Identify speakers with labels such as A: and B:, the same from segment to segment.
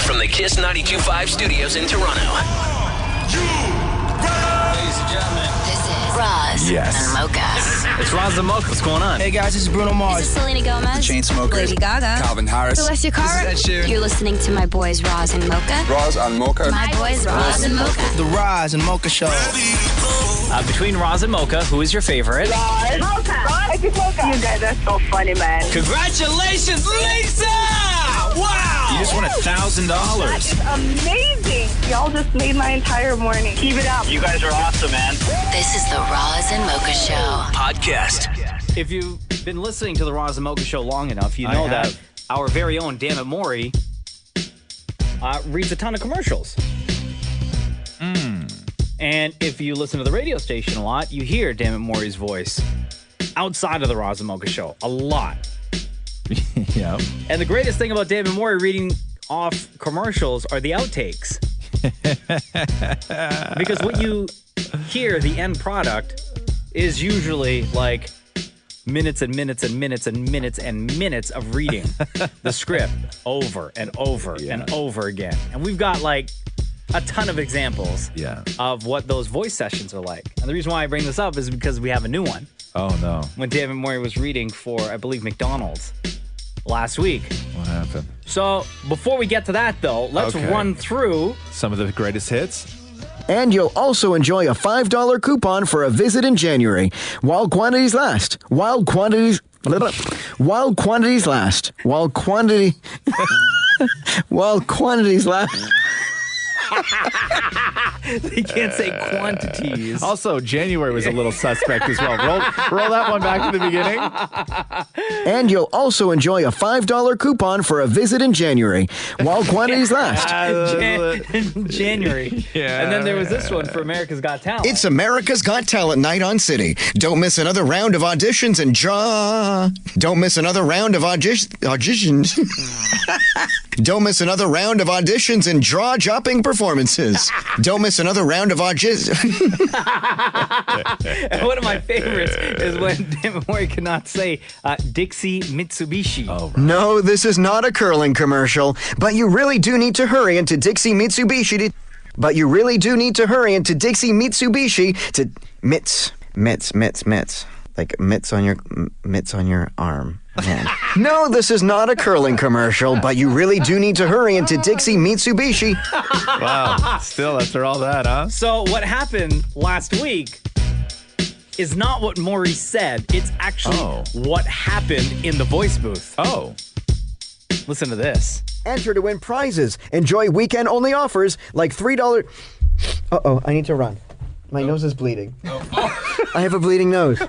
A: from the Kiss 92.5 studios in Toronto.
B: Ladies and gentlemen,
C: This is Roz and Mocha.
B: it's Roz and Mocha. What's going on?
D: Hey guys, this is Bruno Mars.
C: This is Selena Gomez.
D: Chainsmokers.
C: Lady Gaga.
D: Calvin Harris.
C: Celestia Cara.
D: This is Ed Sheeran.
C: You're listening to my boys Roz and Mocha.
E: Roz and Mocha.
C: My boys Roz and Mocha.
D: The Roz and Mocha Show.
B: Between Roz and Mocha, who is your favorite?
F: Mocha. You guys are so funny, man.
B: Congratulations, Lisa! Wow! You just won $1,000.
F: That is amazing. Y'all just made my entire morning. Keep it up.
G: You guys are awesome, man.
C: This is the Roz and Mocha Show.
A: Podcast.
B: If you've been listening to the Roz and Mocha Show long enough, you know that our very own Dammit Maury reads a ton of commercials. And if you listen to the radio station a lot, you hear Dammit Maury's voice outside of the Roz and Mocha Show a lot.
H: Yeah.
B: And the greatest thing about Dammit Maury reading off commercials are the outtakes. Because what you hear, the end product, is usually like minutes and minutes and minutes and minutes and minutes of reading the script over and over and over again. And we've got like a ton of examples of what those voice sessions are like. And the reason why I bring this up is because we have a new one.
H: Oh, no.
B: When Dammit Maury was reading for, I believe, McDonald's last week.
H: What happened?
B: So before we get to that, though, let's run through
H: some of the greatest hits.
I: And you'll also enjoy a $5 coupon for a visit in January. While quantities last. While quantities last. While quantities last.
B: They can't say quantities.
H: Also, January was a little suspect as well. Roll that one back to the beginning.
I: And you'll also enjoy a $5 coupon for a visit in January. While quantities last.
B: January.
H: Yeah.
B: And then there was this one for America's Got Talent.
I: It's America's Got Talent night on City. Don't miss another round of auditions and Don't miss another round of auditions. Don't miss another round of auditions and jaw-dropping performances. Don't miss another round of auditions.
B: One of my favorites is when Dammit Maury cannot say Dixie Mitsubishi.
H: Oh, right.
I: No, this is not a curling commercial, but you really do need to hurry into Dixie Mitsubishi to mitts. Like mitts on your arm. Man. No, this is not a curling commercial, but you really do need to hurry into Dixie Mitsubishi.
H: Wow. Still, after all that, huh?
B: So what happened last week is not what Maury said. It's actually what happened in the voice booth.
H: Oh.
B: Listen to this.
I: Enter to win prizes. Enjoy weekend-only offers like $3. Uh-oh, I need to run. My nose is bleeding. I have a bleeding nose.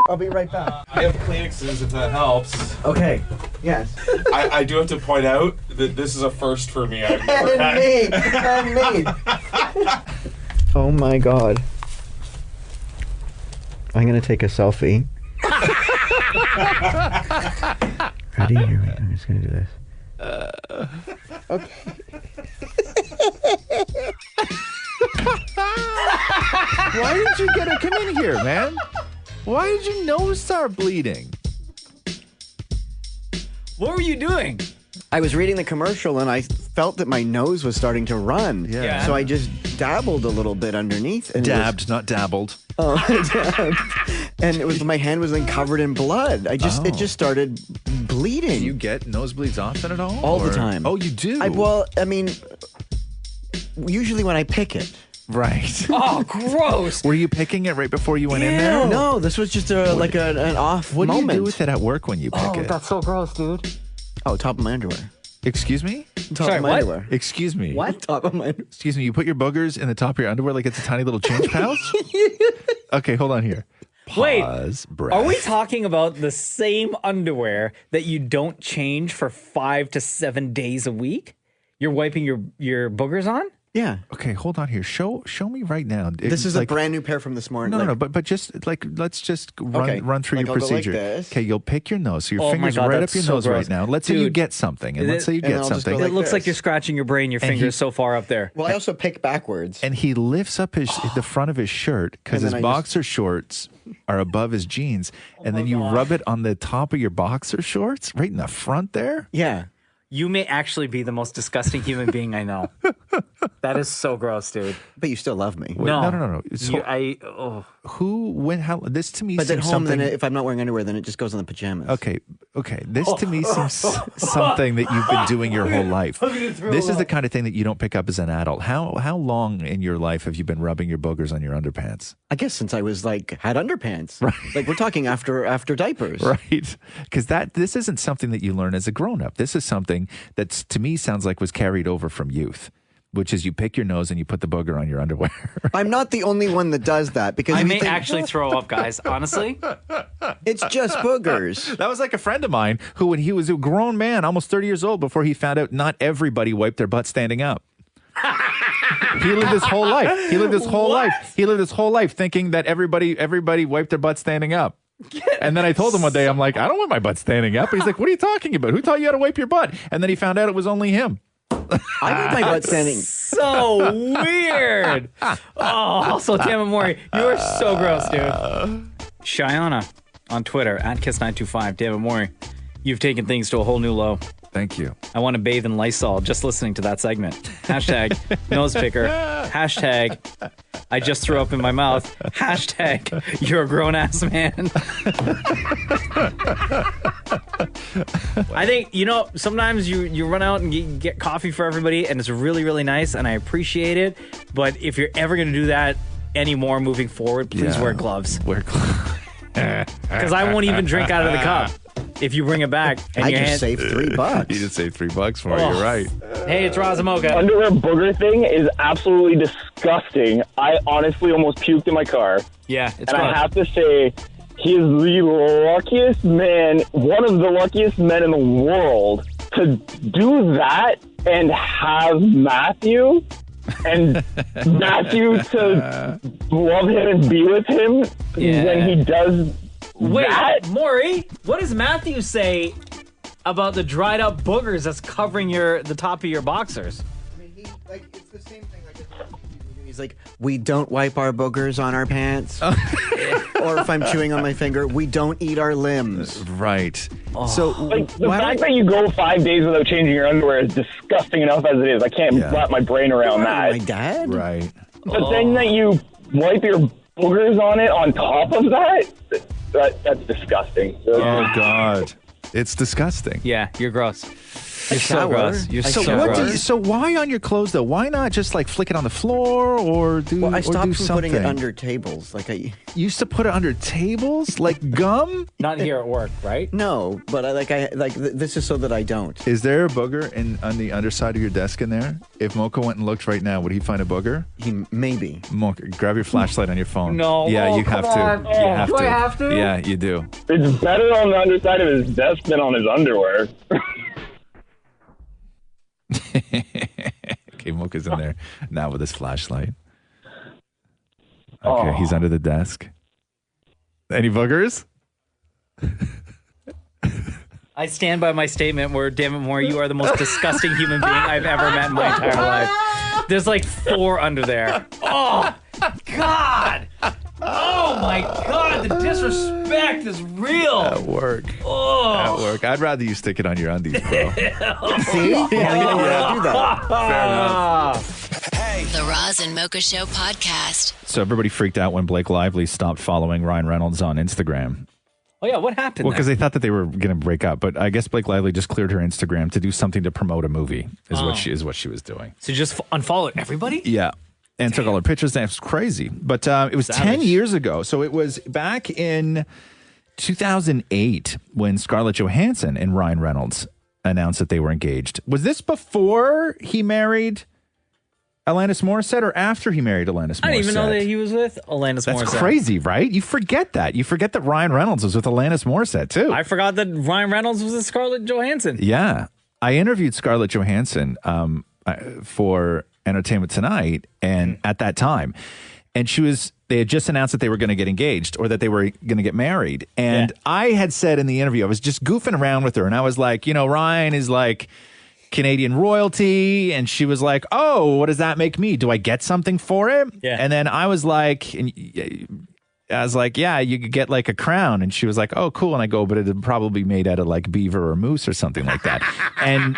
I: I'll be right back.
J: I have Kleenexes if that helps.
I: Okay. Yes.
J: I do have to point out that this is a first for me. I've never had.
I: And me. Oh my God. I'm gonna take a selfie. Ready? Here we go. I'm just gonna do this. Okay.
H: Why did you come in here, man? Why did your nose start bleeding?
B: What were you doing?
I: I was reading the commercial and I felt that my nose was starting to run.
H: Yeah.
I: So I just dabbled a little bit underneath. And
H: Dabbed, not dabbled.
I: dabbed. And it was my hand was then covered in blood. It just started bleeding.
H: Do you get nosebleeds often at all?
I: All the time.
H: Oh, you do?
I: Usually when I pick it.
H: Right.
B: Oh, gross.
H: Were you picking it right before you went in there?
I: No, this was just an off
H: What
I: moment.
H: do you do with it at work when you pick it?
B: That's so gross, dude.
I: Oh, top of my underwear.
H: Excuse me?
I: Top of my
B: what?
I: underwear.
H: Excuse me.
B: What?
I: Top of my underwear.
H: Excuse me, you put your boogers in the top of your underwear like it's a tiny little change pouch? Okay, hold on here. Pause, breath.
B: Are we talking about the same underwear that you don't change for 5 to 7 days a week? You're wiping your boogers on?
I: Yeah.
H: Okay, hold on here. Show me right now.
I: This is a brand new pair from this morning.
H: No, but just like let's just run through your
I: I'll go like
H: procedure.
I: this.
H: Okay, you'll pick your nose. So your
B: Oh my
H: fingers
B: God,
H: right
B: that's
H: up your
B: so
H: nose
B: gross.
H: right now. Let's say you
B: Dude,
H: get something, and let's say you
I: and
H: get
I: I'll just
H: something.
I: go
B: It looks like
I: this.
B: you're scratching your brain. Your finger's so far up there.
I: Well, I also pick backwards.
H: And he lifts up the front of his shirt because
I: And
H: his
I: then I
H: boxer shorts are above his jeans, and then you rub it on the top of your boxer shorts, right in the front there.
I: Yeah.
B: You may actually be the most disgusting human being I know. That is so gross, dude.
E: But you still love me.
H: Wait, no. So, how? This to me
E: But
H: seems
E: at home,
H: something.
E: then if I'm not wearing underwear, then it just goes on the pajamas.
H: Okay. This to me seems something that you've been doing your whole life. This is the kind of thing that you don't pick up as an adult. How long in your life have you been rubbing your boogers on your underpants?
E: I guess since I was had underpants.
H: Right.
E: Like we're talking after diapers.
H: Right. Because this isn't something that you learn as a grown-up. This is something that to me sounds like was carried over from youth, which is you pick your nose and you put the booger on your underwear.
E: I'm not the only one that does that because
B: I may actually throw up, guys. Honestly,
E: it's just boogers.
H: That was like a friend of mine who, when he was a grown man, almost 30 years old, before he found out not everybody wiped their butt standing up. He lived his whole life. He lived his whole life thinking that everybody wiped their butt standing up. And then I told him one day, I'm like, I don't want my butt standing up. And he's like, what are you talking about? Who taught you how to wipe your butt? And then he found out it was only him.
E: I wipe my butt standing.
B: So weird. Also, Tamamori, you are so gross, dude. Shiana on Twitter at Kiss925. Tamamori, you've taken things to a whole new low.
H: Thank you.
B: I want to bathe in Lysol just listening to that segment. Hashtag nose picker. Hashtag I just threw up in my mouth. Hashtag you're a grown ass man. I think, sometimes you run out and get coffee for everybody and it's really, really nice and I appreciate it. But if you're ever going to do that anymore moving forward, please wear gloves.
H: Wear gloves.
B: Because I won't even drink out of the cup. If you bring it back, and
E: I just saved $3.
H: You just saved $3 for it. You're right.
B: Hey, it's Roz Mocha.
G: Underwear booger thing is absolutely disgusting. I honestly almost puked in my car.
B: Yeah, it's
G: and
B: gross.
G: I have to say, he is the luckiest man, one of the luckiest men in the world to do that and have Matthew and Matthew to love him and be with him when he does.
B: Wait,
G: that?
B: Maury, what does Matthew say about the dried up boogers that's covering the top of your boxers?
E: I mean, it's the same thing. He's like, we don't wipe our boogers on our pants. Or if I'm chewing on my finger, we don't eat our limbs.
H: Right.
E: Oh.
H: So
G: the fact that you go 5 days without changing your underwear is disgusting enough as it is. I can't wrap my brain around that.
E: My dad?
H: Right.
G: But then that you wipe your boogers on it on top of that's disgusting.
H: Oh, God. It's disgusting.
B: Yeah, you're gross. You're so
E: shower.
B: gross. You're so
H: what
B: gross.
H: so why on your clothes, though? Why not just, flick it on the floor or do
E: Well, I
H: or
E: stopped
H: do
E: from
H: something?
E: putting it under tables.
H: You used to put it under tables? Like gum?
B: Not here at work, right?
E: No, but this is so that I don't.
H: Is there a booger on the underside of your desk in there? If Mocha went and looked right now, would he find a booger?
E: Maybe.
H: Mocha, grab your flashlight on your phone.
B: No.
H: Yeah, you have to. You have
B: Do
H: to.
B: I have to?
H: Yeah, you do.
G: It's better on the underside of his desk than on his underwear.
H: Okay, Mocha's in there now with his flashlight. Okay, he's under the desk. Any boogers?
B: I stand by my statement where, damn it, Moore, you are the most disgusting human being I've ever met in my entire life. There's 4 under there. Oh, God. Oh, my God. The disrespect is real.
H: At work.
B: Oh.
H: At work. I'd rather you stick it on your undies, bro.
E: See? Now you know how to do that.
H: Fair enough.
C: The Roz and Mocha Show podcast.
H: So everybody freaked out when Blake Lively stopped following Ryan Reynolds on Instagram.
B: Oh, yeah, what happened?
H: Well, because they thought that they were going to break up, but I guess Blake Lively just cleared her Instagram to do something to promote a movie. What she was doing.
B: So just unfollowed everybody?
H: Yeah, and took all her pictures. That's crazy. But it was 10 years ago, so it was back in 2008 when Scarlett Johansson and Ryan Reynolds announced that they were engaged. Was this before he married Alanis Morissette or after he married Alanis Morissette?
B: I didn't even know that he was with Alanis Morissette.
H: That's crazy, right? You forget that. You forget that Ryan Reynolds was with Alanis Morissette, too.
B: I forgot that Ryan Reynolds was with Scarlett Johansson.
H: Yeah. I interviewed Scarlett Johansson for Entertainment Tonight and at that time. And they had just announced that they were going to get engaged or that they were going to get married. And I had said in the interview, I was just goofing around with her. And I was like, Ryan is Canadian royalty. And she was like, oh, what does that make me? Do I get something for it?
B: Yeah.
H: And then I was like, I was like, yeah, you could get like a crown. And she was like, oh, cool. And I go, but it'd probably be made out of like beaver or moose or something like that. and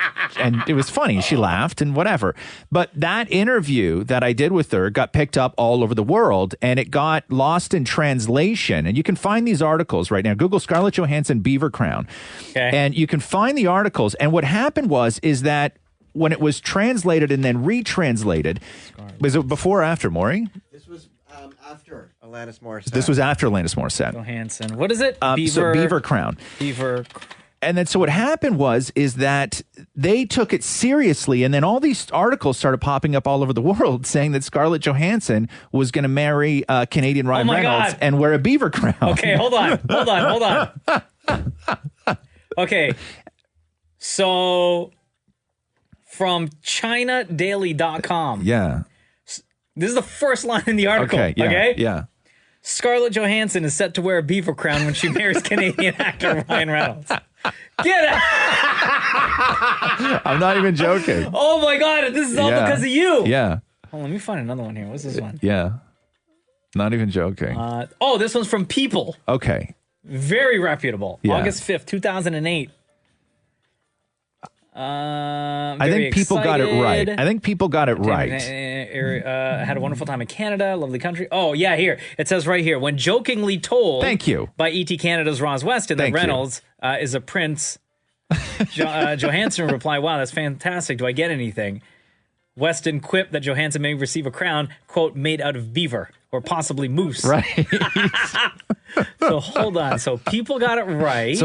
H: it was funny. She laughed and whatever. But that interview that I did with her got picked up all over the world, and it got lost in translation. And you can find these articles right now. Google Scarlett Johansson beaver crown. Okay. And you can find the articles. And what happened is that when it was translated and then retranslated, was it before or after, Maury?
E: This was after Alanis Morissette.
H: This was after Alanis Morissette.
B: Johansson. What is it?
H: Beaver crown.
B: Beaver.
H: And then so what happened is that they took it seriously, and then all these articles started popping up all over the world saying that Scarlett Johansson was going to marry Canadian Ryan Reynolds and wear a beaver crown.
B: Okay, hold on. Okay, so from ChinaDaily.com.
H: Yeah.
B: This is the first line in the article. Okay.
H: Yeah.
B: Scarlett Johansson is set to wear a beaver crown when she marries Canadian actor Ryan Reynolds. Get out!
H: I'm not even joking.
B: Oh my God! This is all because of you.
H: Yeah.
B: Oh, let me find another one here. What's this one?
H: Yeah. Not even joking.
B: This one's from People.
H: Okay.
B: Very reputable.
H: Yeah.
B: August 5th, 2008.
H: I think people got it right.
B: Had a wonderful time in Canada, lovely country. Oh, yeah, here. It says right here, when jokingly told
H: Thank you.
B: by E.T. Canada's Roz Weston that Reynolds is a prince, Johansson replied, wow, that's fantastic. Do I get anything? Weston quipped that Johansson may receive a crown, quote, made out of beaver or possibly moose.
H: Right.
B: So hold on. So people got it right.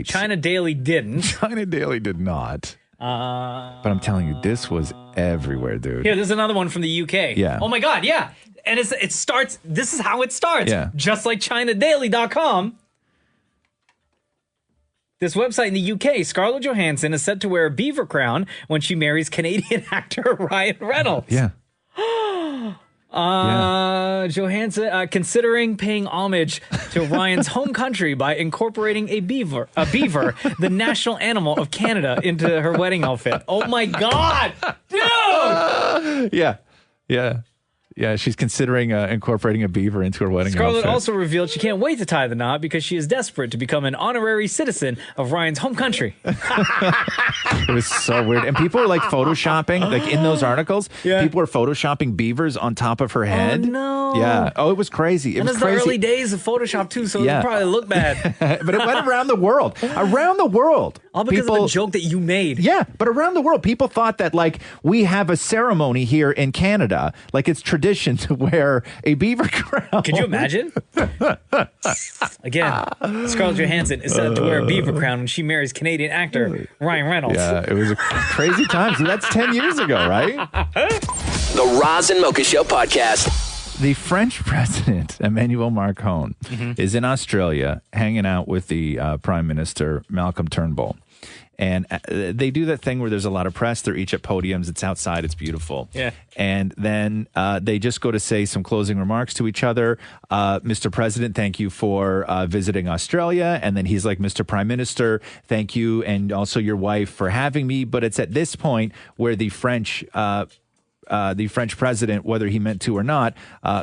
B: China Daily didn't.
H: China Daily did not. But I'm telling you, this was everywhere, dude.
B: Here, there's another one from the UK.
H: Yeah.
B: Oh my God, yeah. And it starts, this is how it starts.
H: Yeah.
B: Just like ChinaDaily.com. This website in the UK, Scarlett Johansson is set to wear a beaver crown when she marries Canadian actor Ryan Reynolds.
H: Yeah.
B: Johansson considering paying homage to Ryan's home country by incorporating a beaver, the national animal of Canada, into her wedding outfit. Oh my God, dude!
H: Yeah, she's considering incorporating a beaver into her wedding
B: Scarlett
H: outfit.
B: also revealed she can't wait to tie the knot because she is desperate to become an honorary citizen of Ryan's home country.
H: It was so weird. And people were like photoshopping, like in those articles, people were photoshopping beavers on top of her head.
B: Oh, no.
H: Yeah. Oh, it was crazy. It
B: and
H: was
B: it's
H: crazy.
B: the early days of Photoshop, too, so it probably looked bad.
H: But it went around the world.
B: All because of a joke that you made.
H: Yeah, but around the world, people thought that, like, we have a ceremony here in Canada, like it's tradition to wear a beaver crown.
B: Could you imagine? Again, Scarlett Johansson is set to wear a beaver crown when she marries Canadian actor Ryan Reynolds.
H: Yeah, it was a crazy time. So that's 10 years ago, right?
A: The Roz and Mocha Show podcast.
H: The French president, Emmanuel Macron, is in Australia hanging out with the Prime Minister, Malcolm Turnbull. And they do that thing where there's a lot of press. They're each at podiums. It's outside. It's beautiful.
B: Yeah.
H: And then they just go to say some closing remarks to each other. Mr. President, thank you for visiting Australia. And then he's like, Mr. Prime Minister, thank you. And also your wife for having me. But it's at this point where the French president, whether he meant to or not,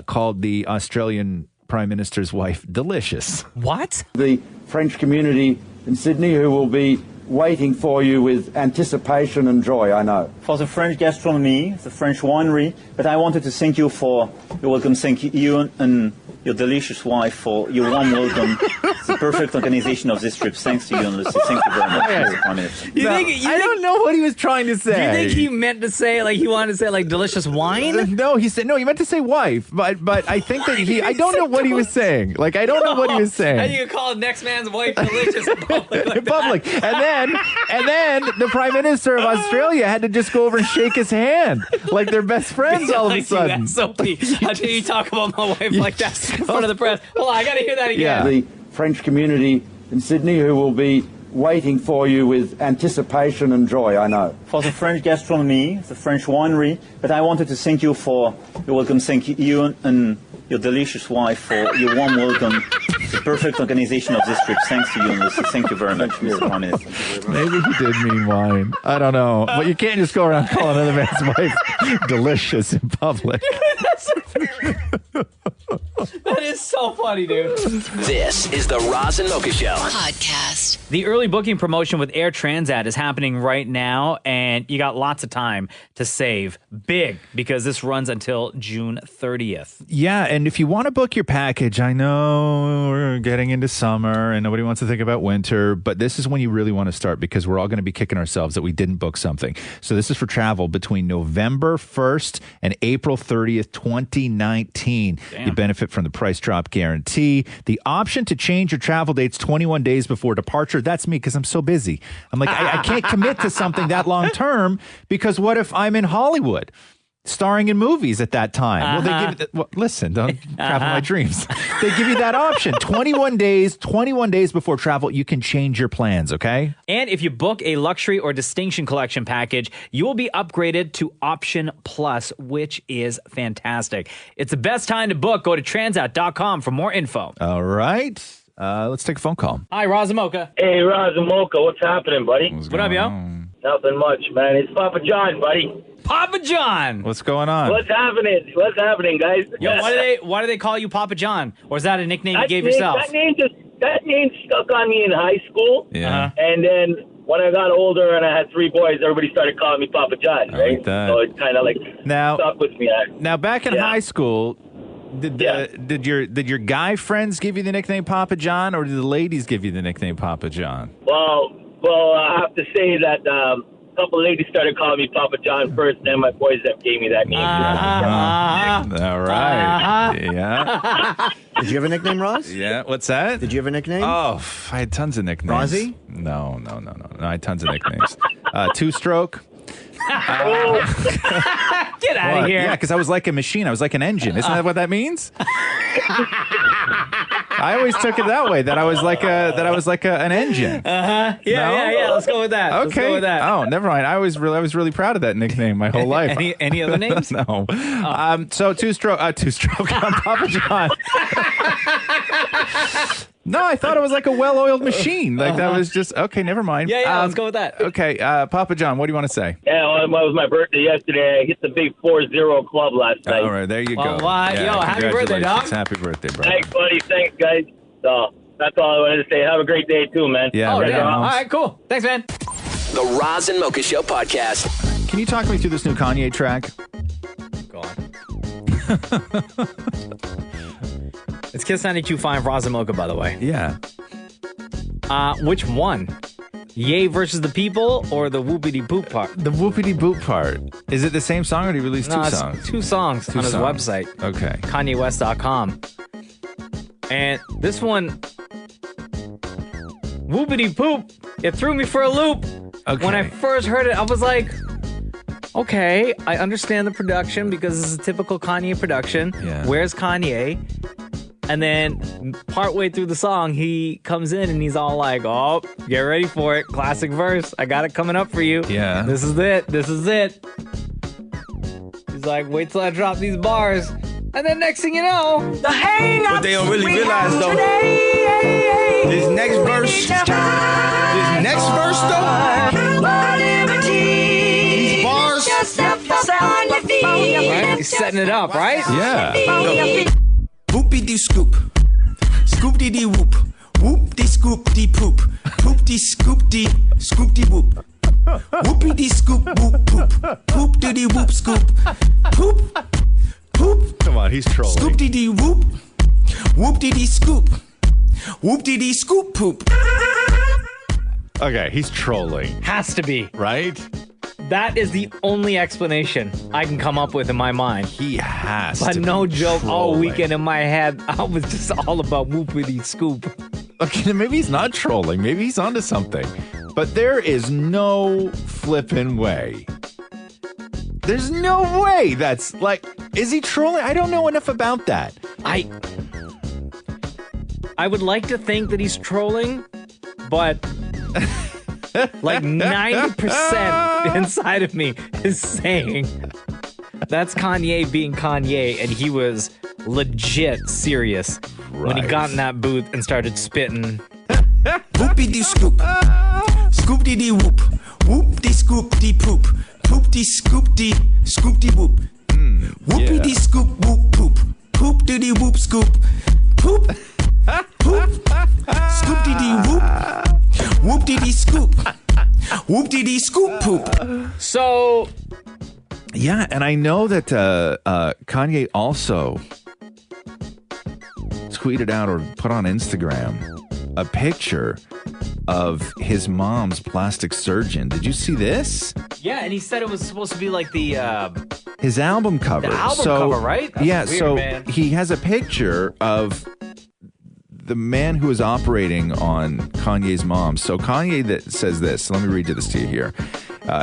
H: called the Australian Prime Minister's wife delicious.
B: What?
K: The French community in Sydney who will be waiting for you with anticipation and joy, I know.
L: For the French gastronomy, the French winery, but I wanted to thank you for your welcome. Thank you and your delicious wife for your warm welcome. The perfect organization of this trip. Thanks to you and Lucy. Thank you very much, Mr. Prime Minister.
H: I don't know what he was trying to say.
B: Do you think he meant to say, like, he wanted to say, like, delicious wine?
H: No, he meant to say wife, but I think that I don't know what he was saying. Like, I don't know what he was saying.
B: And you call next man's wife delicious in public. Like
H: in public. And then the Prime Minister of Australia had to just go over and shake his hand like they're best friends all of a sudden.
B: SOP. How dare you talk about my wife like that in front of the press? Hold on, I gotta hear that again.
K: Yeah. The French community in Sydney who will be waiting for you with anticipation and joy, I know.
L: For the French gastronomy, the French winery, but I wanted to thank you for your welcome. Thank you and your delicious wife for your warm welcome. The perfect organization of this trip. Thanks to you and Lucy. Thank you very much, Mr. Prime Minister.
H: Maybe he did mean wine. I don't know. But you can't just go around calling another man's wife delicious in public.
B: That is is so funny, dude.
A: This is the Roz and Mocha Show
C: podcast.
B: The early booking promotion with Air Transat is happening right now, and you got lots of time to save big because this runs until June 30th.
H: Yeah, and if you want to book your package, I know we're getting into summer and nobody wants to think about winter, but this is when you really want to start because we're all going to be kicking ourselves that we didn't book something. So this is for travel between November 1st and April 30th, 2019.
B: Damn.
H: You benefit from the price drop guarantee. The option to change your travel dates 21 days before departure. That's me because I'm so busy. I'm like, I can't commit to something that long term because what if I'm in Hollywood starring in movies at that time? Well, they give listen, don't travel my dreams. They give you that option. 21 days before travel, you can change your plans, okay?
B: And if you book a luxury or distinction collection package, you will be upgraded to Option Plus, which is fantastic. It's the best time to book. Go to transat.com for more info.
H: All right. Let's take a phone call.
B: Hi, Roz and Mocha.
M: Hey, Roz and Mocha, what's happening, buddy?
B: What up, yo?
M: Nothing much, man. It's Papa John, buddy.
B: Papa John.
H: What's going on?
M: What's happening? What's happening, guys?
B: Yo, why do they call you Papa John? Or is that a nickname you gave yourself?
M: That name stuck on me in high school.
H: Yeah.
M: And then when I got older and I had 3 boys, everybody started calling me Papa John, right?
H: like that.
M: So it kind of like
H: Now-
M: stuck with me.
H: Now, back in high school, did your guy friends give you the nickname Papa John, or did the ladies give you the nickname Papa John?
M: Well, I have to say that a couple of ladies started calling me Papa John first, and then my boys that gave me that name.
H: All right. Yeah.
E: Did you have a nickname, Roz?
H: Yeah. What's that?
E: Did you have a nickname?
H: Oh, I had tons of nicknames.
E: Rosie?
H: No. I had tons of nicknames. Two-stroke.
B: Get out of here.
H: Yeah, because I was like a machine. I was like an engine. Isn't that what that means? I always took it that way. That I was like an engine.
B: Yeah. Let's go with that.
H: Okay.
B: Let's go with that.
H: Oh, never mind. I was really proud of that nickname my whole life.
B: Any other names?
H: No. So two-stroke. I'm Papa John. No, I thought it was like a well-oiled machine. Like that was just okay. Never mind.
B: Yeah. Let's go with that.
H: Okay, Papa John, what do you want to say?
M: Yeah, well, it was my birthday yesterday. I hit the big 4-0 club last night.
H: All right, there you go.
B: Well, why? Yo, happy birthday, dog.
H: Happy birthday, bro.
M: Thanks, buddy. Thanks, guys. So that's all I wanted to say. Have a great day, too, man.
H: Yeah.
B: Oh,
H: right
B: damn.
H: on.
B: All right, cool. Thanks, man.
A: The Roz and Mocha Show podcast.
H: Can you talk me through this new Kanye track?
B: Go on. It's Kiss 92.5 Roz and Mocha, by the way.
H: Yeah.
B: Which one? Yay versus the People or the whoopity poop part?
H: The whoopity boop part. Is it the same song or did he release two
B: it's
H: songs?
B: 2 songs on his
H: songs.
B: website.
H: Okay.
B: KanyeWest.com. And this one, whoopity poop, it threw me for a loop.
H: Okay.
B: When I first heard it, I was like, okay, I understand the production because this is a typical Kanye production.
H: Yeah.
B: Where's Kanye? And then partway through the song, he comes in and he's all like, oh, get ready for it. Classic verse. I got it coming up for you.
H: Yeah.
B: This is it. This is it. He's like, wait till I drop these bars. And then next thing you know, the hang-ups
D: What they don't really realize, though, this next verse, these bars,
B: right? He's setting it up, right?
H: Yeah.
D: Whoopity scoop, scoop dee dee whoop, whoop dee scoop dee poop, poop dee scoop dee whoop, whoopity scoop whoop poop, poop dee dee whoop scoop, poop, poop.
H: Come on, he's trolling.
D: Scoop dee dee whoop, whoop dee dee scoop, whoop dee dee scoop poop.
H: Okay, he's trolling.
B: Has to be.
H: Right?
B: That is the only explanation I can come up with in my mind.
H: He has
B: But
H: to
B: no
H: be
B: joke, all
H: trolling.
B: weekend in my head, I was just all about whoopity scoop.
H: Okay, maybe he's not trolling. Maybe he's onto something. But there is no flippin' way. There's no way that's like, is he trolling? I don't know enough about that.
B: I would like to think that he's trolling, but like 90% inside of me is saying that's Kanye being Kanye, and he was legit serious when he got in that booth and started spitting.
D: Whoopie dee scoop, scoop dee dee whoop, whoop dee scoop dee poop, poop dee scoop dee whoop. Whoopie dee scoop whoop poop, poop dee dee whoop scoop, poop. Poop. Scoop dee dee whoop. Whoop dee dee scoop. Whoop dee dee scoop poop.
B: So,
H: yeah, and I know that Kanye also tweeted out or put on Instagram a picture of his mom's plastic surgeon. Did you see this?
B: yeah, and he said it was supposed to be like the
H: His album cover.
B: The album cover, right? That's
H: yeah,
B: weird,
H: so
B: man.
H: he has a picture of the man who is operating on Kanye's mom. So Kanye that says this. Let me read this to you here.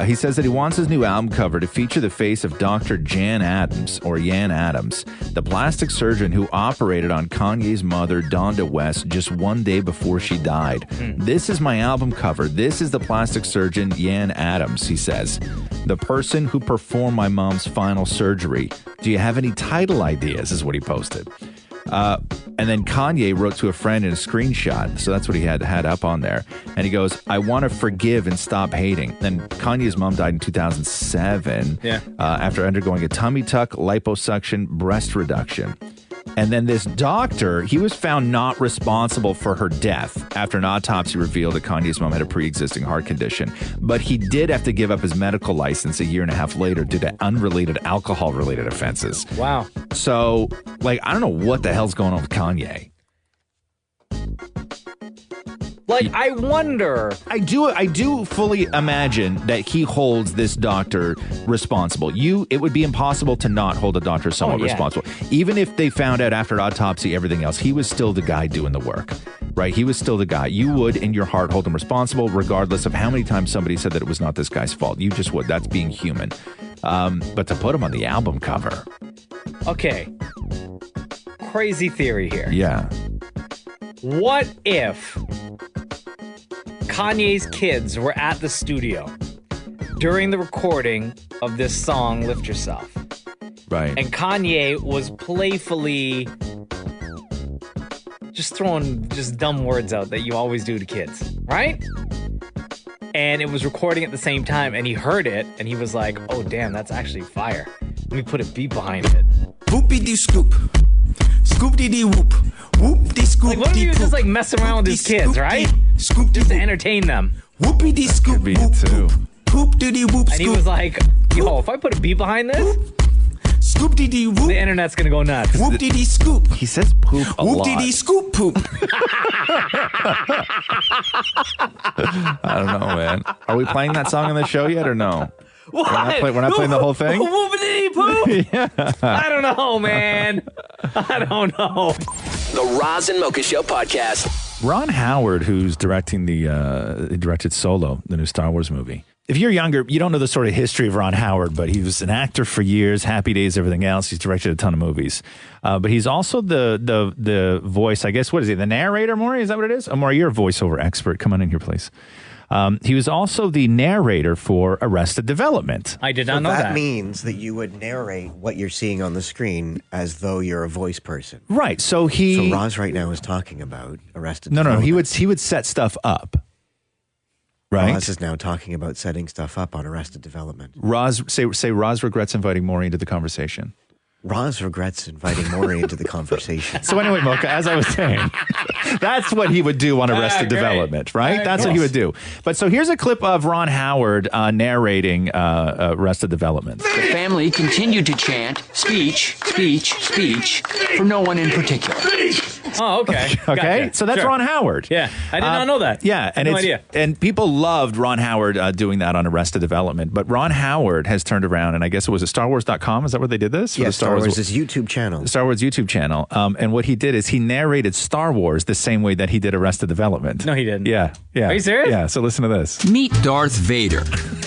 H: He says that he wants his new album cover to feature the face of Dr. Jan Adams, or Yan Adams, the plastic surgeon who operated on Kanye's mother, Donda West, just one day before she died. This is my album cover. This is the plastic surgeon, Yan Adams, he says. The person who performed my mom's final surgery. Do you have any title ideas, is what he posted. And then Kanye wrote to a friend in a screenshot. So that's what he had up on there. And he goes, I want to forgive and stop hating. And Kanye's mom died in 2007 after undergoing a tummy tuck, liposuction, breast reduction. And then this doctor, he was found not responsible for her death after an autopsy revealed that Kanye's mom had a pre-existing heart condition. But he did have to give up his medical license a year and a half later due to unrelated alcohol-related offenses.
B: Wow.
H: So, like, I don't know what the hell's going on with Kanye.
B: Like, I wonder.
H: I do fully imagine that he holds this doctor responsible. It would be impossible to not hold a doctor somewhat responsible. Even if they found out after autopsy, everything else, he was still the guy doing the work, right? He was still the guy. You would, in your heart, hold him responsible, regardless of how many times somebody said that it was not this guy's fault. You just would. That's being human. But to put him on the album cover.
B: Okay. Crazy theory here.
H: Yeah.
B: What if Kanye's kids were at the studio during the recording of this song, Lift Yourself?
H: Right.
B: And Kanye was playfully just throwing just dumb words out that you always do to kids, right? And it was recording at the same time, and he heard it, and he was like, oh, damn, that's actually fire. Let me put a beat behind it.
D: Whoopie scoop. Scoop dee dee whoop. Whoop dee scoop.
B: Like, what if he was just like messing around with his kids, right?
D: Scoop
B: just to entertain them.
D: Whoopie dee scoop. Whoop too. Poop dee dee whoop.
B: And he was like, yo, if I put a beat behind this,
D: scoop dee dee whoop.
B: The internet's gonna go nuts.
D: Whoop dee dee scoop.
H: He says poop a lot.
D: Whoop dee dee scoop poop.
H: I don't know, man. Are we playing that song on the show yet or no?
B: What?
H: We're not playing the whole thing?
B: Whoopity poop?
H: Yeah.
B: I don't know, man. I don't know.
A: The Roz and Mocha Show podcast.
H: Ron Howard, who's directing he directed Solo, the new Star Wars movie. If you're younger, you don't know the sort of history of Ron Howard, but he was an actor for years, Happy Days, everything else. He's directed a ton of movies. But he's also the voice, I guess, what is he, the narrator, Maury? Is that what it is? Oh, Maury, you're a voiceover expert. Come on in here, please. He was also the narrator for Arrested Development.
B: I did not know that.
E: That means that you would narrate what you're seeing on the screen as though you're a voice person.
H: Right. So
E: Roz right now is talking about Arrested Development.
H: No, he would set stuff up. Right.
E: Roz is now talking about setting stuff up on Arrested Development.
H: Roz, say Roz regrets inviting Maury into the conversation.
E: Roz regrets inviting Maury into the conversation.
H: So anyway, Mocha, as I was saying, that's what he would do on Arrested Development, right? That's what he would do. But so here's a clip of Ron Howard narrating Arrested Development.
N: The family continued to chant, speech, speech, speech, for no one in particular.
B: Oh, okay.
H: Okay,
B: Gotcha.
H: so that's
B: Sure.
H: Ron Howard.
B: Yeah, I did not know that.
H: Yeah, and
B: no idea.
H: And people loved Ron Howard doing that on Arrested Development. But Ron Howard has turned around, and I guess it was at StarWars.com. Is that where they did this?
E: Yes, Star Wars' YouTube channel.
H: Star Wars YouTube channel. And what he did is he narrated Star Wars the same way that he did Arrested Development.
B: No, he didn't.
H: Yeah.
B: Are you serious?
H: Yeah, so listen to this.
N: Meet Darth Vader.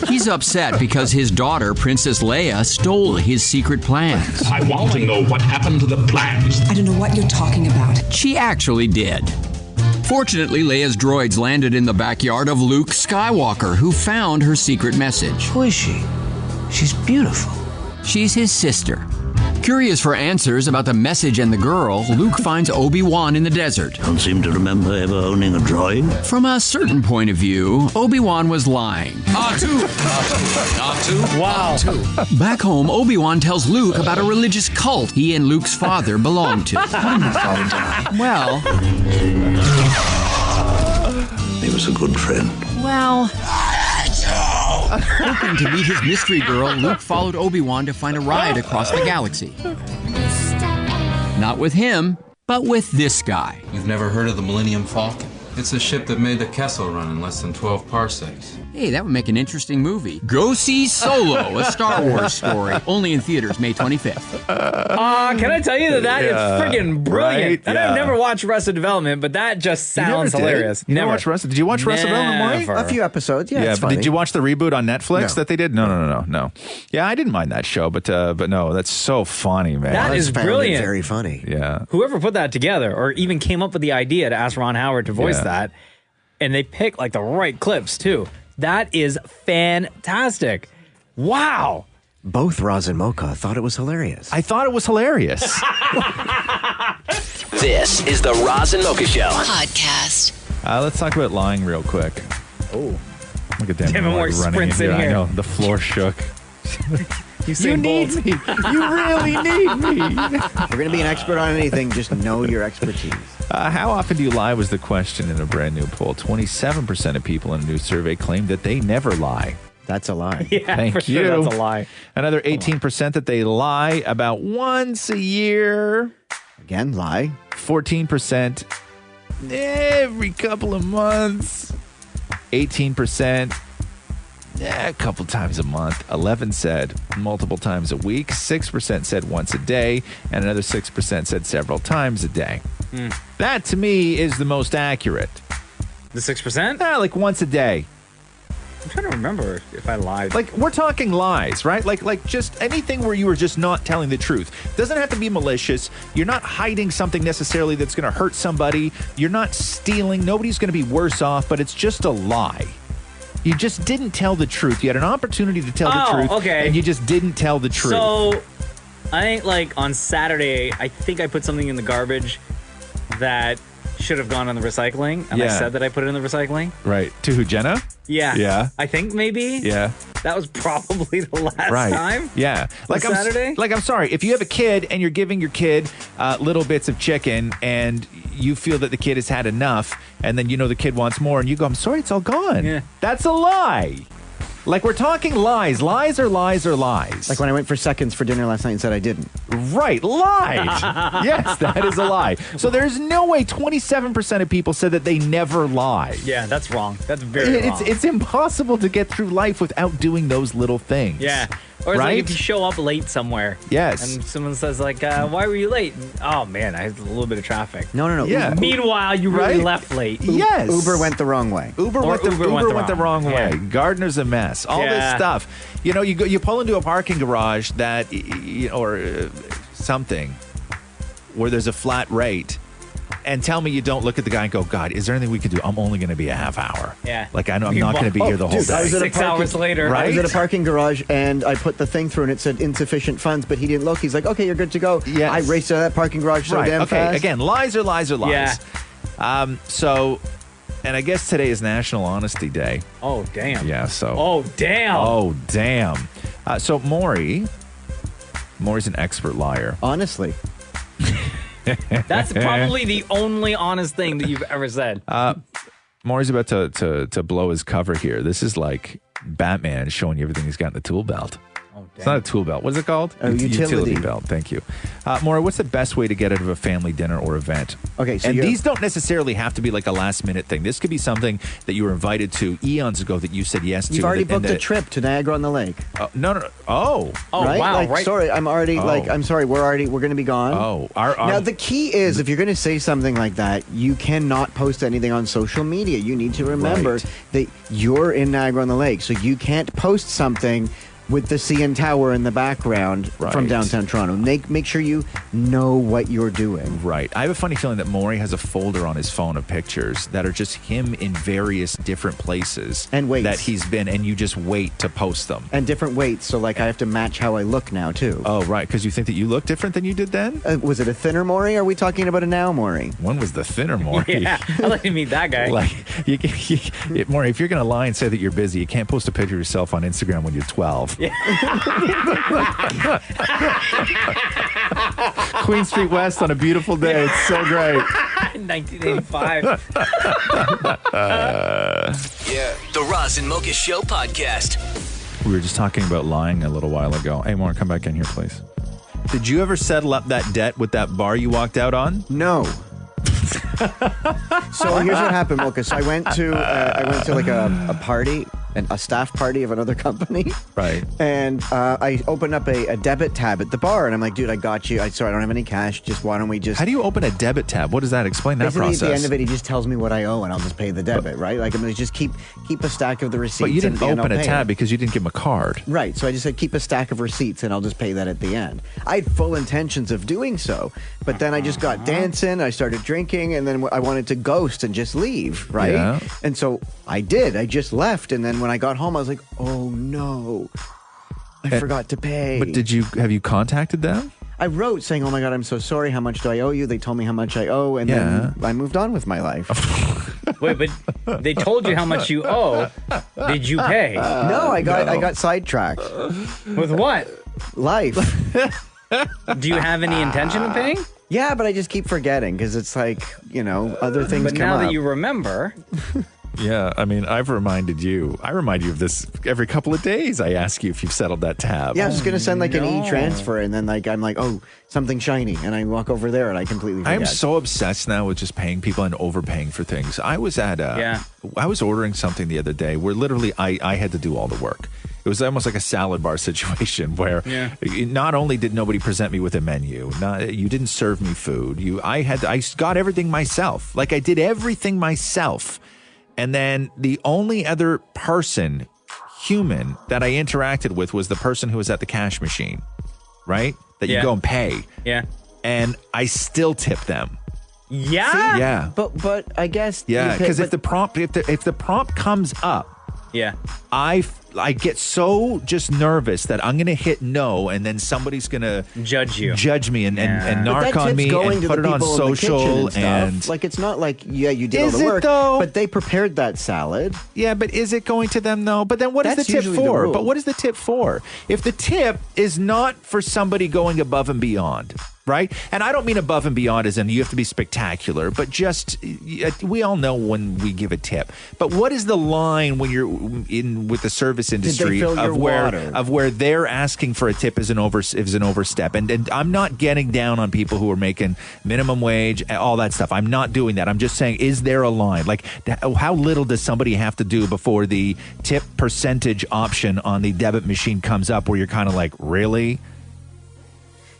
N: He's upset because his daughter, Princess Leia, stole his secret plans.
O: I want to know what happened to the plans.
P: I don't know what you're talking about.
N: She actually did. Fortunately, Leia's droids landed in the backyard of Luke Skywalker, who found her secret message.
P: Who is she? She's beautiful.
N: She's his sister. Curious for answers about the message and the girl, Luke finds Obi-Wan in the desert.
P: Don't seem to remember ever owning a droid.
N: From a certain point of view, Obi-Wan was lying.
O: R2.
B: Wow.
N: Back home, Obi-Wan tells Luke about a religious cult he and Luke's father belonged to. Well,
P: He was a good friend.
N: well... Hoping to meet his mystery girl, Luke followed Obi-Wan to find a ride across the galaxy. Not with him, but with this guy.
Q: You've never heard of the Millennium Falcon? It's a ship that made the Kessel run in less than 12 parsecs.
N: Hey, that would make an interesting movie. Go see Solo, a Star Wars story. Only in theaters May 25th.
B: Can I tell you that is friggin' brilliant?
H: Right?
B: And I've never watched Arrested Development, but that just sounds hilarious.
H: You never watched Arrested? Did you watch Arrested Development, Maury?
E: A few episodes, yeah. It's
H: but
E: funny.
H: did you watch the reboot on Netflix
E: No.
H: that they did? No. Yeah, I didn't mind that show, but no, that's so funny, man.
B: That is
E: found it
B: brilliant.
E: very funny.
H: Yeah.
B: Whoever put that together or even came up with the idea to ask Ron Howard to voice that, and they picked like the right clips too. That is fantastic. Wow.
E: Both Roz and Mocha thought it was hilarious.
H: I thought it was hilarious.
A: This is the Roz and Mocha Show
C: Podcast.
H: Let's talk about lying real quick.
B: Oh.
H: Look at them
B: Damn, more
H: running
B: sprints in
H: I
B: here.
H: know. The floor shook.
B: You
H: need me. You really need me.
E: If you're going to be an expert on anything, just know your expertise.
H: How often do you lie was the question in a brand new poll. 27% of people in a new survey claim that they never lie.
E: That's a lie.
B: Yeah,
H: Thank
B: for
H: you.
B: sure that's a lie.
H: Another 18% that they lie about once a year.
E: Again, lie.
H: 14% every couple of months. 18% a couple times a month. 11 said multiple times a week. 6% said once a day. And another 6% said several times a day. That, to me, is the most accurate.
B: The 6%?
H: Like once a day.
B: I'm trying to remember if I lied.
H: Like, we're talking lies, right? Like just anything where you were just not telling the truth. Doesn't have to be malicious. You're not hiding something necessarily that's going to hurt somebody. You're not stealing. Nobody's going to be worse off, but it's just a lie. You just didn't tell the truth. You had an opportunity to tell the truth,
B: okay.
H: and you just didn't tell the truth.
B: So, I think like on Saturday, I think I put something in the garbage that should have gone in the recycling, and I said that I put it in the recycling.
H: Right. To who, Jenna?
B: Yeah.
H: Yeah.
B: I think maybe.
H: Yeah.
B: That was probably the last time.
H: Yeah.
B: On Saturday?
H: I'm sorry. If you have a kid and you're giving your kid little bits of chicken and you feel that the kid has had enough and then you know the kid wants more and you go, I'm sorry, it's all gone.
B: Yeah.
H: That's a lie. Like, we're talking lies. Lies are lies are lies.
E: Like when I went for seconds for dinner last night and said I didn't.
H: Right. Lied. Yes, that is a lie. So there's no way 27% of people said that they never lie.
B: Yeah, that's wrong. That's very wrong.
H: It's impossible to get through life without doing those little things.
B: Yeah. Or it's
H: right?
B: like if you show up late somewhere.
H: Yes.
B: And someone says like, why were you late? And, oh, man, I had a little bit of traffic.
E: No.
H: Yeah.
B: Meanwhile, you really left late.
H: Yes.
E: Uber went the wrong way.
H: Uber went the wrong way. Gardner's a mess. All this stuff. You know, you pull into a parking garage that, or something where there's a flat rate, and tell me you don't look at the guy and go, God, is there anything we could do? I'm only going to be a half hour.
B: Yeah.
H: Like, I'm not going to be here the whole day.
B: 6 hours later.
E: I was at a parking garage and I put the thing through and it said insufficient funds, but he didn't look. He's like, okay, you're good to go.
H: Yes.
E: I raced to that parking garage so damn fast.
H: Again, lies are lies are lies.
B: Yeah.
H: So, and I guess today is National Honesty Day.
B: Oh, damn.
H: Yeah, so.
B: Oh, damn.
H: Oh, damn. So, Maury's an expert liar.
E: Honestly.
B: That's probably the only honest thing that you've ever said.
H: Maury's about to blow his cover here. This is like Batman showing you everything he's got in the tool belt.
B: Oh,
H: It's not a tool belt. What is it called?
E: Utility
H: belt. Thank you. Maury, what's the best way to get out of a family dinner or event?
E: Okay, so
H: and these don't necessarily have to be like a last minute thing. This could be something that you were invited to eons ago that you said yes to.
E: You've already booked a trip to Niagara-on-the-Lake.
H: No. Oh,
E: right?
B: wow.
E: Like,
B: right.
E: Sorry, I'm already I'm sorry. We're going to be gone.
H: Oh,
E: now the key is if you're going to say something like that, you cannot post anything on social media. You need to remember that you're in Niagara-on-the-Lake, so you can't post something with the CN Tower in the background from downtown Toronto. Make sure you know what you're doing.
H: Right. I have a funny feeling that Maury has a folder on his phone of pictures that are just him in various different places
E: and weights
H: that he's been, and you just wait to post them.
E: And different weights, so like I have to match how I look now too.
H: Oh, right, because you think that you look different than you did then?
E: Was it a thinner Maury? Or are we talking about a now Maury?
H: When was the thinner Maury?
B: Yeah, I'd like to meet that guy.
H: Maury, if you're going to lie and say that you're busy, you can't post a picture of yourself on Instagram when you're 12.
B: Yeah.
H: Queen Street West on a beautiful day. It's so great.
B: 1985.
A: The Roz and Mocha Show podcast.
H: We were just talking about lying a little while ago. Hey, Maury, come back in here, please. Did you ever settle up that debt with that bar you walked out on?
E: No. So here's what happened, Mocha. So I went to like a party, a staff party of another company.
H: Right.
E: And I opened up a debit tab at the bar, and I'm like, dude, I got you. Sorry, I don't have any cash. Why don't we just...
H: How do you open a debit tab? What does that explain? That
E: Basically,
H: process.
E: at the end of it, he just tells me what I owe, and I'll just pay the debit, right? Like, I'm going to just keep a stack of the receipts.
H: But you didn't
E: and
H: open
E: I'll
H: a
E: pay
H: tab
E: it.
H: because you didn't give him a card.
E: Right. So I just said, keep a stack of receipts, and I'll just pay that at the end. I had full intentions of doing so, but then I just got dancing, I started drinking, and then I wanted to ghost and just leave, right?
H: Yeah.
E: And so I did. I just left, and then when I got home, I was like, oh no, I forgot to pay.
H: But have you contacted them?
E: I wrote saying, oh my God, I'm so sorry. How much do I owe you? They told me how much I owe, and then I moved on with my life.
B: Wait, but they told you how much you owe. Did you pay?
E: No, I got sidetracked.
B: With what?
E: Life.
B: Do you have any intention of paying?
E: Yeah, but I just keep forgetting because it's like, other things
B: but
E: come
B: now
E: up.
B: that you remember...
H: Yeah, I mean, I remind you of this every couple of days. I ask you if you've settled that tab.
E: Yeah, I was just going to send like an e-transfer, and then I'm like, oh, something shiny, and I walk over there and I completely forget.
H: I'm so obsessed now with just paying people and overpaying for things. I was at I was ordering something the other day where literally I had to do all the work. It was almost like a salad bar situation where not only did nobody present me with a menu, you didn't serve me food. I got everything myself. Like I did everything myself. And then the only other human that I interacted with was the person who was at the cash machine, right? That you go and pay.
B: Yeah.
H: And I still tip them.
B: Yeah?
E: See?
H: Yeah.
E: But I guess...
H: Yeah, because if the prompt comes up, I get so just nervous that I'm going to hit no, and then somebody's going to
B: judge
H: me and narc on me and put it on social. And
E: like, it's not like, you did all the work, but they prepared that salad.
H: Yeah, but is it going to them though? But then what is the tip for? But what is the tip for? If the tip is not for somebody going above and beyond, right? And I don't mean above and beyond as in you have to be spectacular, but just, we all know when we give a tip. But what is the line when you're in with the service industry of where they're asking for a tip is an overstep? And I'm not getting down on people who are making minimum wage, all that stuff. I'm not doing that. I'm just saying, is there a line? Like, how little does somebody have to do before the tip percentage option on the debit machine comes up where you're kind of like, really?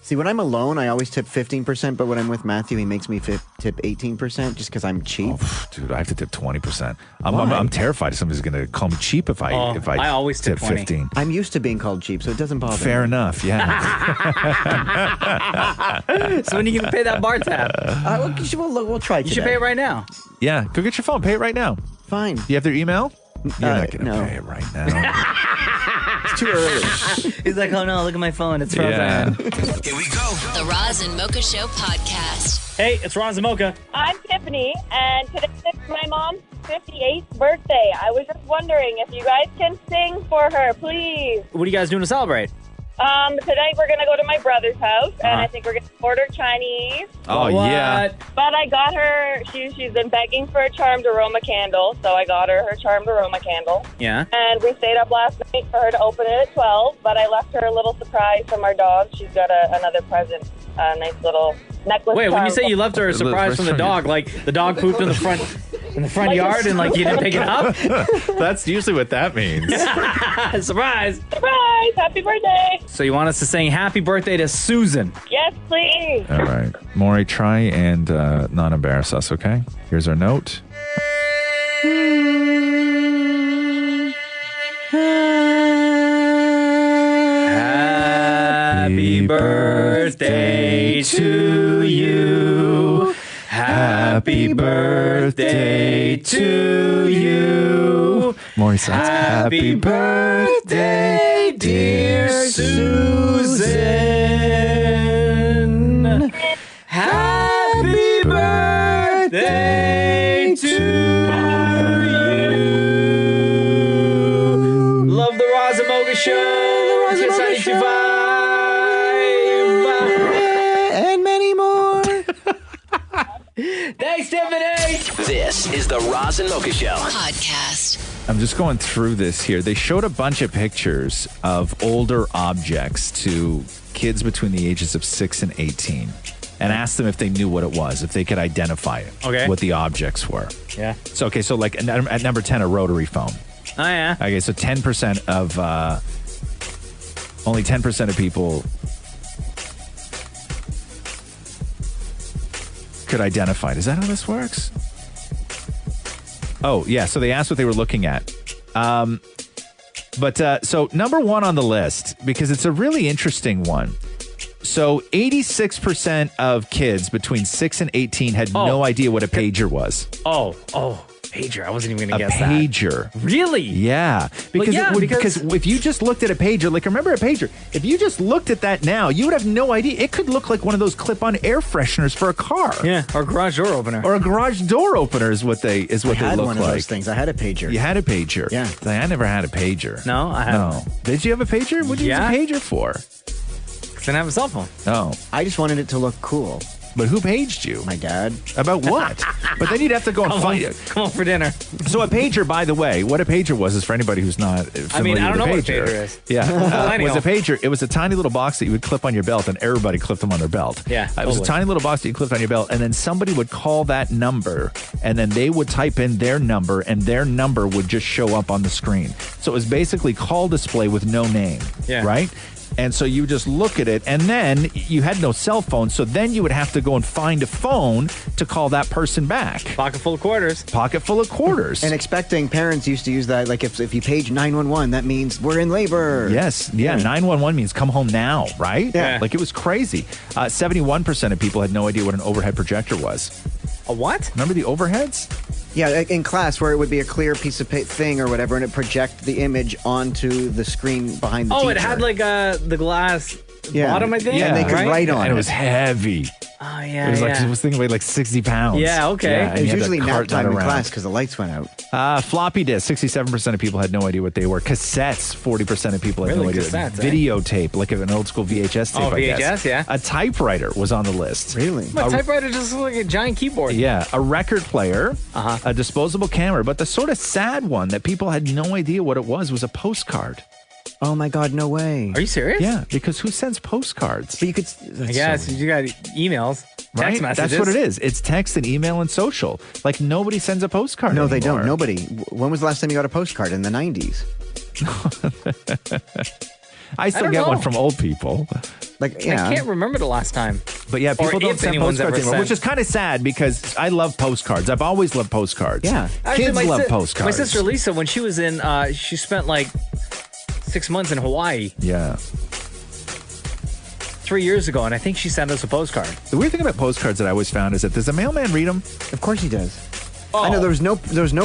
E: See, when I'm alone, I always tip 15%, but when I'm with Matthew, he makes me tip 18% just because I'm cheap.
H: Oh, dude, I have to tip 20%. I'm terrified somebody's going to call me cheap if I
B: always tip
H: 15.
E: I'm used to being called cheap, so it doesn't bother me.
H: Fair enough, yeah.
B: So when are you going to pay that bar tab?
E: We'll try today.
B: You should pay it right now.
H: Yeah, go get your phone. Pay it right now.
E: Fine.
H: Do you have their email? You're not going to
E: no.
H: pay it right now.
E: It's too early.
B: He's like, oh no, look at my phone. It's frozen.
A: Here we go.
C: The Roz and Mocha Show podcast.
B: Hey, it's Roz and Mocha.
F: I'm Tiffany, and today is my mom's 58th birthday. I was just wondering if you guys can sing for her, please.
B: What are you guys doing to celebrate?
F: Tonight we're going to go to my brother's house, and I think we're going to order Chinese.
H: Oh, yeah.
F: But I got her, she's been begging for a charmed aroma candle, so I got her charmed aroma candle.
B: Yeah.
F: And we stayed up last night for her to open it at 12, but I left her a little surprise from our dog. She's got another present, a nice little necklace.
B: Wait, when you say you left her a surprise from the dog, like the dog pooped in the front yard and like you didn't pick it up?
H: That's usually what that means.
B: Surprise!
F: Surprise! Happy birthday!
B: So you want us to sing happy birthday to Susan?
F: Yes, please.
H: All right. Maury, try and not embarrass us, okay? Here's our note.
B: Happy birthday to you. Happy birthday to you.
H: More sounds.
B: Happy birthday, dear Susan. Happy birthday to you. Love the Roz and Mocha Show. The Roz and Mocha Show.
E: And many more.
B: Thanks, Tiffany.
A: This is the Roz and Mocha Show
C: podcast.
H: I'm just going through this here. They showed a bunch of pictures of older objects to kids between the ages of 6 and 18 and asked them if they knew what it was, if they could identify it, what the objects were.
B: Yeah.
H: So, okay, so like at number 10, a rotary phone.
B: Oh, yeah.
H: Okay, so 10% of, only 10% of people could identify it. Is that how this works? Oh, yeah. So they asked what they were looking at. So number one on the list, because it's a really interesting one. So 86% of kids between 6 and 18 had no idea what a pager was.
B: Oh, pager. I wasn't even going to guess
H: that. A pager.
B: Really?
H: Yeah. Because if you just looked at a pager, like remember a pager, if you just looked at that now, you would have no idea. It could look like one of those clip-on air fresheners for a car.
B: Yeah, or a garage door opener.
H: Or a garage door opener is what they look like.
E: I had one of those things. I had a pager.
H: You had a pager?
E: Yeah.
H: I never had a pager.
B: No, I haven't.
H: No. Did you have a pager? What did you use a pager for?
B: Because I didn't have a cell phone.
H: Oh.
E: I just wanted it to look cool.
H: But who paged you?
E: My dad.
H: About what? But then you'd have to go and find it.
B: Come on for dinner.
H: So a pager, by the way, what a pager was is for anybody who's not familiar
B: I don't know
H: with a pager.
B: what a pager is.
H: Yeah. Was a pager. It was a tiny little box that you would clip on your belt, and everybody clipped them on their belt.
B: Yeah.
H: It was a tiny little box that you clipped on your belt, and then somebody would call that number, and then they would type in their number, and their number would just show up on the screen. So it was basically call display with no name.
B: Yeah.
H: Right? And so you just look at it, and then you had no cell phone, so then you would have to go and find a phone to call that person back.
B: Pocket full of quarters.
H: Pocket full of quarters.
E: And expecting parents used to use that, like if you page 911, that means we're in labor.
H: Yes. Yeah. 911 means come home now, right?
E: Yeah.
H: Like it was crazy. 71% of people had no idea what an overhead projector was.
B: A what?
H: Remember the overheads?
E: Yeah, in class where it would be a clear piece of thing or whatever, and it project the image onto the screen behind the teacher.
B: It had like the glass bottom, I think.
E: Yeah, and they could write on it.
H: And it was heavy.
B: Oh, yeah,
H: It was like, this thing weighed like 60 pounds.
B: Yeah, okay.
H: and
E: It was
H: you had to
E: usually nap
H: cart that
E: time in
H: around.
E: class because the lights went out.
H: Floppy disk, 67% of people had no idea what they were. Cassettes, 40% of people had no idea.
B: Cassettes,
H: Videotape, like an old school VHS tape, I guess.
B: VHS, yeah.
H: A typewriter was on the list.
E: Really?
B: My typewriter just looked like a giant keyboard.
H: Yeah, a record player, a disposable camera, but the sort of sad one that people had no idea what it was a postcard.
E: Oh my God, no way.
B: Are you serious?
H: Yeah, because who sends postcards?
E: But you could.
B: I guess you got emails, text messages.
H: That's what it is. It's text and email and social. Like nobody sends a postcard
E: No,
H: anymore.
E: they don't. Nobody. When was the last time you got a postcard? In the 90s.
H: I still get one from old people.
E: Like, yeah.
B: I can't remember the last time.
H: But yeah, people
B: Or
H: don't
B: if
H: send
B: anyone's
H: postcards
B: ever
H: anymore,
B: sent.
H: which is kind of sad because I love postcards. I've always loved postcards.
E: Yeah.
B: Actually,
H: Kids love postcards.
B: My sister Lisa, when she was in, she spent like 6 months in Hawaii.
H: Yeah.
B: 3 years ago, and I think she sent us a postcard.
H: The weird thing about postcards that I always found is that does a mailman read them?
E: Of course he does. I know there was no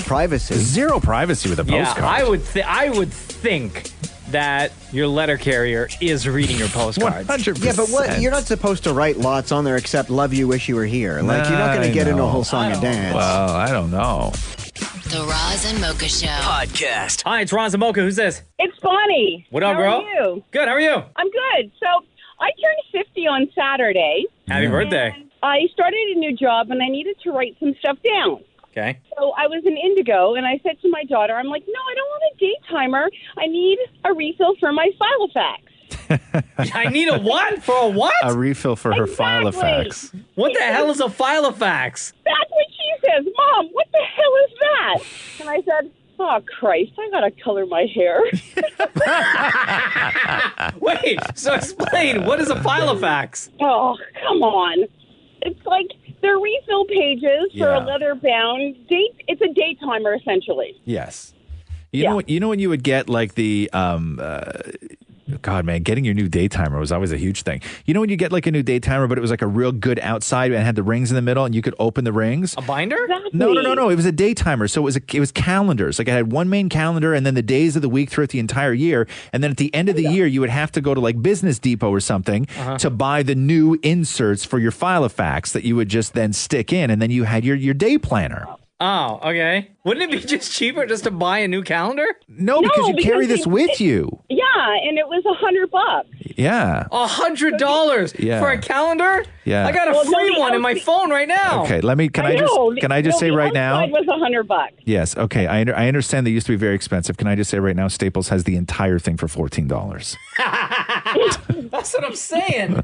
E: privacy.
H: Zero privacy with a postcard.
B: Yeah, I would think that your letter carrier is reading your postcards.
H: 100%.
E: Yeah, but what? You're not supposed to write lots on there except "Love you, wish you were here." Like you're not going to get into a whole song and dance.
H: Well, I don't know.
C: The Roz and Mocha Show
A: podcast.
B: Hi, it's Roz and Mocha. Who's this?
F: It's Bonnie.
B: What up,
F: How
B: girl?
F: are you?
B: Good. How are you?
F: I'm good. So I turned 50 on Saturday.
B: Happy birthday.
F: I started a new job and I needed to write some stuff down.
B: Okay.
F: So I was in Indigo and I said to my daughter, I'm like, no, I don't want a date timer. I need a refill for my Filofax.
B: I need a what? For a what?
H: A refill for her Filofax.
B: What the hell is a Filofax?
F: That's what she says. Mom, what the hell is that? And I said, oh, Christ, I got to color my hair.
B: Wait, so explain. What is a Filofax?
F: Oh, come on. It's like they're refill pages for a leather-bound date. It's a date timer, essentially.
H: Yes. You know when you would get like the God, man, getting your new day timer was always a huge thing. You know when you get like a new day timer, but it was like a real good outside and had the rings in the middle and you could open the rings?
B: A binder?
H: No. It was a day timer. So it was calendars. Like I had one main calendar and then the days of the week throughout the entire year. And then at the end of the year, you would have to go to like Business Depot or something to buy the new inserts for your Filofax that you would just then stick in. And then you had your day planner.
B: Oh, okay. Wouldn't it be just cheaper just to buy a new calendar?
H: No, because you carry this with you.
F: Yeah, and it was $100.
H: Yeah.
B: $100 for a calendar?
H: Yeah.
B: I got a free one in my phone right now.
H: Okay, can I just say right now?
F: It was $100.
H: Yes. Okay. I understand they used to be very expensive. Can I just say right now, Staples has the entire thing for $14.
B: That's what I'm saying.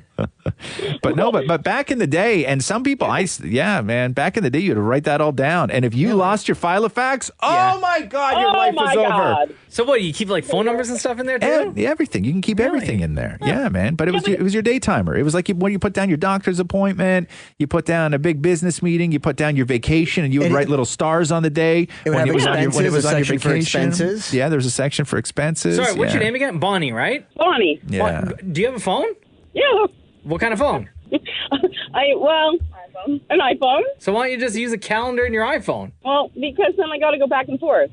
H: But back in the day, and some people, back in the day, you had to write that all down. And if you lost your Filofax, oh my God, your life was over.
B: So what, you keep like phone numbers and stuff in there too?
H: Everything. You can keep everything in there. Yeah, man. But it was your day timer. It was like when you put down your doctor's appointment, you put down a big business meeting, you put down your vacation, and you would write little stars on the day.
E: It would have expenses, a section for expenses.
H: Yeah, there's a section for expenses.
B: Sorry, what's your name again? Bonnie, right?
F: Bonnie.
H: Yeah.
B: Do you have a phone?
F: Yeah.
B: What kind of phone?
F: An iPhone.
B: So why don't you just use a calendar in your iPhone?
F: Well, because then I got to go back and forth.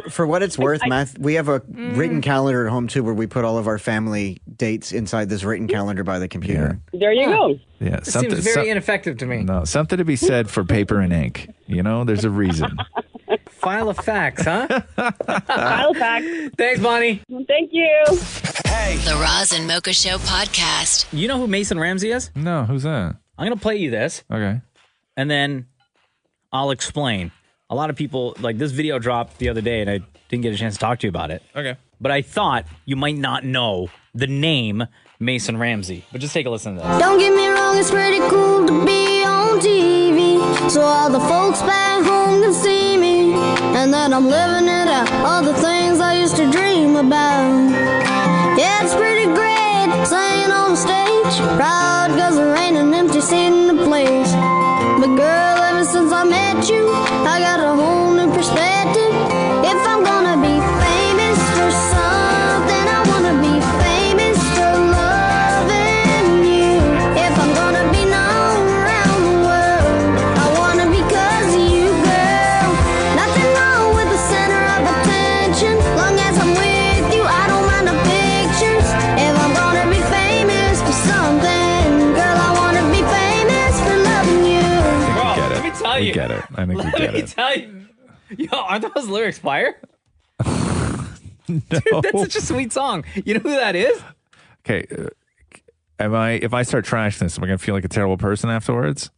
E: For what it's worth, Matt, we have a written calendar at home too, where we put all of our family dates inside this written calendar by the computer.
F: There you go.
H: Yeah,
B: This seems very ineffective to me.
H: No, something to be said for paper and ink. You know, there's a reason.
B: Filofax, huh?
F: Filofax.
B: Thanks, Bonnie.
F: Thank you.
C: Hey. The Roz and Mocha Show podcast.
B: You know who Mason Ramsey is?
H: No, who's that?
B: I'm going to play you this.
H: Okay.
B: And then I'll explain. A lot of people, like this video dropped the other day and I didn't get a chance to talk to you about it.
H: Okay.
B: But I thought you might not know the name Mason Ramsey. But just take a listen to this.
R: Don't get me wrong, it's pretty cool to be on TV, so all the folks back home can see me, and that I'm living it out, all the things I used to dream about. Yeah, it's pretty great singing on stage, proud cause there ain't an empty seat in the place. But girl, ever since I met you, I got a whole new perspective. If I'm gonna be famous for something, I wanna be famous for loving you. If I'm gonna be known around the world, I wanna be 'cause of you, girl. Nothing wrong with the center of attention, long as I'm with you, I don't mind the pictures. If I'm gonna be famous for something, girl, I wanna be famous for loving you.
B: Let me tell you.
H: We get it. I think we get
B: Let me
H: it.
B: tell you. Yo, aren't those lyrics fire?
H: No.
B: Dude, that's such a sweet song. You know who that is?
H: Okay. If I start trashing this, am I going to feel like a terrible person afterwards?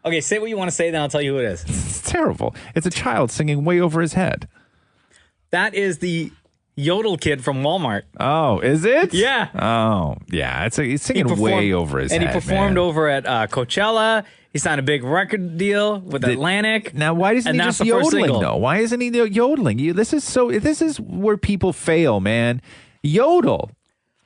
B: Okay, say what you want to say, then I'll tell you who it is.
H: It's terrible. It's a child singing way over his head.
B: That is the Yodeling Kid from Walmart.
H: Oh, is it?
B: Yeah.
H: Oh, yeah. He's singing way over his head.
B: And he performed
H: man.
B: over at Coachella. He signed a big record deal with Atlantic.
H: Now, why doesn't he just yodeling though? Why isn't he yodeling? This is where people fail, man. Yodel.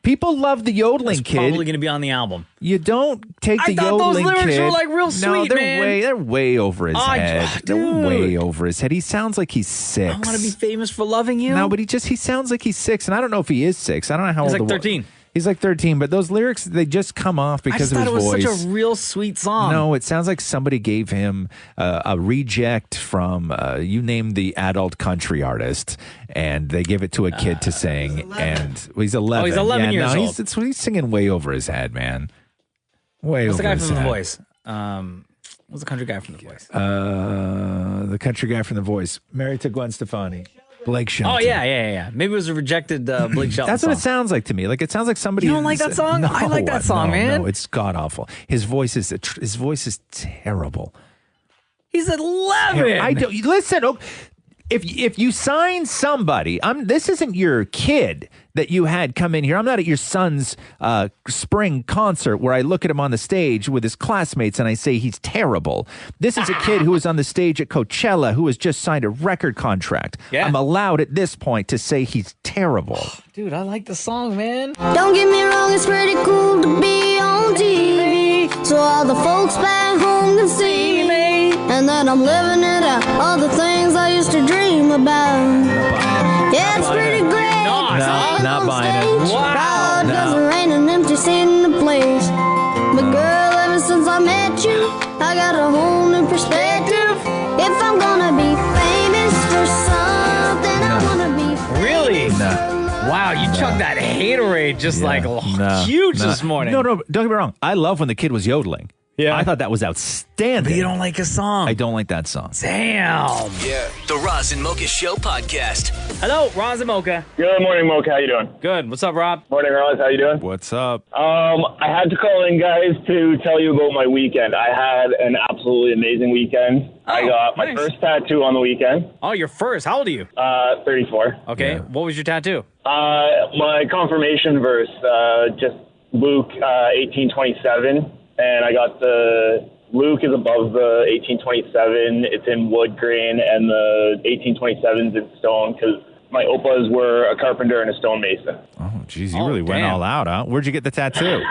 H: People love the Yodeling Kid.
B: Probably going to be on the album.
H: You don't take the
B: I thought those
H: Yodeling
B: lyrics
H: Kid.
B: were like real sweet,
H: no,
B: man.
H: they're way over his head. They're
B: dude.
H: way over his head. He sounds like he's 6.
B: I want to be famous for loving you.
H: No, but he sounds like he's 6, and I don't know if he is 6. I don't know how
B: He's
H: old.
B: like 13.
H: He's like 13, but those lyrics, they just come off because of his voice.
B: I just thought it was such a real sweet song.
H: No, it sounds like somebody gave him a reject from, you name the adult country artist, and they give it to a kid to sing, and he's 11.
B: Oh, he's 11 years old.
H: He's singing way over his head, man. Way
B: What's
H: over
B: the guy
H: his
B: from
H: head.
B: The Voice? What's the country guy from The Voice?
H: The country guy from The Voice. Married to Gwen Stefani. Blake Shelton.
B: Oh, yeah. Maybe it was a rejected Blake Shelton
H: That's
B: song.
H: what it sounds like to me. Like it sounds like somebody.
B: You don't like that song?
H: No,
B: I like that song, man.
H: No, it's god awful. His voice is terrible.
B: He's 11.
H: I don't listen. If you sign somebody, this isn't your kid that you had come in here. I'm not at your son's spring concert where I look at him on the stage with his classmates and I say he's terrible. This is a kid who was on the stage at Coachella who has just signed a record contract.
B: Yeah.
H: I'm allowed at this point to say he's terrible.
B: Dude, I like the song, man.
R: Don't get me wrong, it's pretty cool to be on TV, so all the folks back home can see me, and that I'm living it out, all the things I used to dream about. Yeah, it's pretty great
H: not buying it.
R: God
H: No.
R: doesn't rain an empty seat in the place. But girl, ever since I met you, I got a whole new perspective. If I'm gonna be famous for something, I wanna be
B: Really?
H: No.
B: Wow, you chugged that haterade just huge this morning.
H: No, don't get me wrong. I love when the kid was yodeling.
B: Yeah.
H: I thought that was outstanding.
B: But you don't like a song.
H: I don't like that song.
B: Damn.
A: Yeah. The Roz and Mocha Show podcast.
B: Hello, Roz and Mocha.
G: Good morning, Mocha. How you doing?
B: Good. What's up, Rob?
G: Morning, Roz. How you doing?
H: What's up?
G: I had to call in, guys, to tell you about my weekend. I had an absolutely amazing weekend. I got my first tattoo on the weekend.
B: Oh, your first. How old are you?
G: 34.
B: Okay. What was your tattoo?
G: My confirmation verse, just Luke 18:27, and I got the Luke is above the 1827. It's in wood grain, and the 1827's in stone because my opas were a carpenter and a stonemason.
H: Oh, geez, you really went all out, huh? Where'd you get the tattoo?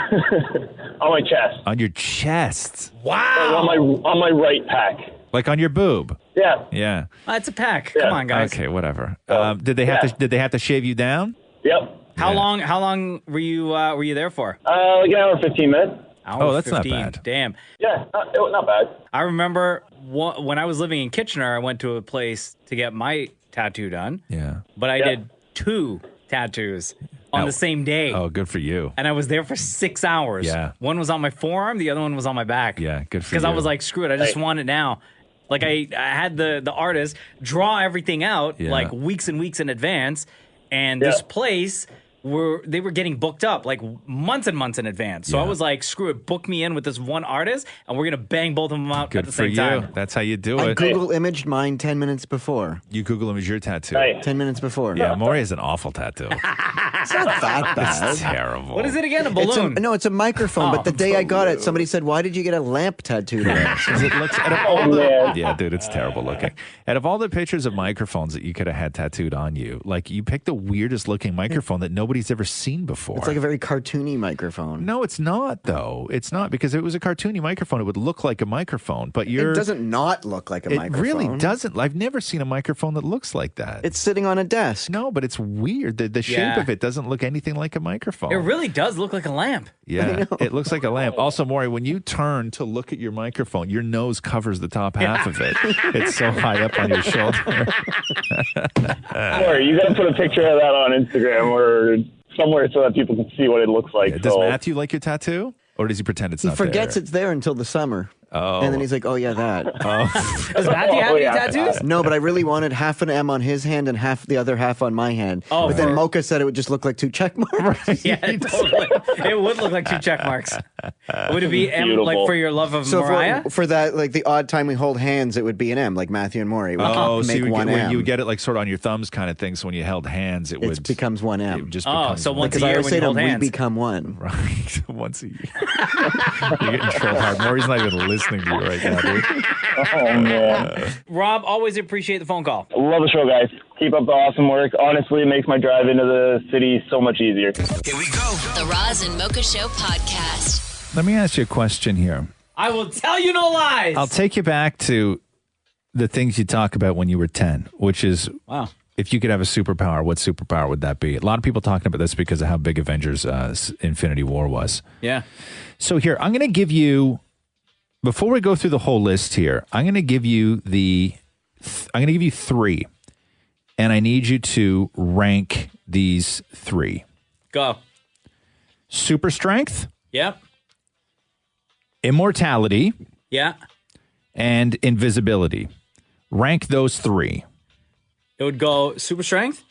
G: On my chest.
H: On your chest.
B: Wow.
G: On my right pack.
H: Like on your boob.
G: Yeah.
H: Yeah.
B: It's a pack. Come on, guys.
H: Okay, whatever. Did they have to shave you down?
G: Yep.
B: How long were you there for?
G: Like an hour 15 minutes.
B: Hour
H: that's not
B: 15.
H: bad.
B: Damn.
G: Yeah, not bad.
B: I remember when I was living in Kitchener, I went to a place to get my tattoo done.
H: Yeah.
B: But I did 2 tattoos on the same day.
H: Oh, good for you.
B: And I was there for 6 hours.
H: Yeah.
B: One was on my forearm, the other one was on my back.
H: Yeah, good for you.
B: Because I was like, screw it, I just want it now. Like I had the artist draw everything out like weeks and weeks in advance, and this place they were getting booked up like months and months in advance. So I was like, screw it, book me in with this one artist, and we're gonna bang both of them out at the same time.
H: That's how you do
E: I
H: it.
E: Google imaged mine 10 minutes before.
H: You Google image your tattoo.
E: 10 minutes before.
H: Yeah, Maury has an awful tattoo.
E: It's not that bad.
H: It's terrible.
B: What is it again? A balloon?
E: It's a microphone. But the day I got it, somebody said, "Why did you get a lamp tattooed on it?"
H: It looks, yeah, dude, it's terrible looking. Out of all the pictures of microphones that you could have had tattooed on you, like you picked the weirdest looking microphone that nobody's ever seen before.
E: It's like a very cartoony microphone.
H: No, it's not though. It's not, because if it was a cartoony microphone, it would look like a microphone. But
E: It doesn't not look like a microphone.
H: It really doesn't. I've never seen a microphone that looks like that.
E: It's sitting on a desk.
H: No, but it's weird. The shape of it doesn't look anything like a microphone.
B: It really does look like a lamp.
H: Yeah, it looks like a lamp. Also, Maury, when you turn to look at your microphone, your nose covers the top half of it. It's so high up on your shoulder.
G: Sorry, you got to put a picture of that on Instagram or somewhere so that people can see what it looks like.
H: Does Matthew like your tattoo? Or does he pretend it's
E: He
H: not
E: forgets
H: there?
E: it's there until the summer.
H: Oh.
E: And then he's like, "Oh yeah, that."
B: Does Matthew have any tattoos?
E: No, but I really wanted half an M on his hand and half the other half on my hand.
B: Oh,
E: but then Mocha said it would just look like 2 check marks.
B: Yeah, totally. It would look like 2 check marks. Would it be M like for your love of Mariah?
E: for that, like the odd time we hold hands, it would be an M, like Matthew and Maury. We
H: Oh, so
E: make
H: you would,
E: one
H: get,
E: M.
H: you would get it like sort of on your thumbs kind of thing. So when you held hands, it would
E: becomes one M.
H: It would just
B: Oh,
H: becomes
B: so
H: one.
B: once a
E: Because I
B: year
E: always
B: when
E: say
B: you
E: to
B: hold
E: him, we
B: hands.
E: become one.
H: Right. Once a year. You're getting trolled hard. Maury's not even listening to you right now, dude.
G: Oh, man.
B: Rob, always appreciate the phone call.
G: Love the show, guys. Keep up the awesome work. Honestly, it makes my drive into the city so much easier.
A: Here we go.
C: The Roz and Mocha Show podcast.
H: Let me ask you a question here.
B: I will tell you no lies.
H: I'll take you back to the things you talk about when you were 10, which is if you could have a superpower, what superpower would that be? A lot of people talking about this because of how big Avengers Infinity War was.
B: Yeah.
H: So here, I'm going to give you, before we go through the whole list here, I'm going to give you I'm going to give you 3, and I need you to rank these 3.
B: Go.
H: Super strength,
B: Yep.
H: immortality,
B: Yeah.
H: and invisibility. Rank those 3.
B: It would go super strength,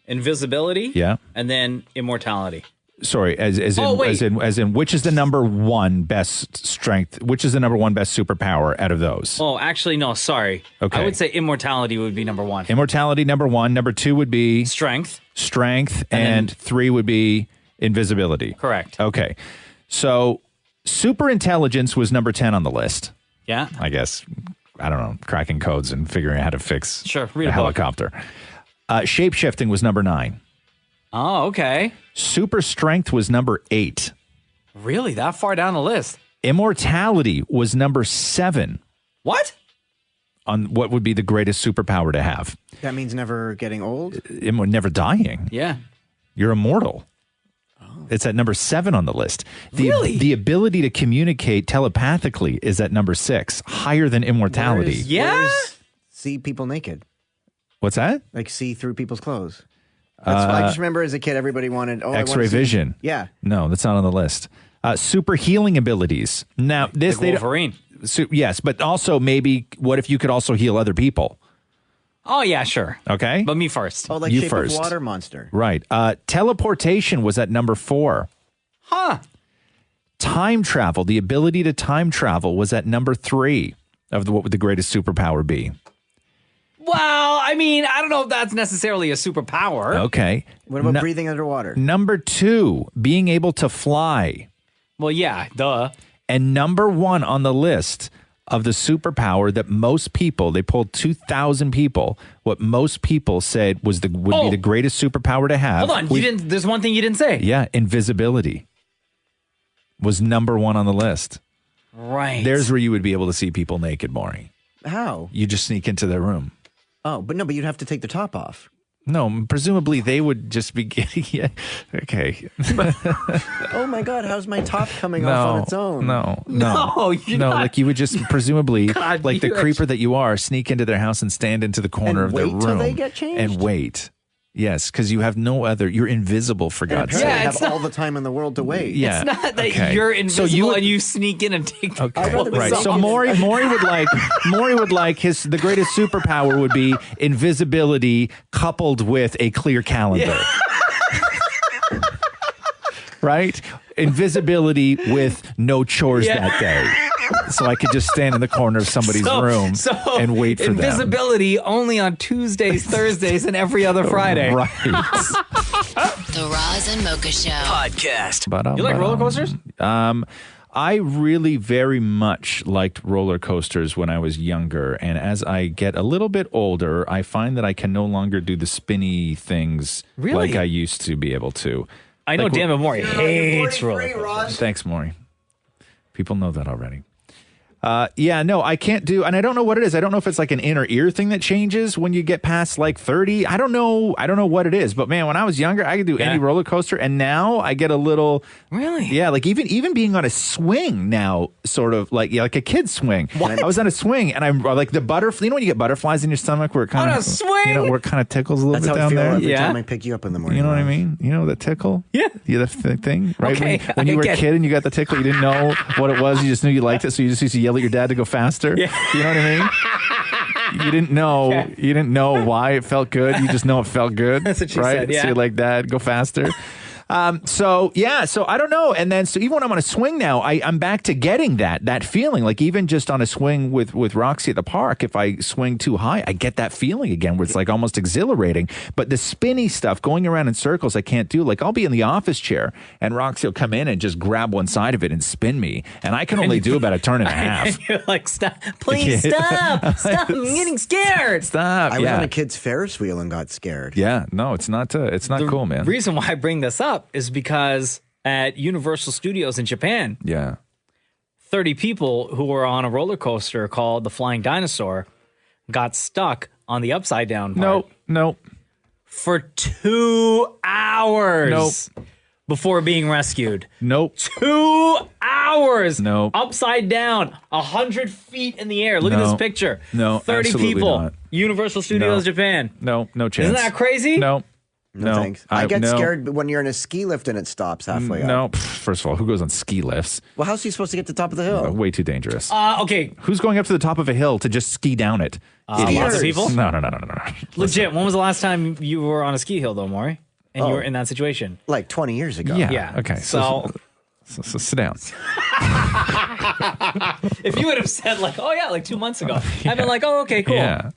B: invisibility,
H: Yeah.
B: and then immortality.
H: Sorry, as in which is the number 1 best strength? Which is the number 1 best superpower out of those?
B: Oh, actually, no, sorry.
H: Okay.
B: I would say immortality would be number 1.
H: Immortality, number 1. Number 2 would be
B: Strength.
H: And 3 would be invisibility.
B: Correct.
H: Okay. So super intelligence was number 10 on the list.
B: Yeah.
H: I guess. I don't know. Cracking codes and figuring out how to fix
B: read a book.
H: helicopter. Shape shifting was number 9.
B: Oh, okay.
H: Super strength was number 8.
B: Really? That far down the list?
H: Immortality was number 7.
B: What?
H: On what would be the greatest superpower to have.
E: That means never getting old?
H: Never dying.
B: Yeah.
H: You're immortal. It's at number 7 on the list.
B: Really?
H: The ability to communicate telepathically is at number 6, higher than immortality.
E: Where's see people naked?
H: What's that?
E: Like see through people's clothes. That's I just remember as a kid, everybody wanted
H: X-ray vision.
E: Yeah.
H: No, that's not on the list. Super healing abilities. Now, this
B: Like Wolverine.
H: Yes, but also maybe what if you could also heal other people?
B: Oh, yeah, sure.
H: Okay.
B: But me first.
E: Oh, like
H: You
E: Shape
H: first.
E: of Water monster.
H: Right. Teleportation was at number 4.
B: Huh.
H: Time travel, the ability to time travel was at number 3 of what would the greatest superpower be?
B: Well, I mean, I don't know if that's necessarily a superpower.
H: Okay.
E: What about breathing underwater?
H: Number 2, being able to fly.
B: Well, yeah, duh.
H: And number 1 on the list of the superpower that most people, they polled 2,000 people, what most people said would be the greatest superpower to have.
B: Hold on, there's one thing you didn't say.
H: Yeah, invisibility was number 1 on the list.
B: Right.
H: There's where you would be able to see people naked, Maury.
E: How?
H: You just sneak into their room.
E: Oh, but you'd have to take the top off.
H: No, presumably they would just be getting. Yeah, okay.
E: Oh my God, how's my top coming off on its own?
H: No,
B: you're not.
H: Like you would just presumably,
B: God,
H: like the
B: you're
H: creeper that you are, sneak into their house and stand into the corner
E: And
H: of their
E: wait
H: room
E: till they get changed?
H: and wait. Yes, because you have no other. You're invisible for God's sake.
E: I have all the time in the world to wait.
H: Yeah.
B: It's not that
H: okay.
B: you're invisible
H: So you
B: and you sneak in and take the
H: Okay,
B: clothes
H: right.
B: off.
H: So Maury would like the greatest superpower would be invisibility coupled with a clear calendar. Right? Invisibility with no chores that day. So I could just stand in the corner of somebody's room and wait for them.
B: Invisibility only on Tuesdays, Thursdays, and every other Friday.
H: Right.
C: The Roz and Mocha Show
A: podcast.
B: You like roller coasters?
H: I really very much liked roller coasters when I was younger. And as I get a little bit older, I find that I can no longer do the spinny things like I used to be able to.
B: I know
H: like,
B: Dan Maury hates roller coasters.
H: Thanks, Maury. People know that already. I can't do, and I don't know what it is. I don't know if it's like an inner ear thing that changes when you get past like 30. I don't know what it is, but man, when I was younger, I could do any roller coaster, and now I get a little like even being on a swing now, sort of like a kid swing. What? I was on a swing, and I'm like the butterfly. You know when you get butterflies in your stomach, where it kind
B: on
H: of
B: a swing,
H: where it kind of tickles a little bit down there.
E: Every time I pick you up in the morning.
H: You know what I mean? You know that tickle? Yeah, the thing, right?
B: Okay,
H: when you were a kid and you got the tickle, you didn't know what it was. You just knew you liked it, so you just used to yell at your dad to go faster. Yeah. You know what I mean? You didn't know why it felt good. You just know it felt good.
B: That's what you
H: right?
B: said, yeah.
H: So you're like, Dad, go faster. So I don't know. And then, so even when I'm on a swing now, I'm back to getting that feeling. Like even just on a swing with Roxy at the park, if I swing too high, I get that feeling again where it's like almost exhilarating. But the spinny stuff, going around in circles, I can't do. Like I'll be in the office chair and Roxy will come in and just grab one side of it and spin me. And I can only do about a turn and a half.
B: And you're like, stop. Please stop. I'm getting scared.
H: Stop.
E: I was on a kid's Ferris wheel and got scared.
H: Yeah. No, it's not cool, man.
B: The reason why I bring this up is because at Universal Studios in Japan, 30 people who were on a roller coaster called the Flying Dinosaur got stuck on the upside down part.
H: Nope.
B: For 2 hours.
H: Nope.
B: Before being rescued.
H: Nope.
B: 2 hours.
H: Nope.
B: Upside down, 100 feet in the air. Look at this picture.
H: No,
B: 30
H: absolutely
B: people.
H: not.
B: Universal Studios Japan.
H: No chance.
B: Isn't that crazy?
H: No.
E: No, thanks. I get scared when you're in a ski lift and it stops halfway up.
H: No, first of all, who goes on ski lifts?
E: Well, how's he supposed to get to the top of the hill?
H: Way too dangerous.
B: Okay.
H: Who's going up to the top of a hill to just ski down it?
B: Lots of people?
H: No.
B: Legit. When was the last time you were on a ski hill, though, Maury? And you were in that situation?
E: Like 20 years ago.
B: Yeah.
H: Okay. So sit down.
B: If you would have said like 2 months ago, I'd been like, oh, okay, cool.
H: Yeah.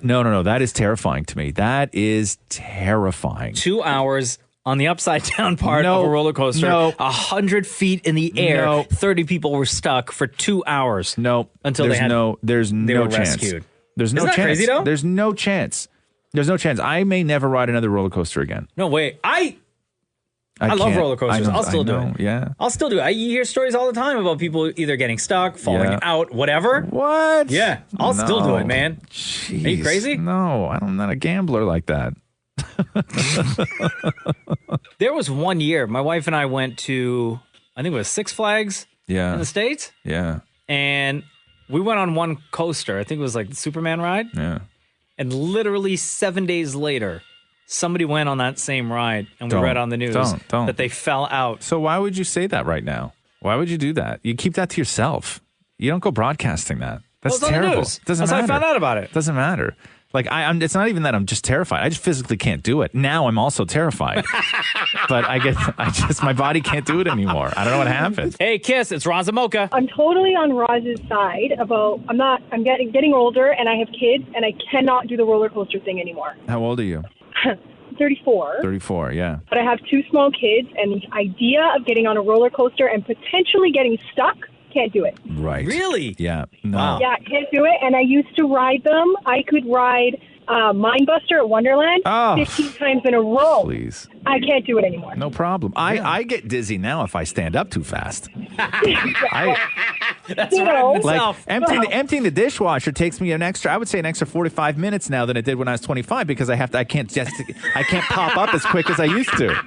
H: No. That is terrifying to me. That is terrifying.
B: 2 hours on the upside down part of a roller coaster. 100 feet in the air. 30 people were stuck for 2 hours. Until
H: there's no
B: were
H: chance.
B: rescued.
H: There's no
B: Isn't that
H: chance.
B: crazy, though?
H: There's no chance. There's no chance. I may never ride another roller coaster again.
B: No way. I love
H: can't.
B: roller coasters. I'll still do it.
H: Yeah.
B: I'll still do it. You hear stories all the time about people either getting stuck, falling out, whatever.
H: What?
B: Yeah. I'll still do it, man.
H: Jeez.
B: Are you crazy?
H: No, I'm not a gambler like that.
B: There was one year my wife and I went to, I think it was Six Flags in the States.
H: Yeah.
B: And we went on one coaster. I think it was like the Superman ride.
H: Yeah.
B: And literally 7 days later, somebody went on that same ride, and we
H: Don't.
B: read on the news
H: Don't.
B: that they fell out.
H: So why would you say that right now? Why would you do that? You keep that to yourself. You don't go broadcasting that. That's
B: Well, it's on the
H: terrible.
B: news.
H: Doesn't
B: That's how
H: matter.
B: I found out about it.
H: Doesn't matter. Like I'm. It's not even that I'm just terrified. I just physically can't do it. Now I'm also terrified. But my body can't do it anymore. I don't know what happened.
B: Hey, Kiss, it's Roz Mocha.
S: I'm totally on Roz's side about I'm getting older and I have kids and I cannot do the roller coaster thing anymore.
H: How old are you?
S: 34.
H: 34. Yeah.
S: But I have 2 small kids and the idea of getting on a roller coaster and potentially getting stuck, can't do it.
H: Right.
B: Really?
H: Yeah. No.
S: Yeah, can't do it. And I used to ride them. I could ride Mindbuster at Wonderland 15 times in a row.
H: Please.
S: I can't do it anymore.
H: No problem. I get dizzy now if I stand up too fast.
B: That's right.
H: Like emptying the dishwasher takes me I would say an extra 45 minutes now than it did when I was 25 because I can't pop up as quick as I used to.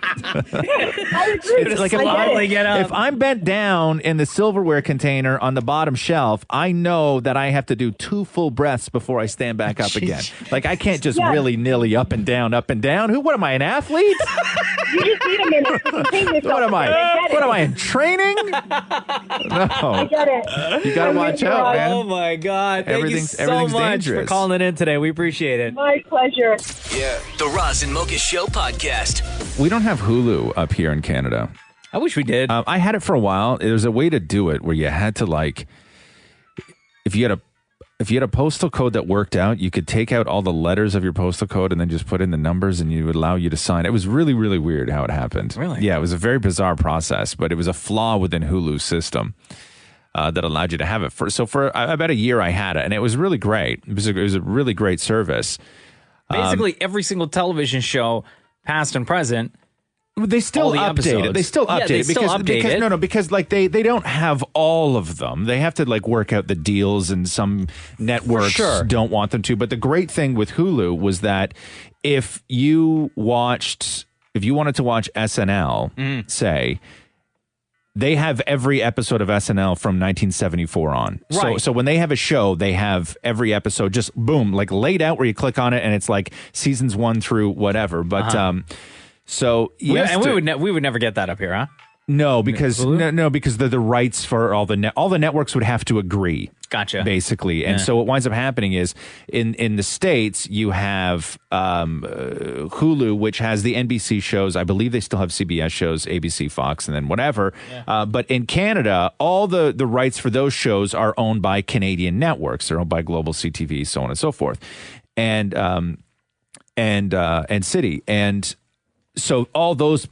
H: It's like if I'm bent down in the silverware container on the bottom shelf, I know that I have to do 2 full breaths before I stand back up again. Like I can't just willy-nilly up and down. What am I, an athlete?
S: You just need a minute to contain yourself.
H: What am I in training? No.
S: I get it.
H: You got to watch out, man.
B: Oh, my God. Thank you so
H: everything's
B: much
H: dangerous.
B: for calling it in today. We appreciate it.
S: My pleasure.
A: Yeah. The Roz and Mocha Show podcast.
H: We don't have Hulu up here in Canada.
B: I wish we did.
H: I had it for a while. There was a way to do it where you had to if you had a postal code that worked out, you could take out all the letters of your postal code and then just put in the numbers and it would allow you to sign. It was really, really weird how it happened.
B: Really?
H: Yeah, it was a very bizarre process, but it was a flaw within Hulu's system that allowed you to have it. For about a year I had it, and it was really great. It was a really great service.
B: Basically, every single television show, past and present,
H: they still update it. They still update it because like they don't have all of them. They have to like work out the deals, and some networks don't want them to. But the great thing with Hulu was that if you wanted to watch SNL, say, they have every episode of SNL from 1974 on.
B: Right.
H: So when they have a show, they have every episode just boom, like laid out where you click on it and it's like seasons 1 through whatever. But so
B: we would never get that up here, huh?
H: No, because the rights for all the networks would have to agree.
B: Gotcha.
H: Basically, and so what winds up happening is in the States you have Hulu, which has the NBC shows. I believe they still have CBS shows, ABC, Fox, and then whatever. Yeah. But in Canada, all the rights for those shows are owned by Canadian networks. They're owned by Global CTV, so on and so forth, and City, and so all those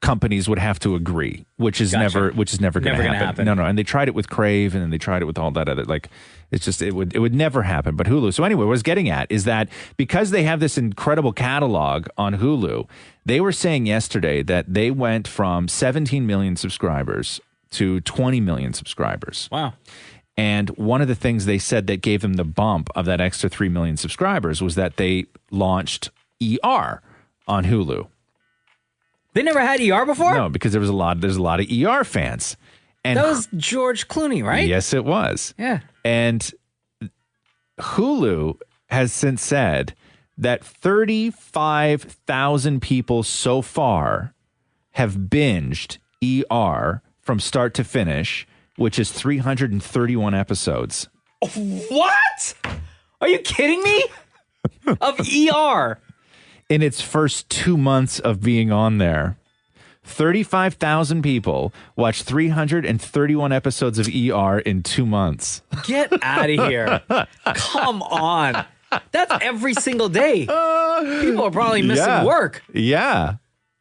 H: companies would have to agree, which is never going to happen. No, and they tried it with Crave, and then they tried it with all that other, like, it's just it would never happen. But Hulu. So anyway, what I was getting at is that because they have this incredible catalog on Hulu, they were saying yesterday that they went from 17 million subscribers to 20 million subscribers.
B: Wow.
H: And one of the things they said that gave them the bump of that extra 3 million subscribers was that they launched ER on Hulu.
B: They never had ER before?
H: No, because there's a lot of ER fans. And
B: that was George Clooney, right?
H: Yes, it was.
B: Yeah.
H: And Hulu has since said that 35,000 people so far have binged ER from start to finish, which is 331 episodes.
B: What? Are you kidding me? Of ER.
H: In its first 2 months of being on there, 35,000 people watched 331 episodes of ER in 2 months.
B: Get out of here. Come on. That's every single day. People are probably missing work.
H: Yeah.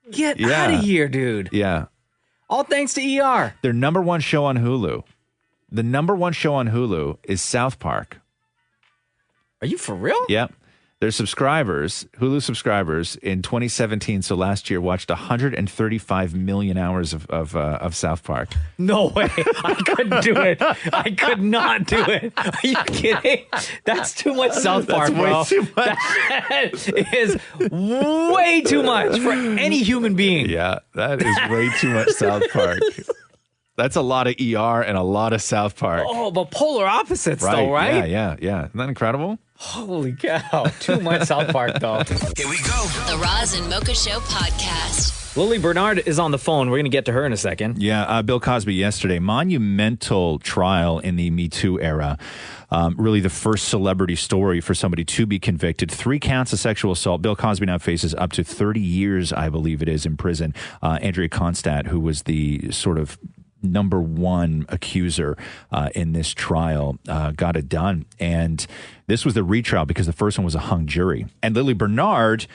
B: Get out of here, dude.
H: Yeah.
B: All thanks to ER.
H: Their number one show on Hulu. The number one show on Hulu is South Park.
B: Are you for real?
H: Yep. Their subscribers, Hulu subscribers in 2017, so last year, watched 135 million hours of South Park.
B: No way. I couldn't do it. I could not do it. Are you kidding? That's too much South Park,
H: That's way
B: bro.
H: too much.
B: That is way too much for any human being.
H: Yeah, that is way too much South Park. That's a lot of ER and a lot of South Park.
B: Oh, but polar opposites, though, right?
H: Yeah. Isn't that incredible?
B: Holy cow. Too much South Park, though.
C: Here we go. The Roz and Mocha Show podcast.
B: Lily Bernard is on the phone. We're going to get to her in a second.
H: Yeah, Bill Cosby yesterday. Monumental trial in the Me Too era. Really the first celebrity story for somebody to be convicted. 3 counts of sexual assault. Bill Cosby now faces up to 30 years, I believe it is, in prison. Andrea Constand, who was the sort of number one accuser in this trial, got it done. And this was the retrial because the first one was a hung jury. And Lily Bernard,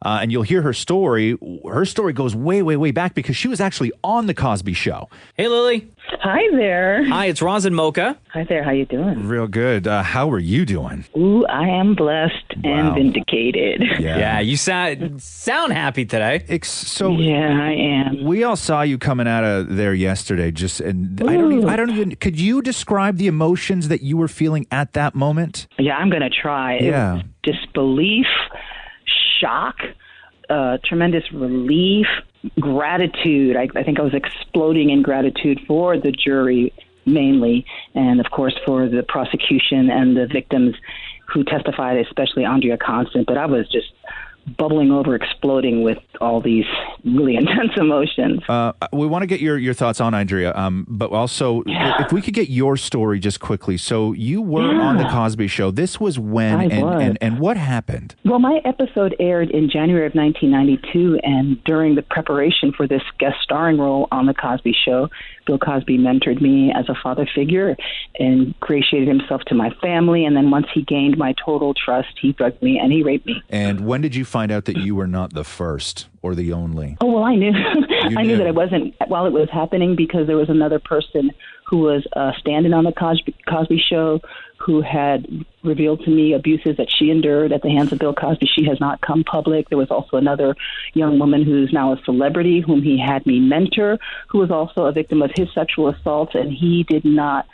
H: and you'll hear her story. Her story goes way, way, way back because she was actually on The Cosby Show.
B: Hey, Lily.
T: Hi there.
B: Hi, it's Roz and Mocha.
T: Hi there. How you doing?
H: Real good. How are you doing?
T: Ooh, I am blessed and vindicated.
B: Yeah, you sound happy today.
T: Yeah, I am.
H: We all saw you coming out of there yesterday. I don't even. Could you describe the emotions that you were feeling at that moment?
T: Yeah, I'm going to try.
H: Yeah.
T: It was disbelief, shock, tremendous relief, gratitude. I think I was exploding in gratitude for the jury mainly, and of course for the prosecution and the victims who testified, especially Andrea Constand. But I was just bubbling over, exploding with all these really intense emotions.
H: We want to get your thoughts on Andrea, but also if we could get your story just quickly. So you were on The Cosby Show. This was when and what happened?
T: Well, my episode aired in January of 1992, and during the preparation for this guest starring role on The Cosby Show, Bill Cosby mentored me as a father figure and ingratiated himself to my family. And then once he gained my total trust, he drugged me and he raped me.
H: And when did you find out that you were not the first or the only?
T: Oh, well, I knew. I knew that I wasn't while it was happening because there was another person who was standing on The Cosby Show who had revealed to me abuses that she endured at the hands of Bill Cosby. She has not come public. There was also another young woman who's now a celebrity whom he had me mentor, who was also a victim of his sexual assaults, and he did not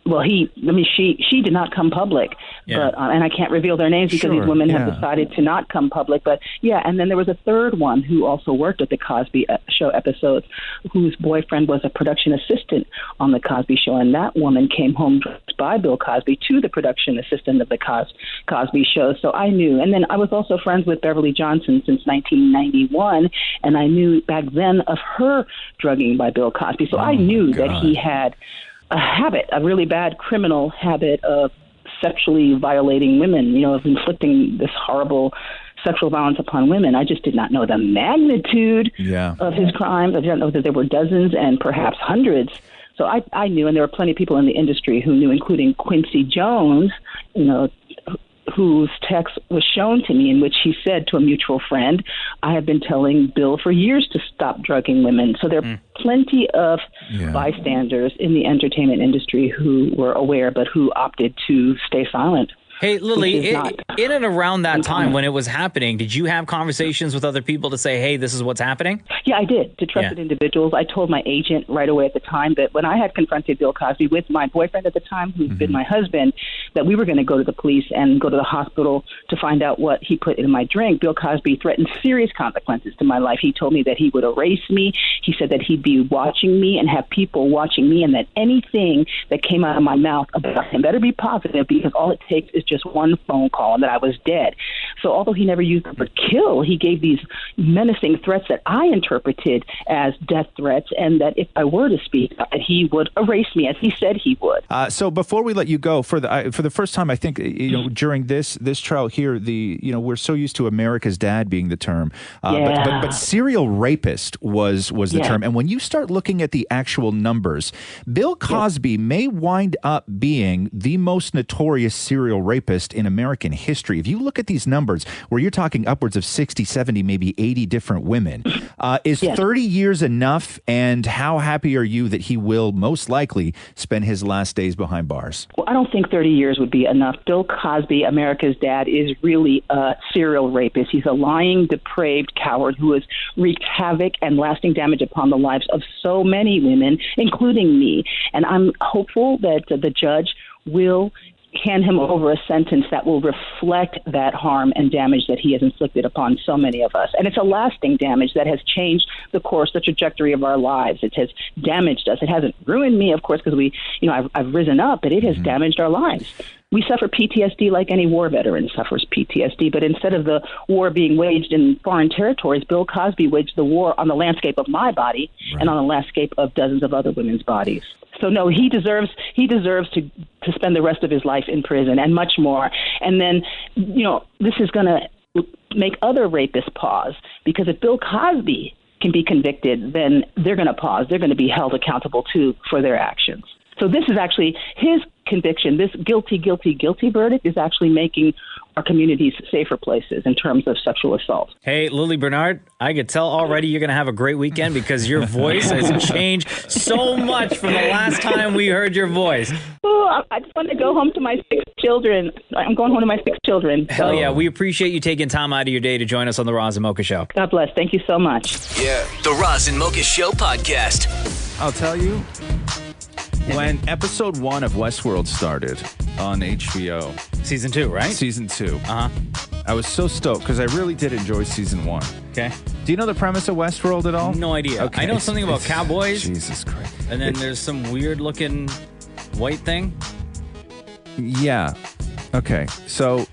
T: she did not come public, but and I can't reveal their names because these women have decided to not come public. But and then there was a third one who also worked at the Cosby Show episodes, whose boyfriend was a production assistant on the Cosby Show, and that woman came home dressed by Bill Cosby to the production assistant of the Cosby Show. So I knew, and then I was also friends with Beverly Johnson since 1991, and I knew back then of her drugging by Bill Cosby. So I knew that he had a really bad criminal habit of sexually violating women, of inflicting this horrible sexual violence upon women. I just did not know the magnitude of his crimes. I didn't know that there were dozens and perhaps hundreds. So I knew, and there were plenty of people in the industry who knew, including Quincy Jones, whose text was shown to me in which he said to a mutual friend, I have been telling Bill for years to stop drugging women. So there are plenty of bystanders in the entertainment industry who were aware but who opted to stay silent.
B: Hey, Lily, in and around that time when it was happening, did you have conversations with other people to say, hey, this is what's happening?
T: Yeah, I did. To trusted individuals. I told my agent right away at the time that when I had confronted Bill Cosby with my boyfriend at the time, who's been my husband, that we were going to go to the police and go to the hospital to find out what he put in my drink. Bill Cosby threatened serious consequences to my life. He told me that he would erase me. He said that he'd be watching me and have people watching me, and that anything that came out of my mouth about him better be positive, because all it takes is just one phone call and that I was dead. So although he never used the word kill, he gave these menacing threats that I interpreted as death threats, and that if I were to speak, that he would erase me, as he said he would.
H: So before we let you go, for the first time, I think during this trial here, we're so used to America's Dad being the term, but serial rapist was the term. And when you start looking at the actual numbers, Bill Cosby may wind up being the most notorious serial rapist rapist in American history. If you look at these numbers where you're talking upwards of 60, 70, maybe 80 different women, is 30 years enough? And how happy are you that he will most likely spend his last days behind bars?
T: Well, I don't think 30 years would be enough. Bill Cosby, America's dad, is really a serial rapist. He's a lying, depraved coward who has wreaked havoc and lasting damage upon the lives of so many women, including me. And I'm hopeful that the judge will hand him over a sentence that will reflect that harm and damage that he has inflicted upon so many of us. And it's a lasting damage that has changed the course, the trajectory of our lives. It has damaged us. It hasn't ruined me, of course, because I've risen up, but it has damaged our lives. We suffer PTSD like any war veteran suffers PTSD, but instead of the war being waged in foreign territories, Bill Cosby waged the war on the landscape of my body and on the landscape of dozens of other women's bodies. So no, he deserves to spend the rest of his life in prison and much more. And then, this is going to make other rapists pause, because if Bill Cosby can be convicted, then they're going to pause. They're going to be held accountable too for their actions. So this is actually his conviction. This guilty verdict is actually making our communities safer places in terms of sexual assault.
B: Hey, Lily Bernard, I could tell already you're going to have a great weekend because your voice has changed so much from the last time we heard your voice.
T: Oh, I just want to go home to my 6 children. I'm going home to my 6 children.
B: Hell yeah. We appreciate you taking time out of your day to join us on the Roz and Mocha Show.
T: God bless. Thank you so much.
A: Yeah. The Roz and Mocha Show podcast.
H: I'll tell you, when episode 1 of Westworld started on HBO.
B: Season 2, right?
H: Season 2.
B: Uh-huh.
H: I was so stoked because I really did enjoy season 1.
B: Okay.
H: Do you know the premise of Westworld at all?
B: No idea.
H: Okay.
B: I know something about cowboys.
H: Jesus Christ.
B: And then there's some weird looking white thing.
H: Yeah. Okay. So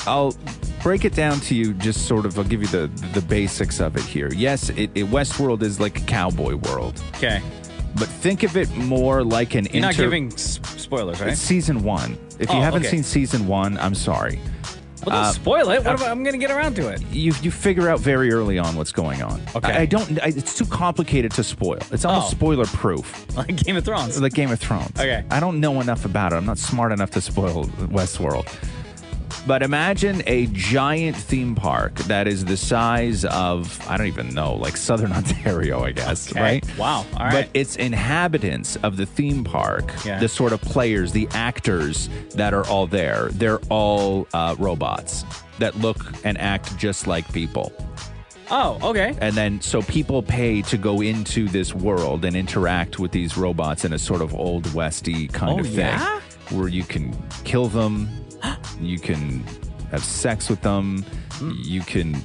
H: I'll break it down to you, just sort of, I'll give you the basics of it here. Yes, Westworld is like a cowboy world.
B: Okay.
H: But think of it more like an
B: You're not giving spoilers, right?
H: It's season 1. If you haven't seen season 1, I'm sorry.
B: Well, don't spoil it. I'm going to get around to it.
H: You figure out very early on what's going on.
B: Okay.
H: It's too complicated to spoil. It's almost spoiler proof.
B: Like Game of Thrones.
H: Like Game of Thrones.
B: Okay.
H: I don't know enough about it. I'm not smart enough to spoil Westworld. But imagine a giant theme park that is the size of, I don't even know, like Southern Ontario, I guess, right?
B: Wow. All right.
H: But it's inhabitants of the theme park, the sort of players, the actors that are all there. They're all robots that look and act just like people.
B: Oh, okay.
H: And then, so people pay to go into this world and interact with these robots in a sort of Old Westy kind of thing. Where you can kill them. You can have sex with them. You can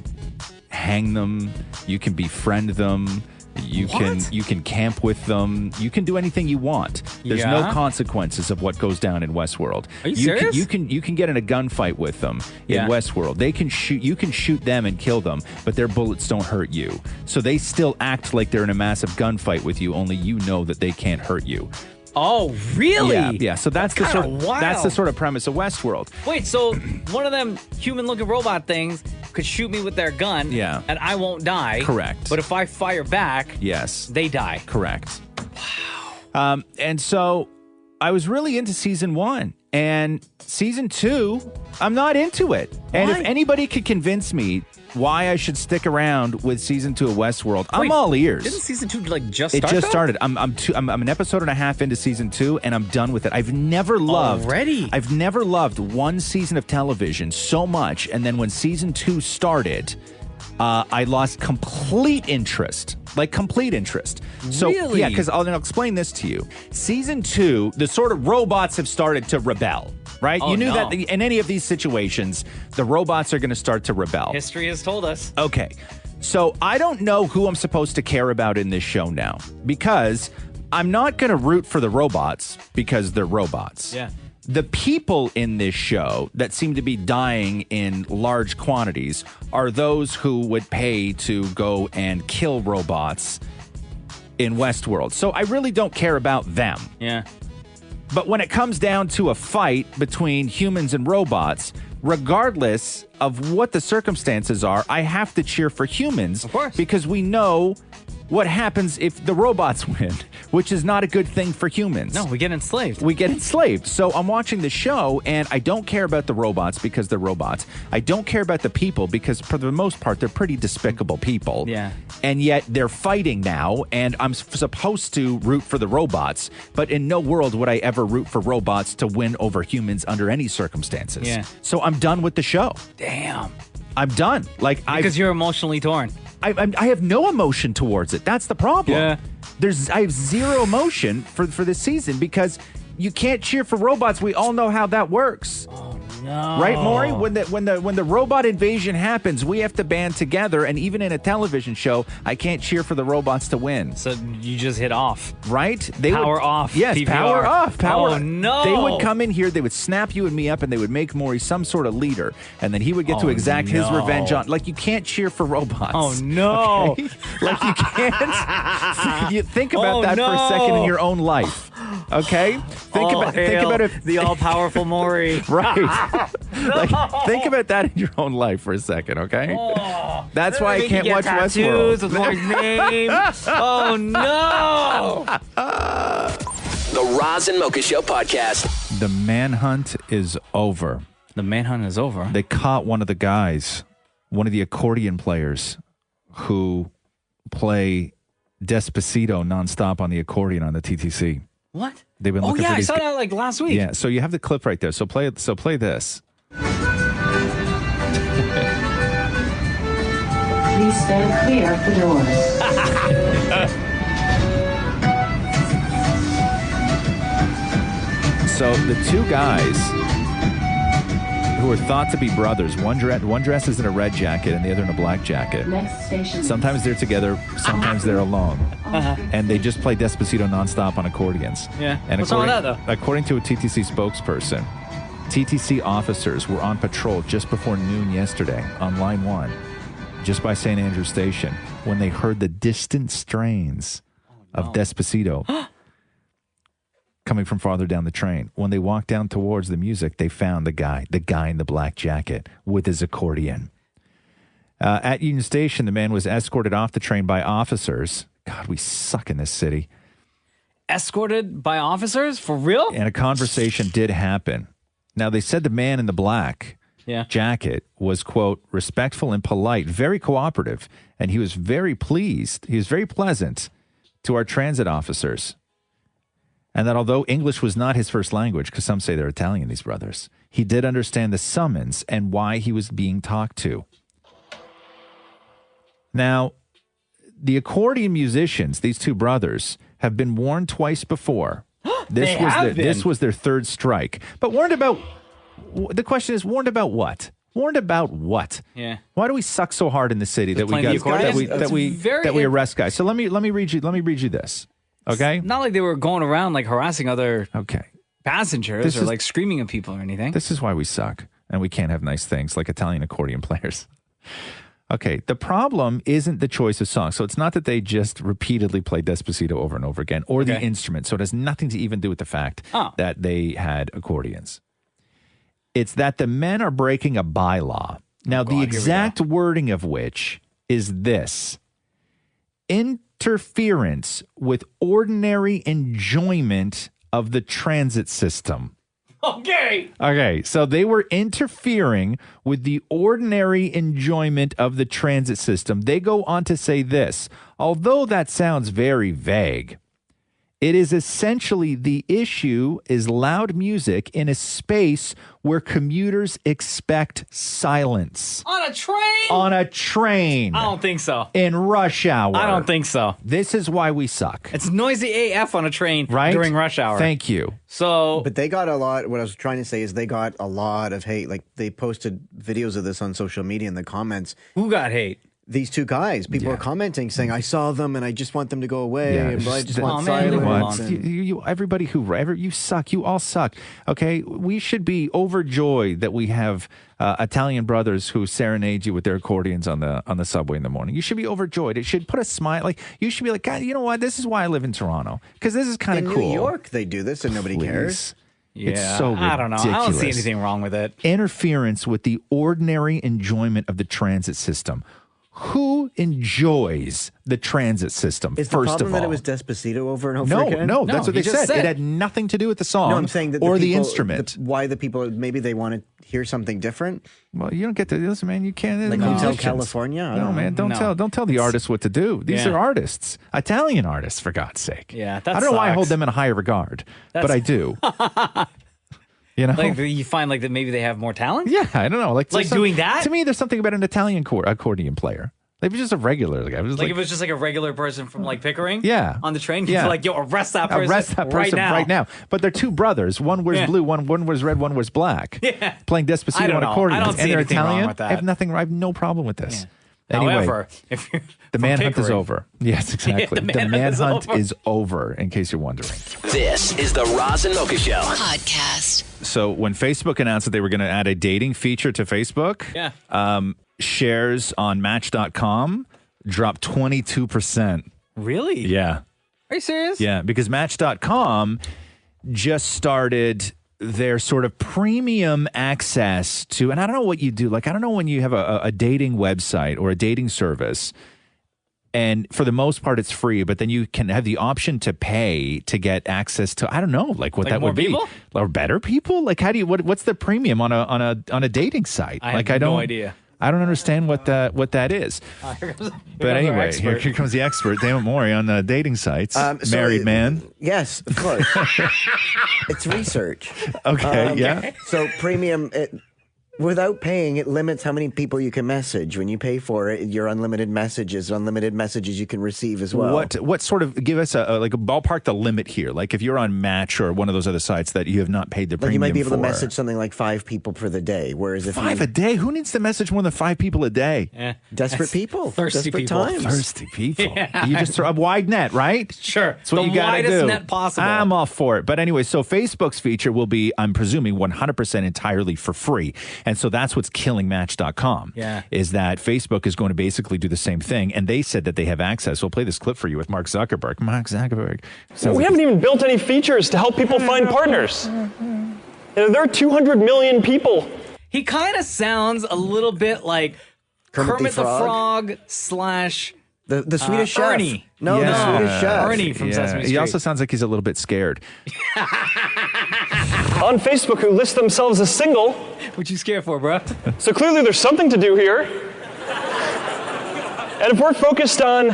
H: hang them. You can befriend them. You can camp with them. You can do anything you want. There's no consequences of what goes down in Westworld.
B: Are you serious?
H: You can get in a gunfight with them in Westworld. They can shoot. You can shoot them and kill them, but their bullets don't hurt you. So they still act like they're in a massive gunfight with you. Only you know that they can't hurt you.
B: Oh, really?
H: Yeah. So that's the sort of premise of Westworld.
B: Wait, so one of them human-looking robot things could shoot me with their gun, and I won't die.
H: Correct.
B: But if I fire back, they die.
H: Correct. Wow. And so I was really into season 1, and season 2, I'm not into it. And if anybody could convince me why I should stick around with season 2 of Westworld, I'm all ears.
B: Didn't season 2 just start?
H: It just started. I'm an episode and a half into season 2, and I'm done with it. I've never loved one season of television so much, and then when season 2 started, I lost complete interest. Like complete interest. So
B: really?
H: Yeah, because I'll explain this to you. Season 2, the sort of robots have started to rebel. Right?
B: Oh,
H: you knew that in any of these situations, the robots are going to start to rebel.
B: History has told us.
H: Okay. So I don't know who I'm supposed to care about in this show now, because I'm not going to root for the robots because they're robots.
B: Yeah.
H: The people in this show that seem to be dying in large quantities are those who would pay to go and kill robots in Westworld. So I really don't care about them.
B: Yeah.
H: But when it comes down to a fight between humans and robots, regardless of what the circumstances are, I have to cheer for humans.
B: Of course.
H: Because we know what happens if the robots win, which is not a good thing for humans.
B: No, we get enslaved.
H: We get enslaved. So I'm watching the show, and I don't care about the robots because they're robots. I don't care about the people because, for the most part, they're pretty despicable people.
B: Yeah.
H: And yet they're fighting now, and I'm supposed to root for the robots, but in no world would I ever root for robots to win over humans under any circumstances.
B: Yeah.
H: So I'm done with the show.
B: Damn.
H: I'm done.
B: Because you're emotionally torn.
H: I have no emotion towards it. That's the problem.
B: Yeah.
H: I have zero emotion for this season because you can't cheer for robots. We all know how that works.
B: No.
H: Right, Maury? When the robot invasion happens, we have to band together, and even in a television show, I can't cheer for the robots to win.
B: So you just hit off.
H: Right?
B: Power off.
H: Yes,
B: PPR.
H: power off. Power.
B: Oh, no.
H: They would come in here, they would snap you and me up, and they would make Maury some sort of leader, and then he would get to exact his revenge on. Like, you can't cheer for robots.
B: Oh, no.
H: Okay? Like, you can't. You think about that for a second in your own life. Okay? Think about it.
B: The all-powerful Maury.
H: Right. Think about that in your own life for a second, okay? That's why I can't watch Westworld.
B: With Maury's name. Oh, no.
A: The Roz and Mocha Show podcast.
H: The manhunt is over.
B: The manhunt is over?
H: They caught one of the guys, one of the accordion players who play Despasito nonstop on the accordion on the TTC.
B: What?
H: They've been looking for
B: I
H: these
B: saw that like last week.
H: Yeah, so you have the clip right there. So play this.
U: Please stand clear of the doors.
H: So the two guys who are thought to be brothers, one dresses in a red jacket and the other in a black jacket.
U: Next station.
H: Sometimes they're together, sometimes they're alone. And they just play Despacito nonstop on accordions.
B: Yeah.
H: And
B: What's wrong with that, though?
H: according to a TTC spokesperson, TTC officers were on patrol just before noon yesterday on Line 1, just by St. Andrews Station, when they heard the distant strains of Despacito coming from farther down the train. When they walked down towards the music, they found the guy in the black jacket with his accordion. At Union Station, the man was escorted off the train by officers. God, we suck in this city.
B: Escorted by officers? For real?
H: And a conversation did happen. Now, they said the man in the black jacket was, quote, respectful and polite, very cooperative, and he was very pleased. He was very pleasant to our transit officers. And that although English was not his first language, because some say they're Italian, these brothers, he did understand the summons and why he was being talked to. Now, the accordion musicians, these two brothers, have been warned twice before. This was their third strike. But warned about, the question is, warned about what? Warned about what?
B: Yeah.
H: Why do we suck so hard in the city that we arrest guys? So let me read you this. Okay.
B: It's not like they were going around like harassing other passengers or like screaming at people or anything.
H: This is why we suck and we can't have nice things like Italian accordion players. Okay, the problem isn't the choice of songs. So it's not that they just repeatedly play Despacito over and over again or the instrument. So it has nothing to even do with the fact that they had accordions. It's that the men are breaking a bylaw. Now, the exact wording of which is this: interference with ordinary enjoyment of the transit system. Okay, so they were interfering with the ordinary enjoyment of the transit system. They go on to say this: although that sounds very vague, it is essentially the issue is loud music in a space where commuters expect silence.
B: On a train?
H: On a train.
B: I don't think so.
H: In rush hour.
B: I don't think so.
H: This is why we suck.
B: It's noisy AF on a train during rush hour.
H: Thank you.
B: So,
E: but they got a lot. What I was trying to say is they got a lot of hate. Like they posted videos of this on social media in the comments.
B: Who got hate?
E: These two guys. People are commenting saying, "I saw them and I just want them to go away. And I just want silence."
H: Everybody you suck. You all suck. Okay, we should be overjoyed that we have Italian brothers who serenade you with their accordions on the subway in the morning. You should be overjoyed. It should put a smile. Like you should be like, God, you know what? This is why I live in Toronto, because this is kind of cool.
E: In New York, they do this and nobody cares.
B: Yeah,
H: it's so ridiculous.
B: I don't know. I don't see anything wrong with it.
H: Interference with the ordinary enjoyment of the transit system. Who enjoys the transit system,
E: Is the
H: first
E: problem
H: of all?
E: that it was Despacito over and over again?
H: No, that's what they said. It had nothing to do with the song
E: No, I'm saying that
H: or the
E: people-
H: instrument.
E: why the people, maybe they want to hear something different?
H: Well, you don't get to listen, man. You can't.
E: Like
H: they're
E: Hotel
H: musicians.
E: California? I
H: No,
E: don't
H: man.
E: know.
H: Don't tell the artists what to do. These
B: Yeah.
H: are artists, Italian artists, for God's sake.
B: Yeah, that
H: I don't know why I
B: sucks.
H: hold them in a higher regard, but I do. You know,
B: Like you find like that maybe they have more talent.
H: yeah, I don't know. Like
B: doing that.
H: To me, there's something about an Italian accordion player. Like, just a regular guy. It was
B: Like if it was just like a regular person from like Pickering,
H: Yeah.
B: on the train, you'd
H: Yeah.
B: be like, yo, arrest that person,
H: right now. But they're two brothers. One wears
B: Yeah.
H: blue, one wears red, one wears black.
B: Yeah.
H: Playing
B: I
H: Despacito
B: don't
H: on
B: know.
H: accordions.
B: I don't see
H: and they're
B: anything wrong
H: Italian.
B: with that.
H: I have no problem with this. Anyway,
B: However, if you're
H: the
B: from
H: manhunt is
B: Pickering-
H: over. Yes, exactly.
B: the
H: the
B: manhunt
H: manhunt
B: is
H: is over, in case you're wondering.
A: This is the Roz and Mocha Show.
C: Podcast.
H: So when Facebook announced that they were going to add a dating feature to Facebook, shares on Match.com dropped 22%.
B: Really?
H: Yeah.
B: Are you serious?
H: Yeah, because Match.com just started their sort of premium access to, and I don't know what you do. Like, I don't know when you have a dating website or a dating service, and for the most part, it's free, but then you can have the option to pay to get access to, I don't know, like what
B: Like
H: that
B: more
H: would be.
B: people?
H: Or better people? Like, how do you, what's the premium on a dating site?
B: I
H: like,
B: have
H: I don't,
B: no idea.
H: I don't understand what that is.
B: Here comes
H: But
B: our
H: anyway,
B: expert.
H: here comes the expert, Dammit Maury, on dating sites.
E: So
H: Married man.
E: Yes, of course. It's research.
H: Okay, yeah.
E: So premium, without paying, it limits how many people you can message. When you pay for it, your unlimited messages you can receive as well.
H: What sort of, give us a ballpark the limit here? Like if you're on Match or one of those other sites that you have not paid the
E: Like
H: premium
E: you might be able to
H: for.
E: message something like 5 people for the day, whereas if
H: 5 a day? Who needs to message more than 5 people a day?
E: Desperate people,
B: thirsty
E: desperate
B: people.
E: times.
H: Thirsty people.
B: Yeah.
H: You just throw a wide net, right?
B: Sure.
H: That's what
B: The
H: you got to
B: widest
H: do.
B: net possible.
H: I'm all for it. But anyway, so Facebook's feature will be, I'm presuming, 100% entirely for free. And so that's what's killing Match.com.
B: Yeah.
H: Is that Facebook is going to basically do the same thing. And they said that they have access. We'll play this clip for you with Mark Zuckerberg. Mark Zuckerberg.
J: We haven't even built any features to help people find partners. There are 200 million people.
B: He kind of sounds a little bit like Kermit the Frog slash
E: the Swedish chef.
B: Ernie.
E: No, the Swedish chef.
B: Ernie from Sesame Street.
H: He also sounds like he's a little bit scared.
J: On Facebook who list themselves as single.
B: What you scared for, bro?
J: So clearly there's something to do here. And if we're focused on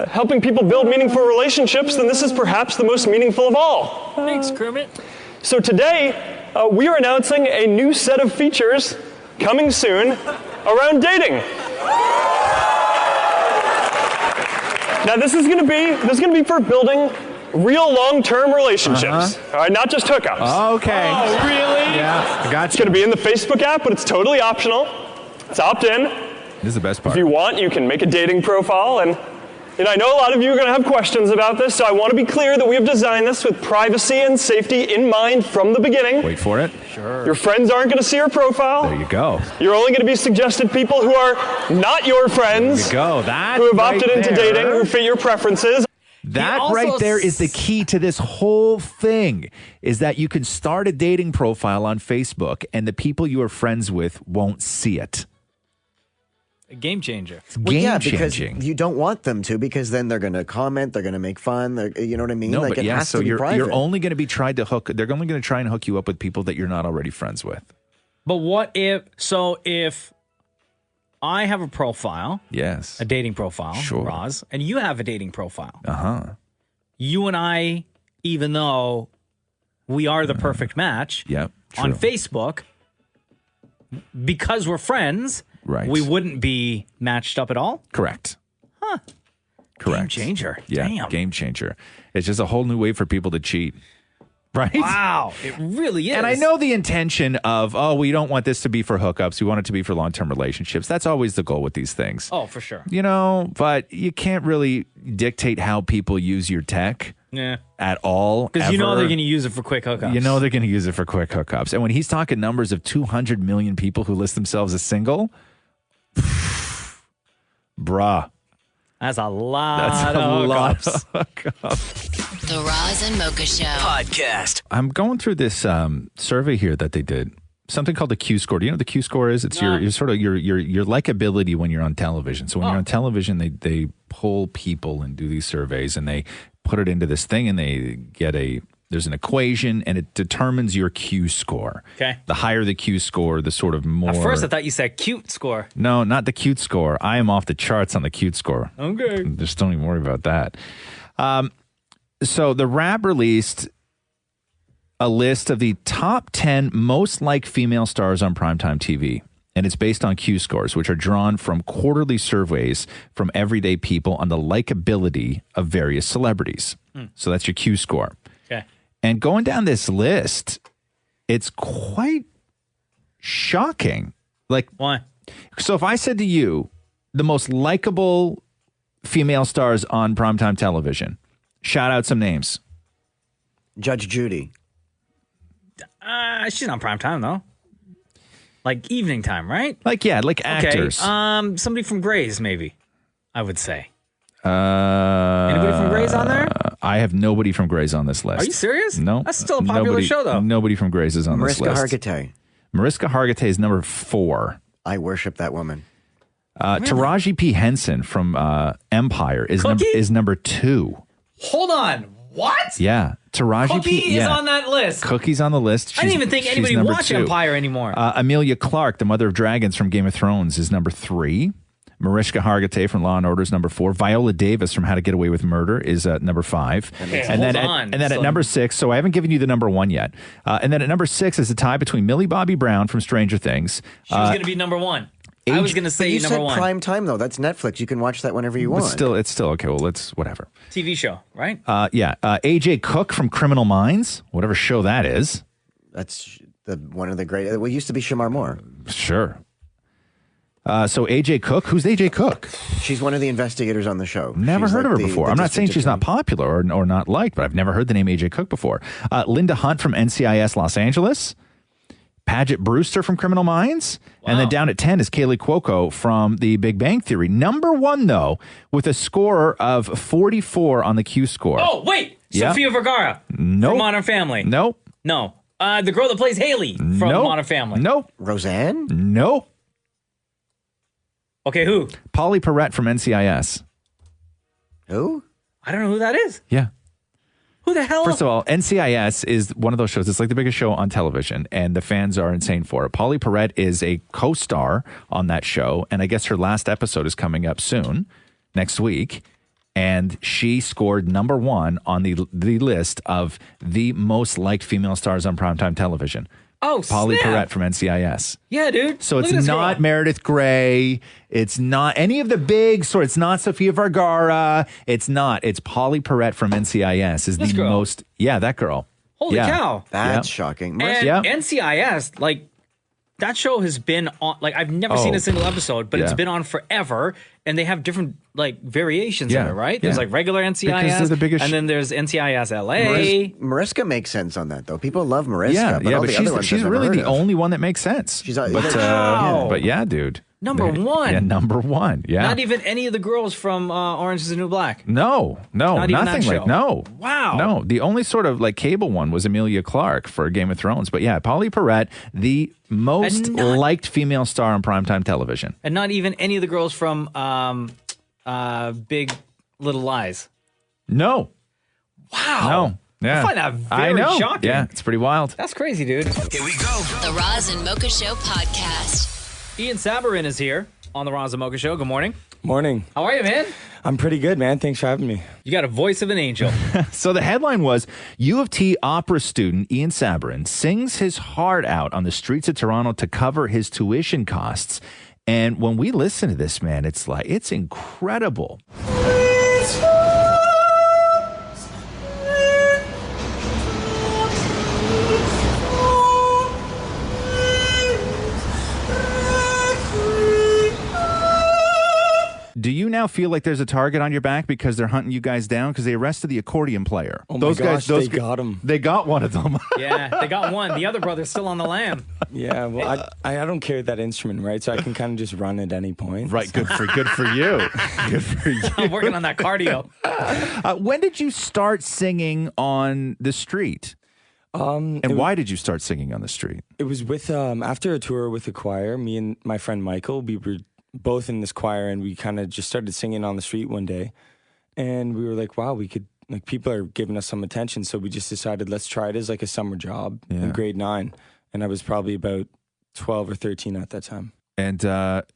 J: helping people build meaningful relationships, then this is perhaps the most meaningful of all.
B: Thanks, Kermit.
J: So today, we are announcing a new set of features coming soon around dating. Now this is going to be for building real long-term relationships. All right, not just hookups.
H: Okay.
J: Oh, really?
H: Yeah, I got
J: It's going to be in the Facebook app, but it's totally optional. It's opt-in.
H: This is the best part.
J: If you want, you can make a dating profile. And I know a lot of you are going to have questions about this, so I want to be clear that we have designed this with privacy and safety in mind from the beginning.
H: Wait for it.
B: Sure.
J: Your friends aren't going to see your profile.
H: There you go.
J: You're only going to be suggested people who are not your friends.
H: There you go. That
J: who have
H: right
J: opted into
H: there.
J: dating, who fit your preferences.
H: That right there is the key to this whole thing, is that you can start a dating profile on Facebook and the people you are friends with won't see it.
B: A game changer.
E: Well, yeah, because
H: Game-changing.
E: you don't want them to, because then they're going to comment, they're going to make fun. You know what I mean?
H: No,
E: like
H: but
E: it
H: yeah,
E: has
H: so
E: to be
H: you're
E: private.
H: only going to be trying to hook. They're only going to try and hook you up with people that you're not already friends with.
B: But what if I have a profile,
H: Yes.
B: a dating profile,
H: Sure.
B: Roz, and you have a dating profile.
H: Uh-huh.
B: You and I, even though we are the perfect match
H: Yep.
B: on
H: true.
B: Facebook, because we're friends,
H: Right.
B: we wouldn't be matched up at all?
H: Correct.
B: Huh.
H: Correct.
B: Game changer.
H: Yeah.
B: Damn.
H: Game changer. It's just a whole new way for people to cheat. Right?
B: Wow. It really is.
H: And I know the intention of, we don't want this to be for hookups. We want it to be for long-term relationships. That's always the goal with these things.
B: Oh, for sure.
H: You know, but you can't really dictate how people use your tech
B: Yeah.
H: at all.
B: Because you know
H: ever.
B: they're going to use it for quick hookups.
H: You know they're going to use it for quick hookups. And when he's talking numbers of 200 million people who list themselves as single, bruh.
B: That's a lot
H: That's a
B: of
H: lot
B: hookups.
H: of hookups.
C: The Roz and Mocha Show.
A: Podcast.
H: I'm going through this survey here that they did something called the Q score. Do you know what the Q score is? It's your sort of your likability when you're on television. So when you're on television, they poll people and do these surveys, and they put it into this thing, and they get there's an equation, and it determines your Q score.
B: Okay.
H: The higher the Q score, the sort of more.
B: At first, I thought you said cute score.
H: No, not the cute score. I am off the charts on the cute score.
B: Okay.
H: Just don't even worry about that. So the Wrap released a list of the top 10 most liked female stars on primetime TV. And it's based on Q scores, which are drawn from quarterly surveys from everyday people on the likability of various celebrities. So that's your Q score.
B: Okay.
H: And going down this list, it's quite shocking. Like,
B: why?
H: So if I said to you, the most likable female stars on primetime television, shout out some names.
E: Judge Judy.
B: She's on prime time though. Like evening time, right?
H: Like actors.
B: Okay. Somebody from Grey's, maybe. I would say. Anybody from Grey's on there?
H: I have nobody from Grey's on this list.
B: Are you serious?
H: No.
B: That's still a popular show, though.
H: Nobody from Grey's is on this list.
E: Mariska Hargitay.
H: Mariska Hargitay is number 4.
E: I worship that woman.
H: Taraji P. Henson from Empire is number 2.
B: Hold on. What?
H: Yeah. Taraji
B: Cookie
H: P.
B: is on that list.
H: Cookie's on the list.
B: I didn't even think
H: she's
B: anybody
H: number
B: watched
H: 2.
B: Empire anymore.
H: Amelia Clarke, the mother of dragons from Game of Thrones, is number 3. Mariska Hargitay from Law and Order is number 4. Viola Davis from How to Get Away with Murder is number 5.
B: Okay,
H: and then at number 6, so I haven't given you the number 1 yet. And then at number 6 is a tie between Millie Bobby Brown from Stranger Things.
B: She was going to be number 1. I was going to say
E: you
B: number
E: said
B: 1.
E: prime time, though. That's Netflix. You can watch that whenever you want.
H: It's still okay. Well, it's whatever.
B: TV show, right?
H: AJ Cook from Criminal Minds, whatever show that is.
E: That's one of the great. It used to be Shamar Moore.
H: Sure. So AJ Cook, who's AJ Cook?
E: She's one of the investigators on the show.
H: Never heard of her before. I'm not saying she's not popular or not liked, but I've never heard the name AJ Cook before. Linda Hunt from NCIS Los Angeles. Paget Brewster from Criminal Minds. Wow. And then down at 10 is Kaylee Cuoco from The Big Bang Theory. Number 1, though, with a score of 44 on the Q score.
B: Oh, wait. Sofia Vergara from Modern Family.
H: Nope.
B: No. The girl that plays Haley from Modern Family.
H: Nope.
E: Roseanne?
H: Nope.
B: Okay, who?
H: Polly Perrette from NCIS.
E: Who?
B: I don't know who that is.
H: Yeah.
B: Who the hell?
H: First of all, NCIS is one of those shows. It's like the biggest show on television, and the fans are insane for it. Polly Perrette is a co-star on that show, and I guess her last episode is coming up soon, next week. And she scored number 1 on the list of the most liked female stars on primetime television.
B: Oh,
H: Polly
B: snap.
H: Perrette from NCIS.
B: Yeah, dude.
H: So it's not Meredith Grey. It's not any of the big sort. It's not Sofia Vergara. It's not. It's Polly Perrette from NCIS is
B: This
H: the
B: girl.
H: most. Yeah, that girl.
B: Holy cow.
E: That's shocking.
B: And NCIS, like, that show has been on, like, I've never seen a single episode, but it's been on forever, and they have different, like, variations of it, right? There's, like, regular NCIS,
H: Because they're the biggest
B: and then there's NCIS LA.
E: Mariska makes sense on that, though. People love Mariska.
H: Yeah,
E: but all the other ones
H: she's
E: I've never
H: really
E: heard
H: the
E: of.
H: only one that makes sense.
E: She's
H: but yeah, dude.
B: Number 1.
H: Yeah, number 1. Yeah.
B: Not even any of the girls from Orange is the New Black.
H: No,
B: Not even
H: nothing
B: that
H: like
B: show.
H: no.
B: Wow.
H: No, the only sort of like cable one was Amelia Clarke for Game of Thrones. But yeah, Polly Perrette, the most liked female star on primetime television.
B: And not even any of the girls from Big Little Lies.
H: No.
B: Wow.
H: No. Yeah.
B: I find that very shocking.
H: Yeah, it's pretty wild.
B: That's crazy, dude.
C: Here we go. The Roz and Mocha Show podcast.
B: Ian Sabarin is here on the Roz and Mocha Show. Good morning.
I: Morning.
B: How are you, man?
I: I'm pretty good, man. Thanks for having me.
B: You got a voice of an angel.
H: So the headline was, U of T opera student Ian Sabarin sings his heart out on the streets of Toronto to cover his tuition costs. And when we listen to this, man, it's incredible. Do you now feel like there's a target on your back because they're hunting you guys down? Because they arrested the accordion player.
I: Oh my gosh, they got him.
H: They got one of them.
B: Yeah, they got one. The other brother's still on the lam.
I: Yeah, well, I don't carry that instrument, right? So I can kind of just run at any point.
H: Right, good for you. Good for you.
B: I'm working on that cardio.
H: When did you start singing on the street? And why did you start singing on the street?
I: It was with after a tour with a choir. Me and my friend Michael, we were both in this choir, and we kind of just started singing on the street one day. And we were like, wow, we could, like, people are giving us some attention. So we just decided, let's try it as like a summer job in grade 9. And I was probably about 12 or 13 at that time.
H: And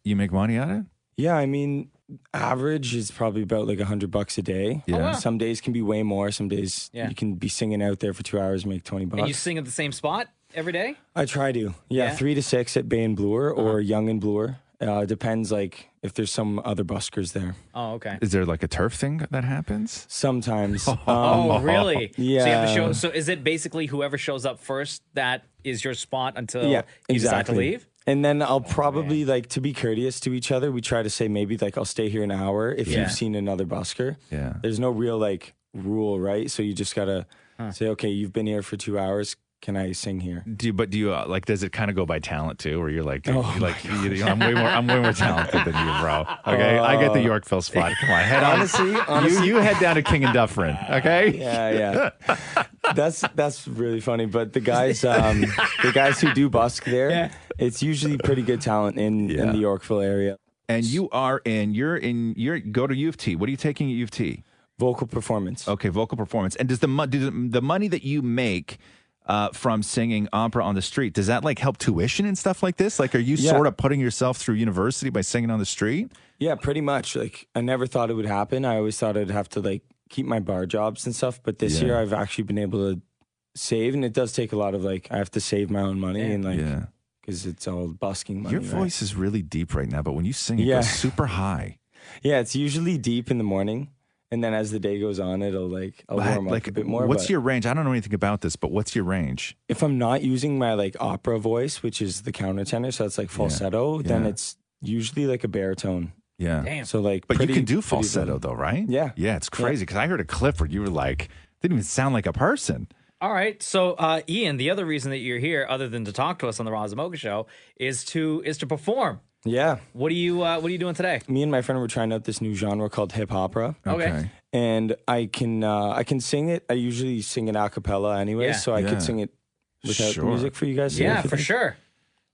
H: you make money at it?
I: Yeah, I mean, average is probably about like $100 a day.
H: Yeah. Oh, wow.
I: Some days can be way more. Some days you can be singing out there for 2 hours, make $20.
B: And you sing at the same spot every day?
I: I try to. Yeah, 3 to 6 at Bay and Bloor or Young and Bloor. Depends, like, if there's some other buskers there.
B: Oh, okay.
H: Is there like a turf thing that happens?
I: Sometimes.
B: Oh, really?
I: Yeah.
B: So you have to show. So is it basically whoever shows up first that is your spot until you decide to leave?
I: And then I'll probably, like, to be courteous to each other, we try to say maybe, like, I'll stay here an hour if you've seen another busker.
H: Yeah.
I: There's no real, like, rule, right? So you just got to say, okay, you've been here for 2 hours. Can I sing here?
H: Do you like? Does it kind of go by talent too, where you're like, I'm way more talented than you, bro. Okay, I get the Yorkville spot. Come on, head on.
I: Honestly,
H: you head down to King and Dufferin. Okay.
I: Yeah. That's really funny. But the guys who do busk there, it's usually pretty good talent in the Yorkville area.
H: And you're go to U of T. What are you taking at U of T?
I: Vocal performance.
H: Okay, vocal performance. And does the money that you make from singing opera on the street, does that like help tuition and stuff like this? Like, are you sort of putting yourself through university by singing on the street?
I: Yeah, pretty much. Like, I never thought it would happen. I always thought I'd have to like keep my bar jobs and stuff. But this year I've actually been able to save, and it does take a lot of like, I have to save my own money and like, because it's all busking money.
H: Your voice is really deep right now, but when you sing, it goes super high.
I: Yeah, it's usually deep in the morning. And then as the day goes on, I'll warm up a bit more.
H: What's your range? I don't know anything about this, but what's your range?
I: If I'm not using my like opera voice, which is the countertenor, so it's like falsetto, then it's usually like a baritone.
H: Yeah.
B: Damn.
I: So like,
H: but you can do falsetto though, right?
I: Yeah.
H: Yeah, it's crazy because I heard a clip where you were like, didn't even sound like a person.
B: All right. So, Ian, the other reason that you're here, other than to talk to us on the Roz Mocha Show, is to perform.
I: Yeah.
B: What are you doing today?
I: Me and my friend were trying out this new genre called hip opera.
B: Okay.
I: And I can sing it. I usually sing it a cappella anyway, so I could sing it without the music for you guys.
B: Yeah, for sure.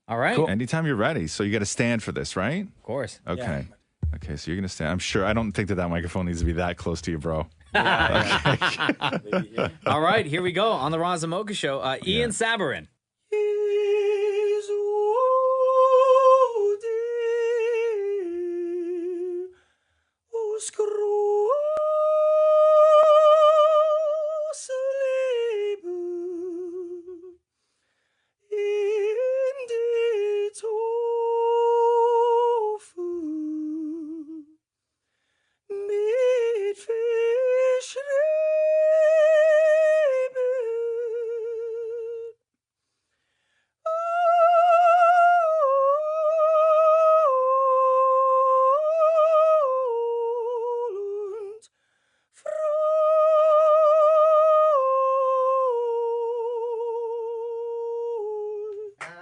B: All right.
H: Cool. Anytime you're ready. So you got to stand for this, right?
B: Of course.
H: Okay.
I: Yeah.
H: Okay, so you're going to stand. I'm sure. I don't think that microphone needs to be that close to you, bro.
B: All right, here we go on the Roz Mocha Show. Ian Sabarin.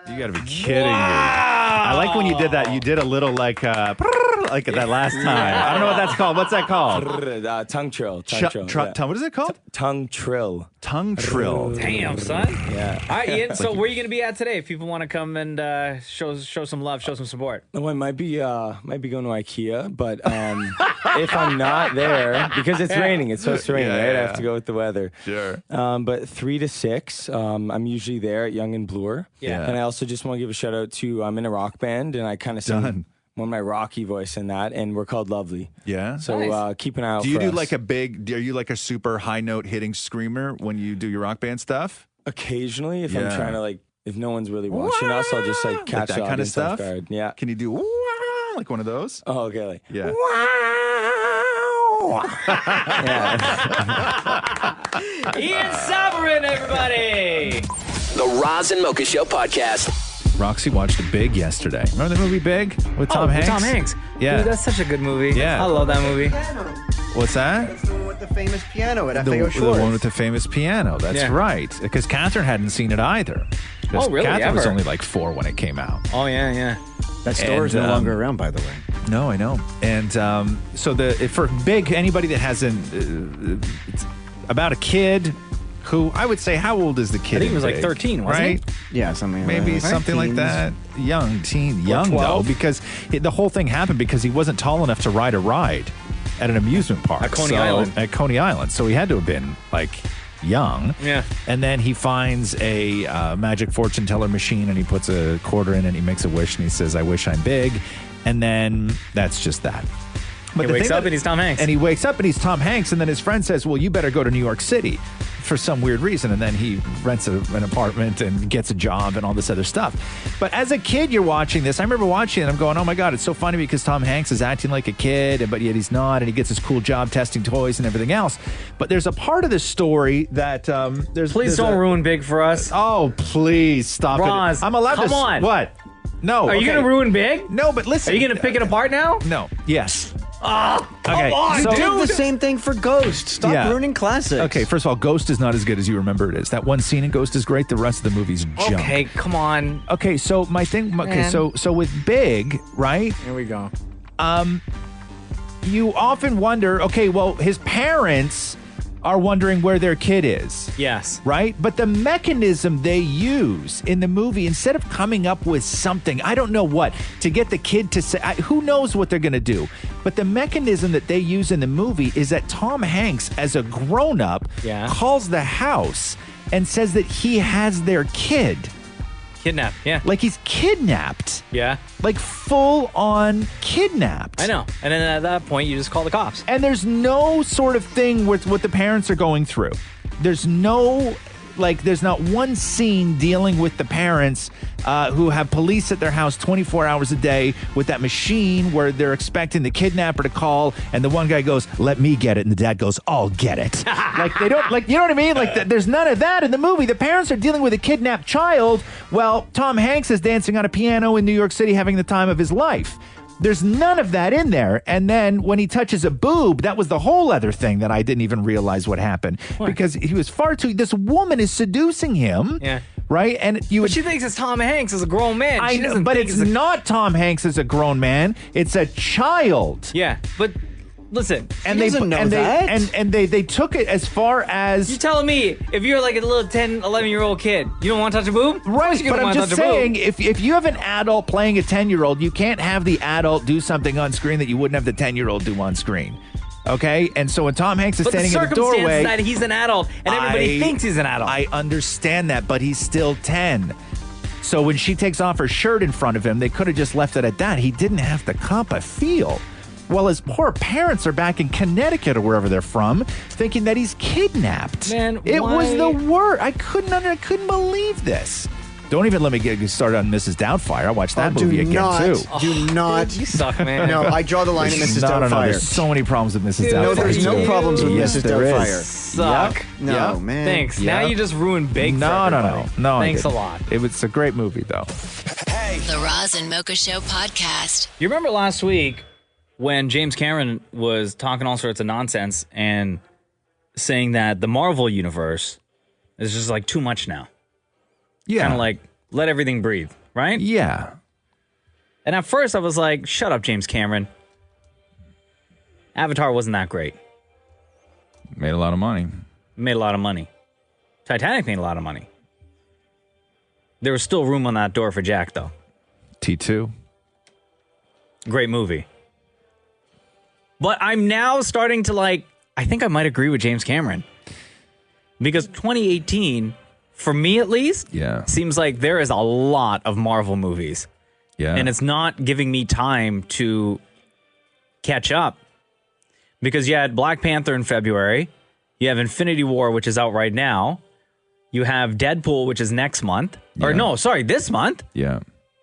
H: You got to be kidding me. I like when you did that. You did a little like that last time. I don't know what that's called. What's that called?
I: Tongue trill.
H: What is it called?
I: Tongue trill.
H: Tongue trill.
B: Damn, son.
I: Yeah.
B: All right, Ian. So where are you going to be at today? If people want to come and show some love, show some support.
I: Oh, I might be going to IKEA, but if I'm not there, because it's raining, it's supposed to rain, right? I have to go with the weather.
H: Sure.
I: But 3 to 6, I'm usually there at Young and Bloor.
B: Yeah.
I: And I also just want to give a shout out to I'm in a rock band, and I kind of sing one of my rocky voice in that, and we're called Lovely.
H: Yeah.
I: So keep an eye out.
H: Do you
I: for
H: do
I: us.
H: like are you like a super high note hitting screamer when you do your rock band stuff?
I: Occasionally, if I'm trying to like, if no one's really watching us, I'll just like catch
H: that kind of stuff.
I: Guard. Yeah.
H: Can you do like one of those?
I: Oh, okay. Like,
H: yeah.
B: Ian Sabarin, everybody.
A: The Roz and Mocha Show podcast.
H: Roxy watched Big yesterday. Remember the movie Big with Tom Hanks?
B: Tom Hanks.
H: Yeah.
B: Dude, that's such a good movie.
H: Yeah.
B: I love that movie.
H: What's that?
E: That's the one with the famous piano at
H: The
E: FAO Shores.
H: one with the famous piano. That's right. Because Catherine hadn't seen it either.
B: Oh, really?
H: Catherine was
B: Ever?
H: only like 4 when it came out.
B: Oh, yeah.
E: That store is no longer around, by the way.
H: No, I know. And so for Big, anybody that hasn't, it's about a kid who I would say, how old is the kid?
B: I think he was
H: in
B: like
H: Big?
B: 13, wasn't
H: right?
B: he?
E: Yeah, something like
H: Maybe
E: that.
H: something like that. Young though,
B: 12.
H: because the whole thing happened because he wasn't tall enough to ride a ride at an amusement park.
B: At Coney Island.
H: At Coney Island. So he had to have been like young.
B: Yeah.
H: And then he finds a magic fortune teller machine and he puts a quarter in and he makes a wish and he says, I wish I'm big. And then that's just that.
B: He wakes up and he's Tom Hanks.
H: And he wakes up and he's Tom Hanks. And then his friend says, well, you better go to New York City for some weird reason. And then he rents an apartment and gets a job and all this other stuff. But as a kid, you're watching this. I remember watching it. I'm going, oh, my God, it's so funny because Tom Hanks is acting like a kid, but yet he's not. And he gets his cool job testing toys and everything else. But there's a part of the story that
B: Please don't ruin Big for us.
H: Oh, please stop
B: Roz,
H: it. I'm allowed
B: come
H: to.
B: on.
H: What? No.
B: Are you going to ruin Big?
H: No, but listen.
B: Are you going to pick it apart now?
H: No. Yes.
B: Oh,
H: Okay,
B: come on,
H: so-
E: You
B: dude.
E: did the same thing for Ghost. Stop
H: Yeah.
E: ruining classics.
H: Okay, first of all, Ghost is not as good as you remember it is. That one scene in Ghost is great. The rest of the movie's junk.
B: Okay, come on.
H: Okay, so my thing. Okay,
B: Man.
H: so with Big, right?
B: Here we go.
H: You often wonder. Okay, well, his parents are wondering where their kid is.
B: Yes.
H: Right? But the mechanism they use in the movie, instead of coming up with something, I don't know what, to get the kid to say, who knows what they're going to do. But the mechanism that they use in the movie is that Tom Hanks, as a grown-up, calls the house and says that he has their kid.
B: Kidnapped, yeah.
H: Like he's kidnapped.
B: Yeah.
H: Like full-on kidnapped.
B: I know. And then at that point, you just call the cops.
H: And there's no sort of thing with what the parents are going through. There's no, there's not one scene dealing with the parents who have police at their house 24 hours a day with that machine where they're expecting the kidnapper to call and the one guy goes, let me get it. And the dad goes, I'll get it. They don't, you know what I mean? There's none of that in the movie. The parents are dealing with a kidnapped child while Tom Hanks is dancing on a piano in New York City having the time of his life. There's none of that in there. And then when he touches a boob, that was the whole other thing that I didn't even realize what happened.
B: What?
H: Because he was far too... This woman is seducing him.
B: Yeah.
H: Right? And
B: But she thinks it's Tom Hanks as a grown man.
H: I
B: She
H: know,
B: doesn't
H: but
B: think
H: it's not Tom Hanks as a grown man. It's a child.
B: Yeah, but listen,
H: And they took it as far as...
B: You telling me if you're like a little 10, 11-year-old kid, you don't want to touch a boob?
H: Right, but I'm just saying, if you have an adult playing a 10-year-old, you can't have the adult do something on screen that you wouldn't have the 10-year-old do on screen. Okay? And so when Tom Hanks is standing in the doorway...
B: that he's an adult, and everybody thinks he's an adult.
H: I understand that, but he's still 10. So when she takes off her shirt in front of him, they could have just left it at that. He didn't have to cop a feel. While his poor parents are back in Connecticut or wherever they're from, thinking that he's kidnapped.
B: Man,
H: it
B: why-
H: was the worst. I couldn't believe this. Don't even let me get started on Mrs. Doubtfire. I watched that movie again too.
E: Do not.
B: You suck, man.
E: No, I draw the line at Mrs. Doubtfire.
H: No, there's so many problems with Mrs. Doubtfire.
E: No, there's no problems with
H: Yes,
E: Mrs.
H: there
E: Doubtfire.
H: is.
B: Suck.
H: Yep.
E: No,
H: Yep.
E: man.
B: Thanks.
H: Yeah.
B: Now you just ruined Big for
H: No.
B: everybody.
H: I
B: Thanks a
H: didn't.
B: lot.
H: It was a great movie, though.
C: The Roz and Mocha Show podcast.
B: You remember last week when James Cameron was talking all sorts of nonsense and saying that the Marvel universe is just like too much now?
H: Yeah.
B: Kind of like let everything breathe, right?
H: Yeah.
B: And at first I was like, shut up, James Cameron. Avatar wasn't that great.
H: Made a lot of money.
B: Made a lot of money. Titanic made a lot of money. There was still room on that door for Jack, though.
H: T2.
B: Great movie. But I'm now starting to I think I might agree with James Cameron. Because 2018, for me at least, seems like there is a lot of Marvel movies.
H: Yeah.
B: And it's not giving me time to catch up. Because you had Black Panther in February. You have Infinity War, which is out right now. You have Deadpool, which is next month. Or no, sorry, this month.
H: Yeah.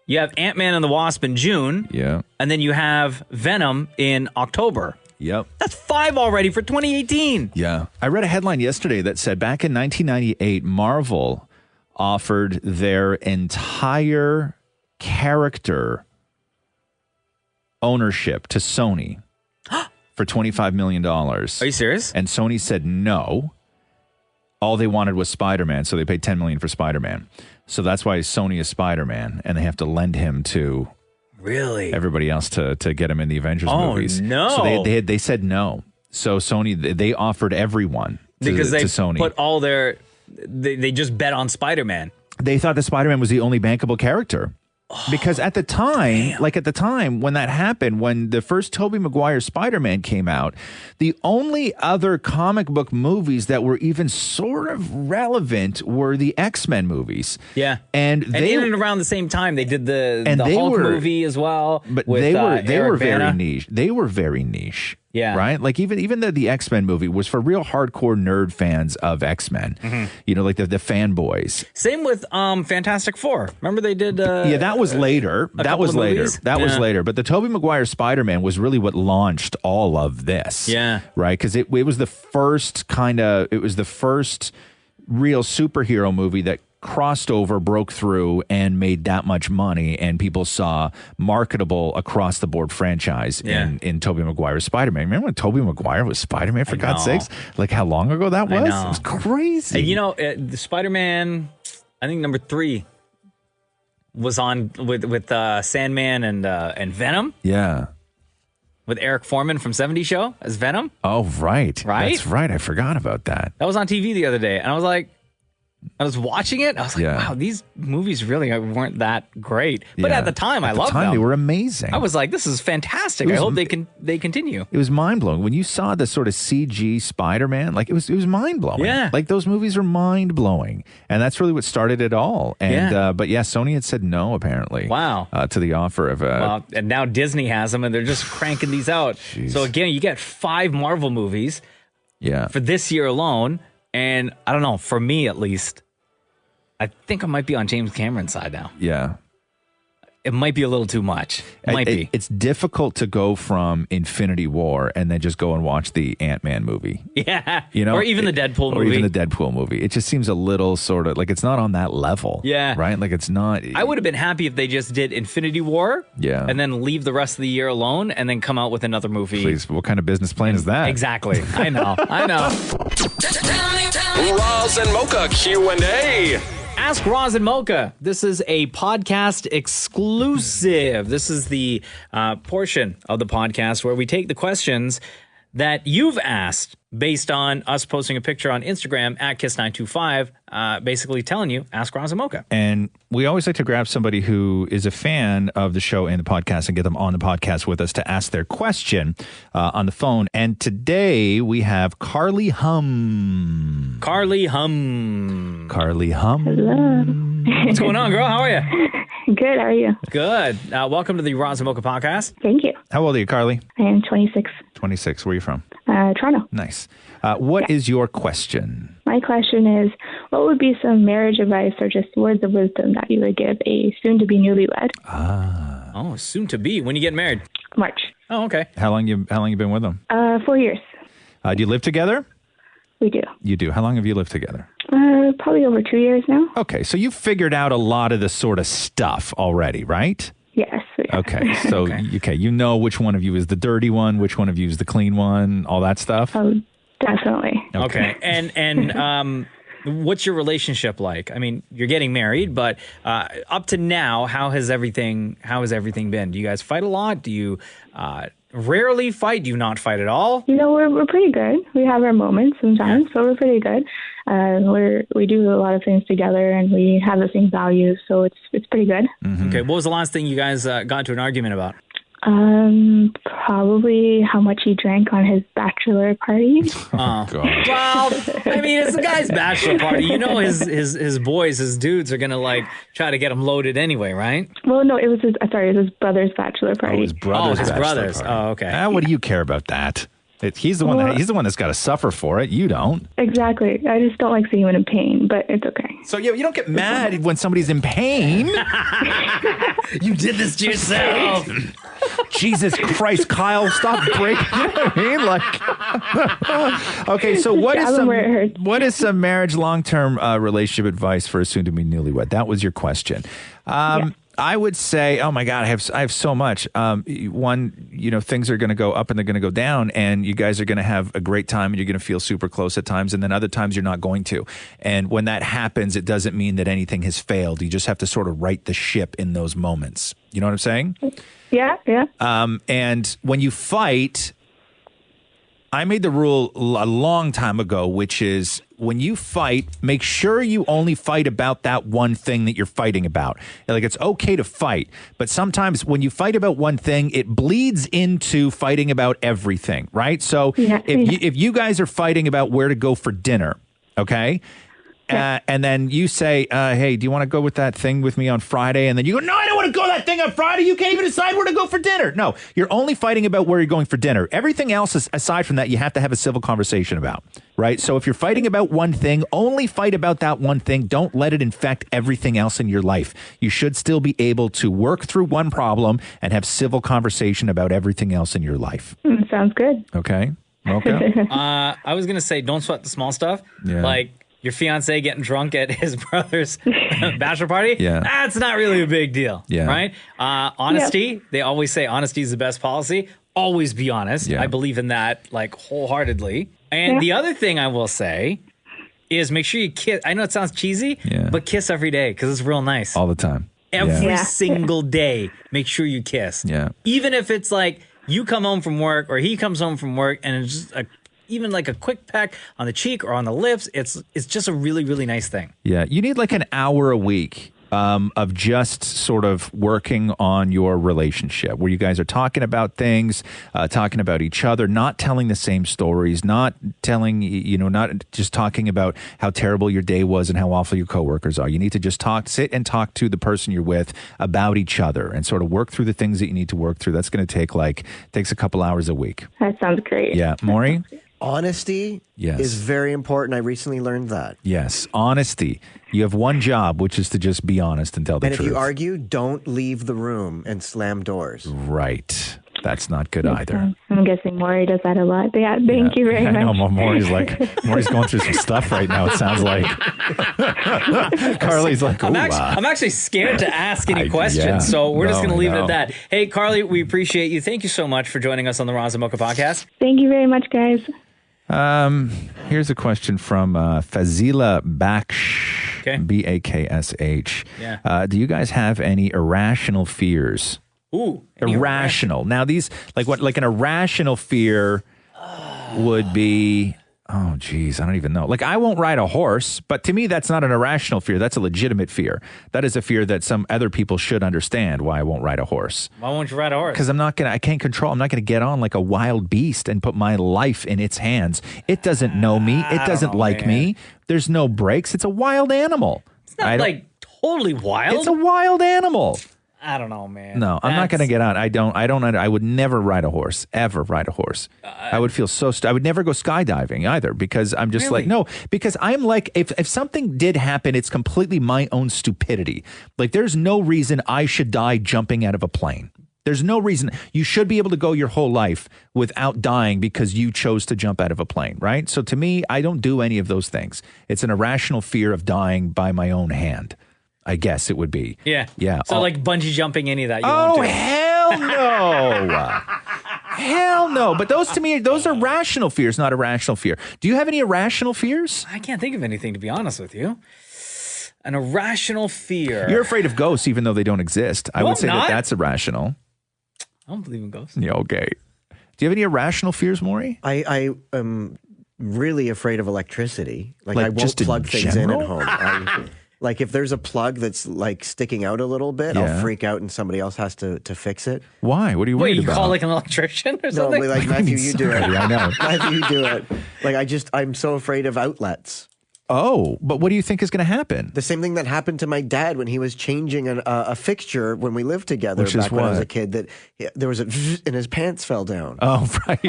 B: You have Ant-Man and the Wasp in June.
H: Yeah.
B: And then you have Venom in October.
H: Yep.
B: That's 5 already for 2018.
H: Yeah. I read a headline yesterday that said back in 1998, Marvel offered their entire character ownership to Sony for $25 million. Are
B: you serious?
H: And Sony said no. All they wanted was Spider-Man, so they paid $10 million for Spider-Man. So that's why Sony is Spider-Man, and they have to lend him to everybody else to get him in the Avengers movies.
B: No.
H: So they said no. So Sony, they offered everyone to
B: because they
H: Sony.
B: put all their they just bet on Spider-Man.
H: They thought that Spider-Man was the only bankable character. Because at the time, when that happened, when the first Tobey Maguire Spider-Man came out, the only other comic book movies that were even sort of relevant were the X-Men movies.
B: Yeah.
H: And
B: in and around the same time, they did the Hulk movie as well.
H: But
B: with,
H: they were
B: Eric
H: very
B: Bana.
H: niche. They were very niche.
B: Yeah.
H: Right? Like even the X-Men movie was for real hardcore nerd fans of X-Men.
B: Mhm.
H: You know, like the fanboys.
B: Same with Fantastic Four. Remember they did...
H: Yeah, that was later. That was later. That was
B: Yeah.
H: later. But the Tobey Maguire Spider-Man was really what launched all of this.
B: Yeah.
H: Right? Because it was the first real superhero movie that crossed over, broke through, and made that much money, and people saw marketable across the board franchise in Tobey Maguire's Spider-Man. Remember when Tobey Maguire was Spider-Man, for God's sakes? Like how long ago that was? It was crazy.
B: And you know, the Spider-Man, I think number 3 was on with Sandman and Venom.
H: Yeah.
B: With Eric Foreman from 70 Show as Venom.
H: Oh, right.
B: Right?
H: That's right. I forgot about that.
B: That was on TV the other day, and I was like, I was watching it. I was like, wow, these movies really weren't that great. But
H: Yeah.
B: at the time, I
H: At the
B: loved
H: time,
B: them.
H: they were amazing.
B: I was like, this is fantastic.
H: It was
B: I hope they continue.
H: It was mind blowing when you saw the sort of CG Spider-Man. Like it was mind blowing.
B: Yeah.
H: Like those movies are mind blowing, and that's really what started it all. And but yeah, Sony had said no apparently.
B: Wow.
H: To the offer of
B: Well, and now Disney has them, and they're just cranking these out. So again, you get 5 Marvel movies.
H: Yeah.
B: For this year alone, and I don't know. For me, at least, I think I might be on James Cameron's side now.
H: Yeah.
B: It might be a little too much. It might be.
H: It's difficult to go from Infinity War and then just go and watch the Ant-Man movie.
B: Yeah.
H: You know,
B: or even the Deadpool movie.
H: Or even the Deadpool movie. It just seems a little sort of like it's not on that level.
B: Yeah.
H: Right? Like it's not.
B: I would have been happy if they just did Infinity War.
H: Yeah.
B: And then leave the rest of the year alone and then come out with another movie.
H: Please, what kind of business plan is that?
B: Exactly. I know.
A: Roz and Mocha Q&A.
B: Ask Roz and Mocha. This is a podcast exclusive. This is the portion of the podcast where we take the questions that you've asked based on us posting a picture on Instagram at Kiss925, basically telling you, ask Roz and Mocha.
H: And we always like to grab somebody who is a fan of the show and the podcast and get them on the podcast with us to ask their question on the phone. And today we have Carly Hum.
B: Carly Hum.
H: Carly Hum.
K: Hello.
B: What's going on, girl? How are you?
K: Good. How are you?
B: Good. Welcome to the Roz and Mocha podcast.
K: Thank you.
H: How old are you, Carly?
K: I am 26.
H: 26. Where are you from?
K: Toronto.
H: Nice. What is your question?
K: My question is, what would be some marriage advice or just words of wisdom that you would give a soon-to-be newlywed?
B: Oh, soon to be. When you get married?
K: March.
B: Oh, okay.
H: How long you been with them?
K: 4 years.
H: Do you live together?
K: We do.
H: You do. How long have you lived together?
K: Probably over 2 years now.
H: Okay, so you've figured out a lot of the sort of stuff already, right?
K: Yes.
H: Okay, so you know which one of you is the dirty one, which one of you is the clean one, all that stuff.
K: Oh, definitely.
B: Okay. And what's your relationship like? I mean, you're getting married, but up to now, how has everything been? Do you guys fight a lot? Do you rarely fight? Do you not fight at all?
K: You know, we're pretty good. We have our moments sometimes, but we're pretty good. We do a lot of things together, and we have the same values, so it's pretty good.
H: Mm-hmm.
B: Okay, what was the last thing you guys got into an argument about?
K: Probably how much he drank on his bachelor party.
H: Oh, God.
B: Well, I mean, it's the guy's bachelor party. You know, his boys, his dudes are gonna like try to get him loaded anyway, right?
K: Well, no, it was his brother's bachelor party.
H: His brother's
B: his
H: bachelor
B: brothers.
H: party.
B: Oh, okay.
H: What do you care about that? He's the one that's got to suffer for it. You don't.
K: Exactly. I just don't like seeing him in pain, but it's okay.
H: So you don't get mad when somebody's in pain.
B: You did this to yourself.
H: Jesus Christ, Kyle, stop breaking. You know what I mean? Like, okay, so what is some marriage, long-term relationship advice for a soon-to-be newlywed? That was your question. I would say, oh my God, I have so much. One, things are going to go up and they're going to go down, and you guys are going to have a great time, and you're going to feel super close at times, and then other times you're not going to. And when that happens, it doesn't mean that anything has failed. You just have to sort of right the ship in those moments. You know what I'm saying?
K: Yeah.
H: And when you fight, I made the rule a long time ago, which is when you fight, make sure you only fight about that one thing that you're fighting about. Like, it's okay to fight, but sometimes when you fight about one thing, it bleeds into fighting about everything, right? So if you guys are fighting about where to go for dinner, okay? And then you say, hey, do you want to go with that thing with me on Friday? And then you go, no, I don't want to go that thing on Friday. You can't even decide where to go for dinner. No, you're only fighting about where you're going for dinner. Everything else, aside from that, you have to have a civil conversation about, right? So if you're fighting about one thing, only fight about that one thing. Don't let it infect everything else in your life. You should still be able to work through one problem and have civil conversation about everything else in your life.
K: Sounds good.
H: Okay. Okay.
B: I was going to say, don't sweat the small stuff.
H: Yeah.
B: Like your fiance getting drunk at his brother's bachelor party.
H: Yeah.
B: That's not really a big deal.
H: Yeah.
B: Right? Honesty. They always say honesty is the best policy. Always be honest.
H: Yeah.
B: I believe in that like wholeheartedly. And the other thing I will say is make sure you kiss. I know it sounds cheesy, but kiss every day because it's real nice.
H: All the time.
B: Every single day, make sure you kiss.
H: Yeah.
B: Even if it's like you come home from work or he comes home from work and it's just even like a quick peck on the cheek or on the lips, it's just a really, really nice thing.
H: Yeah, you need like an hour a week of just sort of working on your relationship where you guys are talking about things, talking about each other, not telling the same stories, not telling, not just talking about how terrible your day was and how awful your coworkers are. You need to just sit and talk to the person you're with about each other and sort of work through the things that you need to work through. That's going to takes a couple hours a week.
K: That sounds great.
H: Yeah. Maury?
E: Honesty is very important. I recently learned that.
H: Yes, honesty. You have one job, which is to just be honest and tell the
E: And
H: truth.
E: if you argue, don't leave the room and slam doors.
H: Right. That's not good either.
K: I'm guessing Maury does that a lot. But yeah, thank you very much.
H: I know, Maury's going through some stuff right now, it sounds like. Carly's like,
B: I'm actually scared to ask any questions, so we're just going to leave it at that. Hey, Carly, we appreciate you. Thank you so much for joining us on the Roz and Mocha podcast.
K: Thank you very much, guys.
H: Here's a question from Fazila Baksh, Baksh.
B: Yeah.
H: Do you guys have any irrational fears?
B: Ooh,
H: irrational. Now these, like an irrational fear would be, oh geez, I don't even know. Like I won't ride a horse, but to me that's not an irrational fear. That's a legitimate fear. That is a fear that some other people should understand why I won't ride a horse.
B: Why won't you ride a horse?
H: Because I'm not going to get on like a wild beast and put my life in its hands. It doesn't know me. It doesn't like me. There's no brakes. It's a wild animal.
B: It's not like totally wild.
H: It's a wild animal.
B: I don't know, man.
H: No, I'm not going to get on. I would never ride a horse, ever ride a horse. I would feel so, I would never go skydiving either because I'm just like, no, because I'm like, if something did happen, it's completely my own stupidity. Like there's no reason I should die jumping out of a plane. There's no reason. You should be able to go your whole life without dying because you chose to jump out of a plane, right? So to me, I don't do any of those things. It's an irrational fear of dying by my own hand. I guess it would be.
B: Yeah.
H: Yeah.
B: So like bungee jumping, any of that you won't do.
H: Hell no. Hell no. But those to me, those are rational fears, not irrational fear. Do you have any irrational fears?
B: I can't think of anything, to be honest with you. An irrational fear.
H: You're afraid of ghosts even though they don't exist. I would say that's irrational.
B: I don't believe in ghosts.
H: Yeah, okay. Do you have any irrational fears, Maury?
E: I am really afraid of electricity. Like I won't
H: just in
E: plug things in at
H: general?
E: home. Like if there's a plug that's like sticking out a little bit, I'll freak out and somebody else has to fix it.
H: Why? What are you worried about?
B: You call like an electrician or something?
E: No, like Matthew, you do it.
H: I know.
E: Matthew, you do it. Like I'm so afraid of outlets.
H: Oh, but what do you think is going to happen?
E: The same thing that happened to my dad when he was changing a fixture when we lived together
H: Which is
E: back when I was
H: what?
E: a kid. That there was a and his pants fell down.
H: Oh, right.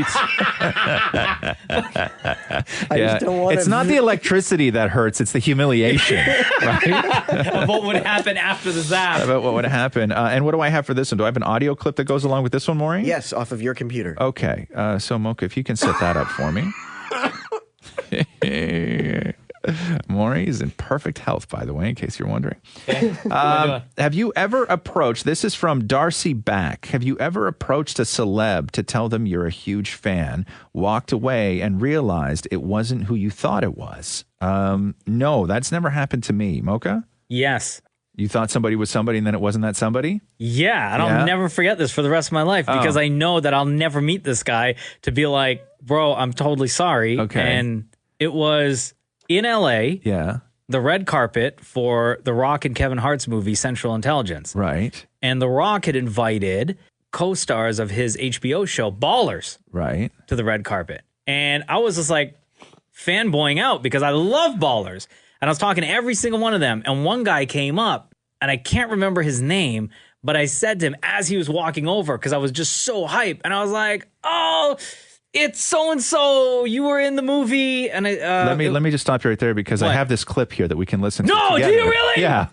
E: I just don't want
H: it's not the electricity that hurts; it's the humiliation, right?
B: What would happen after the zap?
H: About what would happen. And what do I have for this one? Do I have an audio clip that goes along with this one, Maury?
E: Yes, off of your computer.
H: Okay. So, Mocha, if you can set that up for me. Maury is in perfect health, by the way, in case you're wondering.
B: Okay.
H: Have you ever approached, this is from Darcy Back, have you ever approached a celeb to tell them you're a huge fan, walked away and realized it wasn't who you thought it was? No, that's never happened to me. Mocha?
B: Yes.
H: You thought somebody was somebody and then it wasn't that somebody?
B: Yeah, and I'll never forget this for the rest of my life because I know that I'll never meet this guy to be like, bro, I'm totally sorry.
H: Okay.
B: And it was in LA.
H: Yeah.
B: The red carpet for The Rock and Kevin Hart's movie Central Intelligence.
H: Right.
B: And The Rock had invited co-stars of his HBO show, Ballers,
H: Right.
B: to the red carpet. And I was just like fanboying out because I love Ballers. And I was talking to every single one of them. And one guy came up, and I can't remember his name, but I said to him as he was walking over, because I was just so hyped. And I was like, oh, it's so-and-so. You were in the movie. And
H: let me just stop you right there because I have this clip here that we can listen to
B: No,
H: together.
B: do you really?
H: Yeah.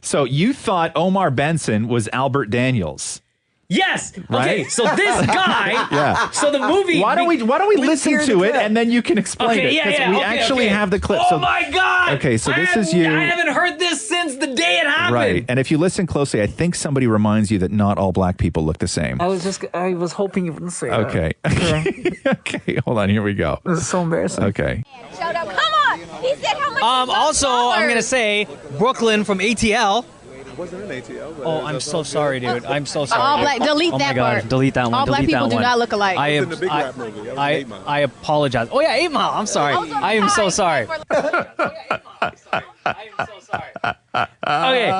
H: So you thought Omar Benson was Albert Daniels.
B: Yes.
H: Right?
B: Okay. So this guy.
H: Yeah.
B: So the movie.
H: Why don't we listen to it and then you can explain it? Because we actually have the clip.
B: Oh my God.
H: Okay, so this is you.
B: I haven't heard this since the day it happened.
H: Right. And if you listen closely, I think somebody reminds you that not all black people look the same.
B: I was hoping you wouldn't say that.
H: Okay. Okay, hold on. Here we go.
B: This is so embarrassing.
H: Okay.
L: Shout out. Come on. He said how much
V: Also, I'm going to say Brooklyn from ATL.
W: Wasn't in ATL.
V: Oh, I'm so sorry, dude. I'm so sorry.
L: All black. Delete
V: oh
L: that
V: my God.
L: part.
V: Delete that one.
L: All black
V: Delete
L: people
V: that
L: do
V: one.
L: not look alike.
V: I
W: It was
V: am.
W: in the Big Rap movie. That was 8 Mile.
V: I apologize. Oh yeah, 8 Mile. I'm sorry. I am so sorry.
B: Okay,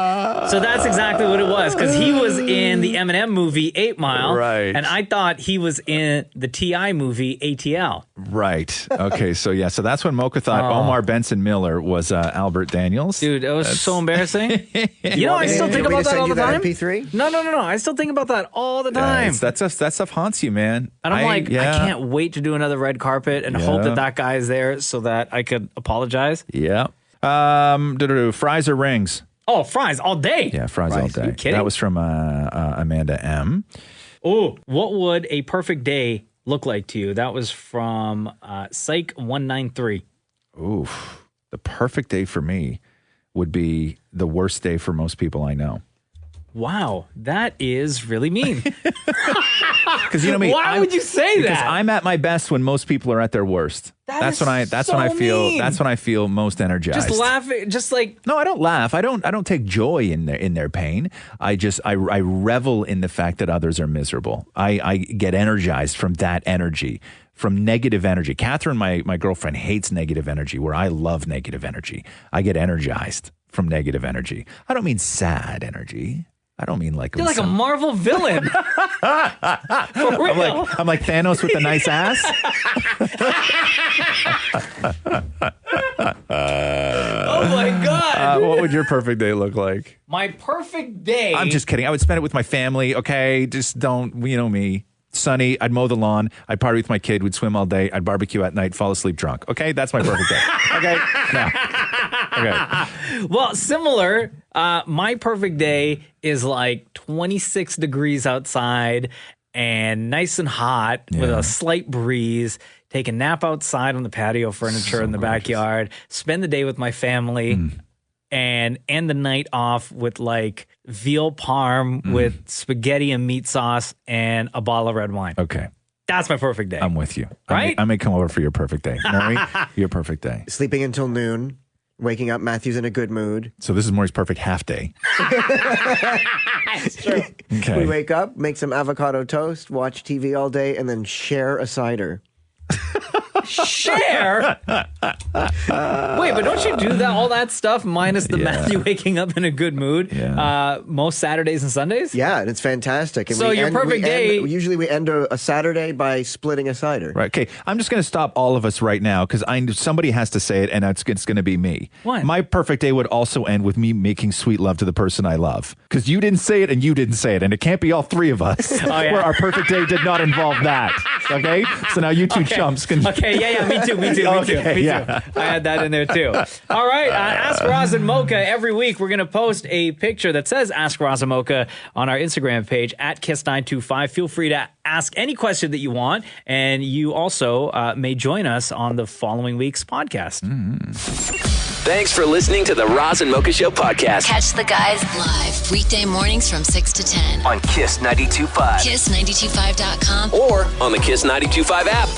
B: so that's exactly what it was, because he was in the Eminem movie 8 Mile,
H: Right.
B: and I thought he was in the T.I. movie ATL.
H: Right. Okay, so that's when Mocha thought Omar Benson Miller was Albert Daniels.
B: Dude, it was so embarrassing. You know, I still think about that all the time.
E: MP3?
B: No. I still think about that all the time.
H: That stuff haunts you, man.
B: And I can't wait to do another red carpet and hope that guy is there so that I could apologize.
H: Yeah. Fries or rings?
B: Oh, fries all day.
H: Yeah, fries all day.
B: Are you kidding?
H: That was from Amanda M.
B: Oh, what would a perfect day look like to you? That was from Psych 193.
H: Oof. The perfect day for me would be the worst day for most people I know.
B: Wow, that is really mean.
H: Because you know me.
B: Why would you say
H: because
B: that?
H: I'm at my best when most people are at their worst. That's when I feel most energized.
B: Just laughing, just like
H: no, I don't laugh. I don't take joy in their pain. I revel in the fact that others are miserable. I get energized from that energy. From negative energy. Catherine, my girlfriend, hates negative energy, where I love negative energy. I get energized from negative energy. I don't mean sad energy. I don't mean like...
B: You're like a Marvel villain. For real.
H: I'm like Thanos with a nice ass.
B: Oh my God.
H: What would your perfect day look like?
B: My perfect day...
H: I'm just kidding. I would spend it with my family, okay? Just don't, you know me. Sunny, I'd mow the lawn, I'd party with my kid, we'd swim all day, I'd barbecue at night, fall asleep drunk. Okay, that's my perfect day. Okay? No. Okay.
B: Well, similar. My perfect day is like 26 degrees outside and nice and hot with a slight breeze. Take a nap outside on the patio furniture in the backyard. Spend the day with my family. And end the night off with like veal parm with spaghetti and meat sauce and a bottle of red wine.
H: Okay.
B: That's my perfect day.
H: I'm with you.
B: Right?
H: I may come over for your perfect day. Maury, your perfect day.
E: Sleeping until noon, waking up, Matthew's in a good mood.
H: So this is Maury's perfect half day.
B: It's true.
H: Okay.
E: We wake up, make some avocado toast, watch TV all day, and then share a cider.
B: Share? Wait, but don't you do that all that stuff minus the Matthew waking up in a good mood most Saturdays and Sundays?
E: Yeah, and it's fantastic. And
B: So your perfect day...
E: Usually we end a Saturday by splitting a cider.
H: Right. Okay. I'm just going to stop all of us right now because somebody has to say it, and it's going to be me.
B: What?
H: My perfect day would also end with me making sweet love to the person I love. Because you didn't say it, and you didn't say it, and it can't be all three of us where our perfect day did not involve that. Okay. So now you two chumps can.
B: Okay. Yeah. Me too. Me too. I had that in there too. All right. Ask Roz and Mocha. Every week we're going to post a picture that says Ask Roz and Mocha on our Instagram page at Kiss925. Feel free to ask any question that you want. And you also may join us on the following week's podcast.
A: Thanks for listening to the Roz and Mocha Show podcast.
C: Catch the guys live weekday mornings from 6 to 10
A: on Kiss 92.5.
C: Kiss925.com
A: or on the Kiss 92.5 app.